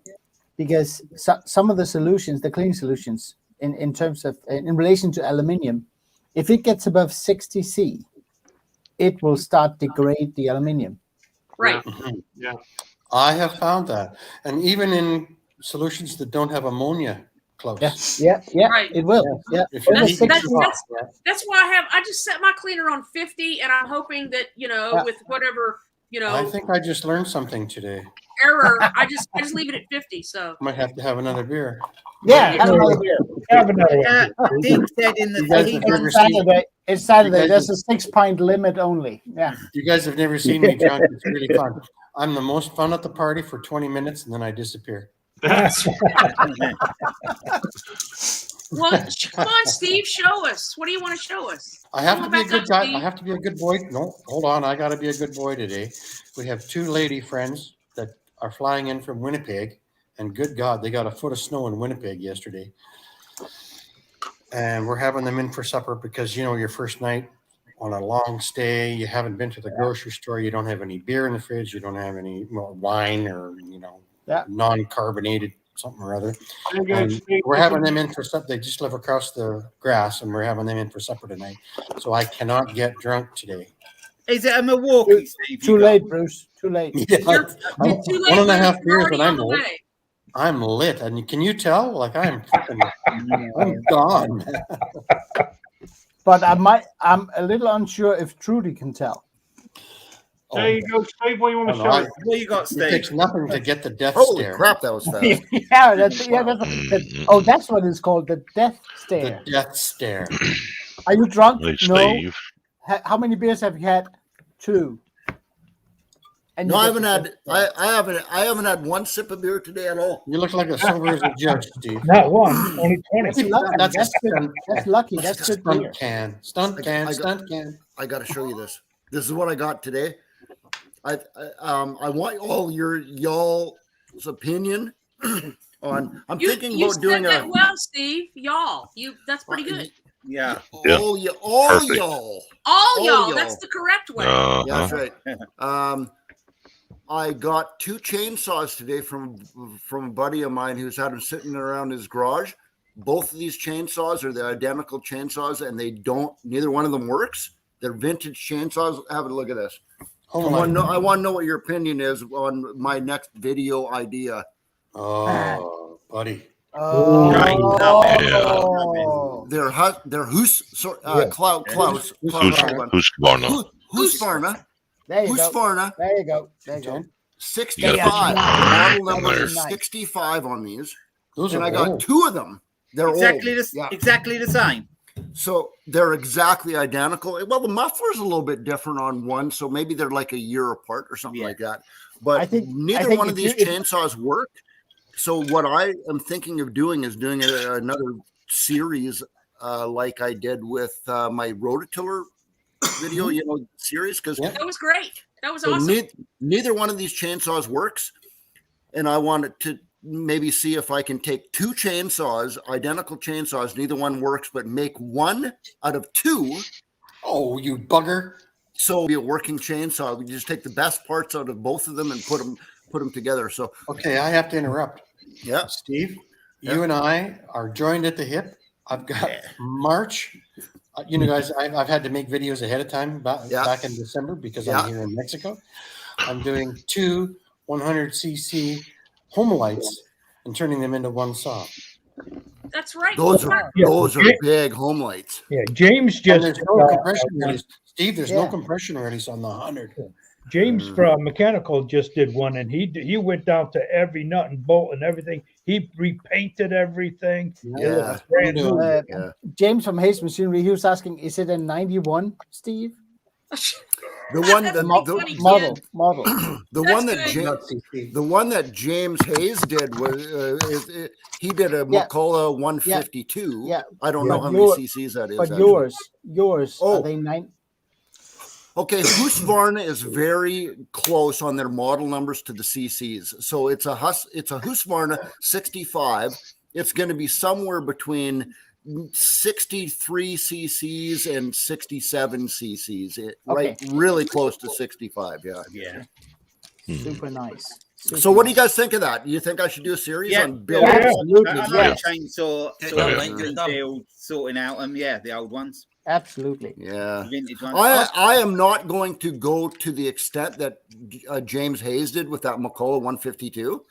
because some of the solutions, the clean solutions, in terms of in relation to aluminium, if it gets above 60 C, it will start degrade the aluminium. Right. Yeah. I have found that, and even in solutions that don't have ammonia close. Yeah, Right. it will. Yeah. If you Over need- 65. That's why I just set my cleaner on 50, and I'm hoping that with whatever I think I just learned something today. error, I just leave it at 50. So Might have to have another beer. Yeah, have another beer. Have another one. Dick said in the You guys thing. have never It's seen. Saturday. It's Saturday. You guys There's a 6-pint limit only. Yeah. You guys have never seen me drunk. It's really fun. I'm the most fun at the party for 20 minutes, and then I disappear. well, come on, Steve, show us. What do you want to show us? I have Come to on be a back good up, guy. Steve. I have to be a good boy. No, hold on. I got to be a good boy today. We have 2 lady friends that are flying in from Winnipeg, and good God, they got a foot of snow in Winnipeg yesterday. And we're having them in for supper because, your first night on a long stay, you haven't been to the grocery store, you don't have any beer in the fridge, you don't have any wine or, non-carbonated something or other. And we're having them in for supper. They just live across the grass, and we're having them in for supper tonight. So I cannot get drunk today. Is it a Milwaukee, Steve? Too late, Bruce. Too late. Yeah, You're too late. 1.5 You're beers, already and on I'm the lit. way. I'm lit, and can you tell? Like I'm gone. But I'm a little unsure if Trudy can tell. There you go, Steve. What do you want to show us? What you got, It Steve? takes nothing to get the death Holy stare. crap, that was fast. That's what it's called, the death stare. The death stare. Are you drunk? Hey, No. Steve. How many beers have you had? 2. And No, you I get haven't the had. death stare. I haven't had one sip of beer today at all. You look like a sober as a judge, Steve. Not one, only 20. That's lucky. That's a That's good. stunt. That's lucky. That's good beer. Stunt can. Stunt can. Stunt can. I got to show you this. This is what I got today. I want all y'all's opinion on. I'm thinking You about said doing that well, Steve. Y'all, that's pretty good. Yeah. all Perfect. y'all. All y'all. y'all. That's the correct way. Yeah, Uh-huh. that's right. I got 2 chainsaws today from a buddy of mine who's had them sitting around his garage. Both of these chainsaws are the identical chainsaws, and neither one of them works. They're vintage chainsaws. Have a look at this. I want to know what your opinion is on my next video idea. Oh, buddy. Oh. They're Klaus. Husqvarna. Husqvarna. There you go. Husqvarna. There you go. There you go. 65. You gotta put some Model on number there. is 65 on these. Those And are I got old. 2 of them. They're Exactly old. exactly the same. So they're exactly identical. Well, the muffler's a little bit different on one, so maybe they're like a year apart or something like that. But I think one of if these you- chainsaws work. So what I am thinking of doing is doing another series like I did with my rototiller video, series, because That was great. That was awesome. neither one of these chainsaws works, and I wanted to maybe see if I can take 2 chainsaws, identical chainsaws, neither one works, but make one out of 2. Oh, you bugger. So it'll be a working chainsaw. We just take the best parts out of both of them and put them together. So Okay, I have to interrupt. yeah, Steve, you and I are joined at the hip. I've got March. Guys, I've had to make videos ahead of time back in December because I'm here in Mexico. I'm doing 2 100cc home lights and turning them into one saw. That's right. those are big home lights. Yeah, James And just there's no compression release. Steve, there's no compression release on the 100. James from Mechanical just did one, and he went down to every nut and bolt and everything. He repainted everything. It was brand new. James from Hayes Machinery, he was asking, is it a 91, Steve? The one That's that pretty funny, model. the That's one that James Hayes did was he did a McCullough 152. Yeah. I don't know how many cc's that is. But actually. yours are they 9? Okay, Husqvarna is very close on their model numbers to the cc's. So it's a Husqvarna 65. It's going to be somewhere between 63 cc's and 67 cc's, right? Really close to 65. Yeah. Super nice. So what do you guys think of that? Do you think I should do a series on building? Absolutely. I like chainsaw deal sorting out them. The old ones. Absolutely. Yeah. Vintage ones. I am not going to go to the extent that James Hayes did with that McCullough 152.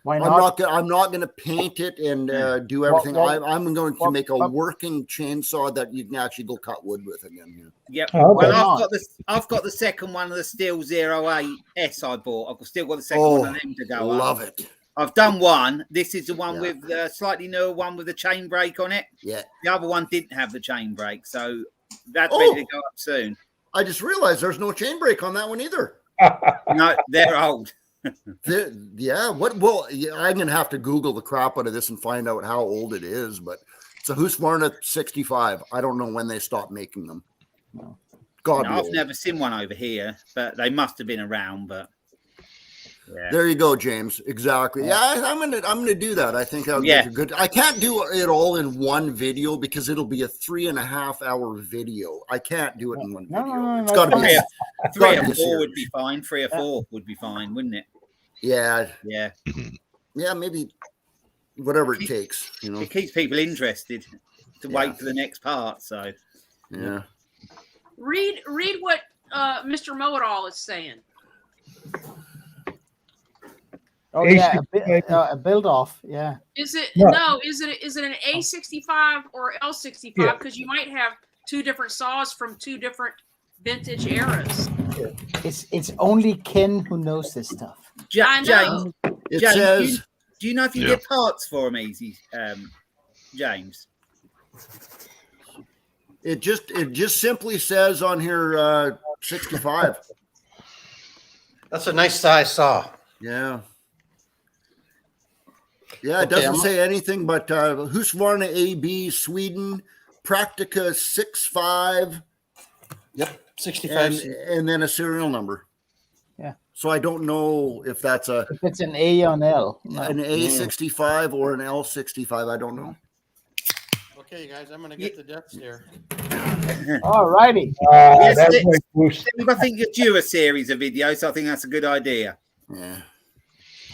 Why not? I'm not gonna paint it and do everything. I'm going to make a working chainsaw that you can actually go cut wood with again. Yep. Oh, Well, okay. I've got the second one of the Steel 08S I bought. I've still got the second one of them to go. Love it. I've done one. This is the one with the slightly newer one with the chain brake on it. Yeah. The other one didn't have the chain brake, so that's ready to go up soon. I just realized there's no chain brake on that one either. No, they're old. Yeah. What? Well, I'm gonna have to Google the crap out of this and find out how old it is. But it's a Husqvarna 65. I don't know when they stopped making them. God, I've never seen one over here, but they must have been around. But yeah. There you go, James. Exactly. Yeah, I'm gonna do that. I think I'll get a good. I can't do it all in one video because it'll be a 3.5 hour video. I can't do it in one video. It's got to be three or four would be fine. 3 or 4 would be fine, wouldn't it? Yeah. Yeah. Yeah, maybe whatever it takes. It keeps people interested to wait for the next part. So yeah. Read what Mr. Know-It-All is saying. Oh yeah, a build off. Yeah. Is it no? Is it an A65 or L65? Because you might have 2 different saws from 2 different vintage eras. It's only Ken who knows this stuff. I know. It James, says. Do you know if you get parts for them easy, James? It just simply says on here 65. That's a nice size saw. Yeah. Yeah, it doesn't say anything but Husqvarna AB Sweden Praktika 65. Yep, 65. And then a serial number. Yeah. So I don't know if that's if it's an A on L. An A65 or an L65. I don't know. Okay, guys, I'm gonna get the depths here. All righty. Yes, I think you're due a series of videos. So I think that's a good idea. Yeah.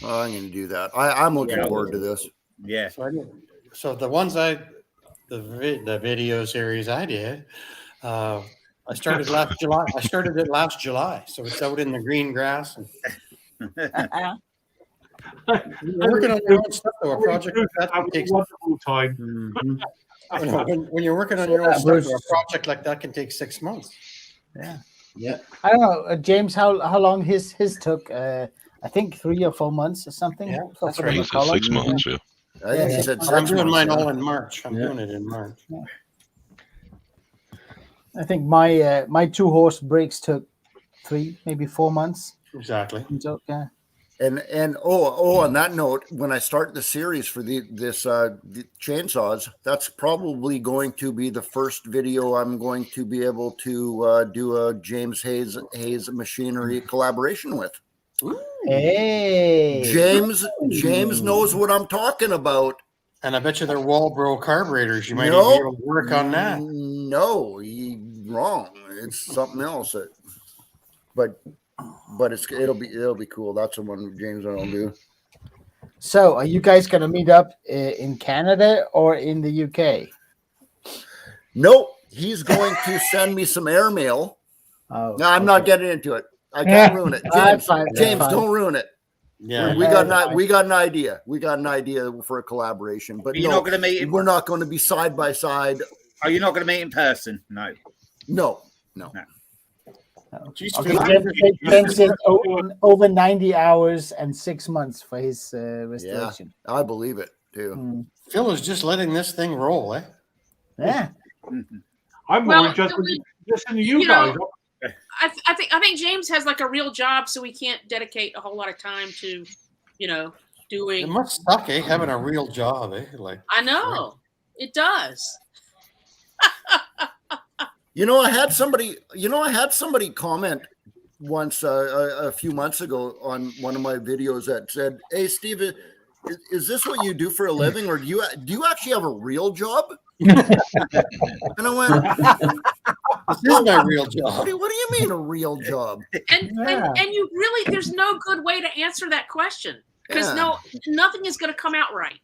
Well, I'm going to do that. I'm looking forward to this. Yeah. So the ones the video series I did, I started last July. I started it last July, so it's out in the green grass. And you're working on your own stuff, though. A project like that takes a wonderful time. when you're working on your own stuff, a project like that can take 6 months. Yeah. Yeah. I don't know, James. How long his took? I think 3 or 4 months or something. Yeah, that's right. 6 months. Yeah. I think he said 6 I'm doing months, mine all in March. I'm doing it in March. Yeah. I think my 2-horse brakes took 3, maybe 4 months. Exactly. So, yeah. And on that note, when I start the series for the chainsaws, that's probably going to be the first video I'm going to be able to do a James Hayes Machinery collaboration with. Hey, James knows what I'm talking about. And I bet you they're Walbro carburetors. You might even be able to work on that. No, you're wrong. It's something else. But it'll be cool. That's the one James and I'll do. So, are you guys gonna meet up in Canada or in the UK? Nope. He's going to send me some airmail. Oh, no, I'm not getting into it. I can't ruin it. James, don't ruin it. Yeah, we got an idea. We got an idea for a collaboration, but you're not going to meet. We're not going to be side by side. Are you not going to meet in person? No. Okay, James said over 90 hours and 6 months for his restoration. Yeah, I believe it too. Phil is just letting this thing roll, eh? Yeah. I'm more interested in you guys. I think James has like a real job, so he can't dedicate a whole lot of time to, doing. It must suck, eh? Having a real job, eh? I know it does. I had somebody comment once a few months ago on one of my videos that said, "Hey, Steve, is this what you do for a living, or do you actually have a real job?" And I went, "This is my real job." What do you mean a real job? And you really, there's no good way to answer that question because nothing is going to come out right.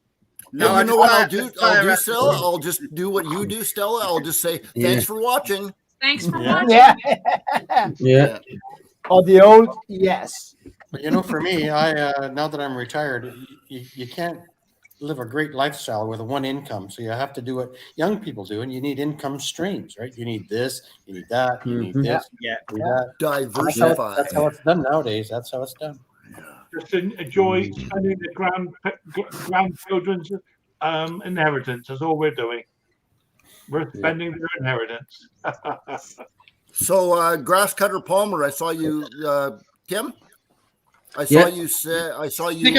No, you know what I'll do, Stella? I'll just do what you do, Stella. I'll just say, thanks for watching. Thanks for watching. Yeah. Yeah. Or the old yes. But you know, for me, I now that I'm retired, you can't live a great lifestyle with one income. So you have to do what young people do, and you need income streams, right? You need this, you need that, you need this, Yeah. you need that. Diversify. That's how it's done nowadays. That's how it's done. Just enjoy spending the grandchildren's inheritance. That's all we're doing. We're spending their inheritance. So, grass cutter Palmer, I saw you, Tim. I saw you say. I saw you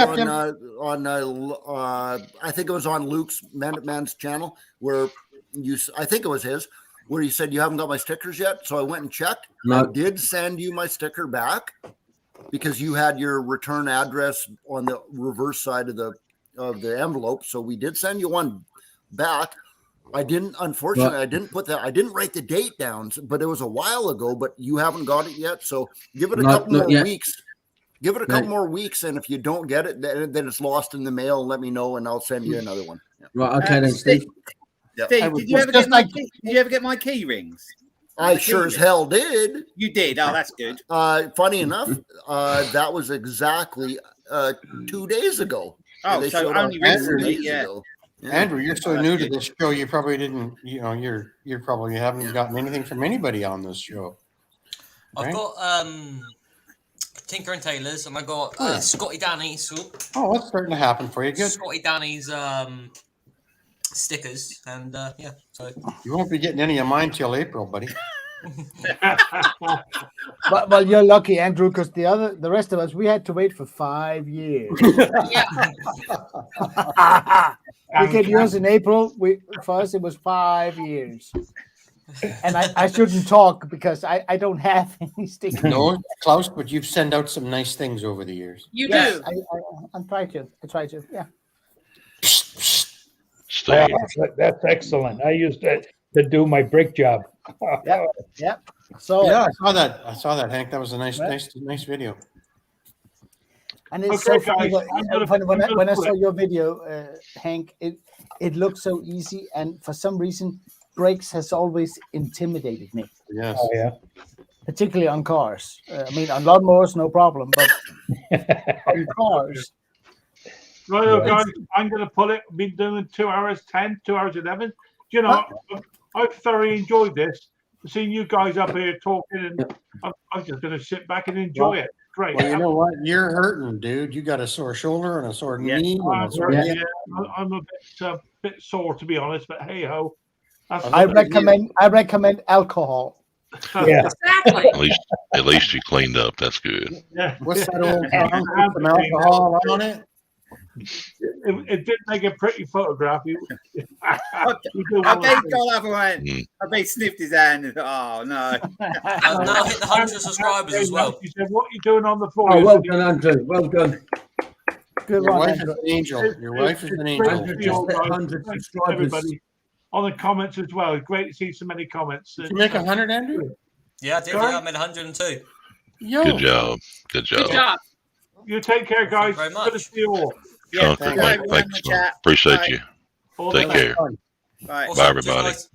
on. I think it was on Luke's Man's channel where you. I think it was his where you said you haven't got my stickers yet. So I went and checked. No. I did send you my sticker back because you had your return address on the reverse side of the envelope. So we did send you one back. I didn't, unfortunately, I didn't put that. I didn't write the date down, but it was a while ago. But you haven't got it yet. So give it a couple more weeks. Give it a couple more weeks, and if you don't get it, then it's lost in the mail. Let me know, and I'll send you another one. Yeah. Right, okay then, Steve. Steve, did you ever get my key rings? I sure as hell did. You did? Oh, that's good. Funny enough, that was exactly 2 days ago. Oh, they so showed only up 2 recently, days yeah. ago. Yeah. Andrew, you're so new to this show, you probably didn't. You know, you're probably haven't gotten anything from anybody on this show. I've got Tinker and Taylor's, and I got Scotty Danny's. Oh, that's starting to happen for you. Good. Scotty Danny's stickers, and yeah. So you won't be getting any of mine till April, buddy. But well, you're lucky, Andrew, because the rest of us, we had to wait for 5 years. We get yours in April. For us, it was 5 years. And I shouldn't talk because I don't have any stickers. No, Klaus, but you've sent out some nice things over the years. You Yes, do. I try to. Yeah. Yeah, that's excellent. I used that to do my brick job. Yeah. So yeah, I saw that, Hank. That was a nice video. And it's Okay, so funny guys, when I saw your video, Hank, it looked so easy, and for some reason, brakes has always intimidated me. Yes. Oh, yeah. Particularly on cars. I mean, on lawnmowers, no problem, but on cars. Right, guys, I'm going to pull it. Been doing 2 hours 10, 2 hours 11. You know, I've thoroughly enjoyed this. Seeing you guys up here talking, and I'm just going to sit back and enjoy it. Great. Well, you know what? You're hurting, dude. You got a sore shoulder and a sore knee. I'm a bit sore, to be honest, but hey ho. I recommend alcohol. Yeah, exactly. At least you cleaned up. That's good. Yeah. What's that old put some alcohol on it? It did make a pretty photograph. I bet God have went. I bet he sniffed his hand. And, oh no! I've now hit the 100 subscribers as well. He said, "What are you doing on the floor?" Oh, well done, Andrew. Well done. Good Your one, wife is Andrew. an angel. Your wife is an Great angel. to see you all, guys. 100 Thanks, subscribers. everybody. On the comments as well. Great to see so many comments. Did you make 100, Andrew? Yeah, I did. Yeah, I made 102. Yo. Good job. Good job. Good job. You take care, guys. Very much. Good to see you all. Yeah, Conker, thanks. thanks. Appreciate you. All the Take best. care. Right. Bye, everybody. Cheers, guys.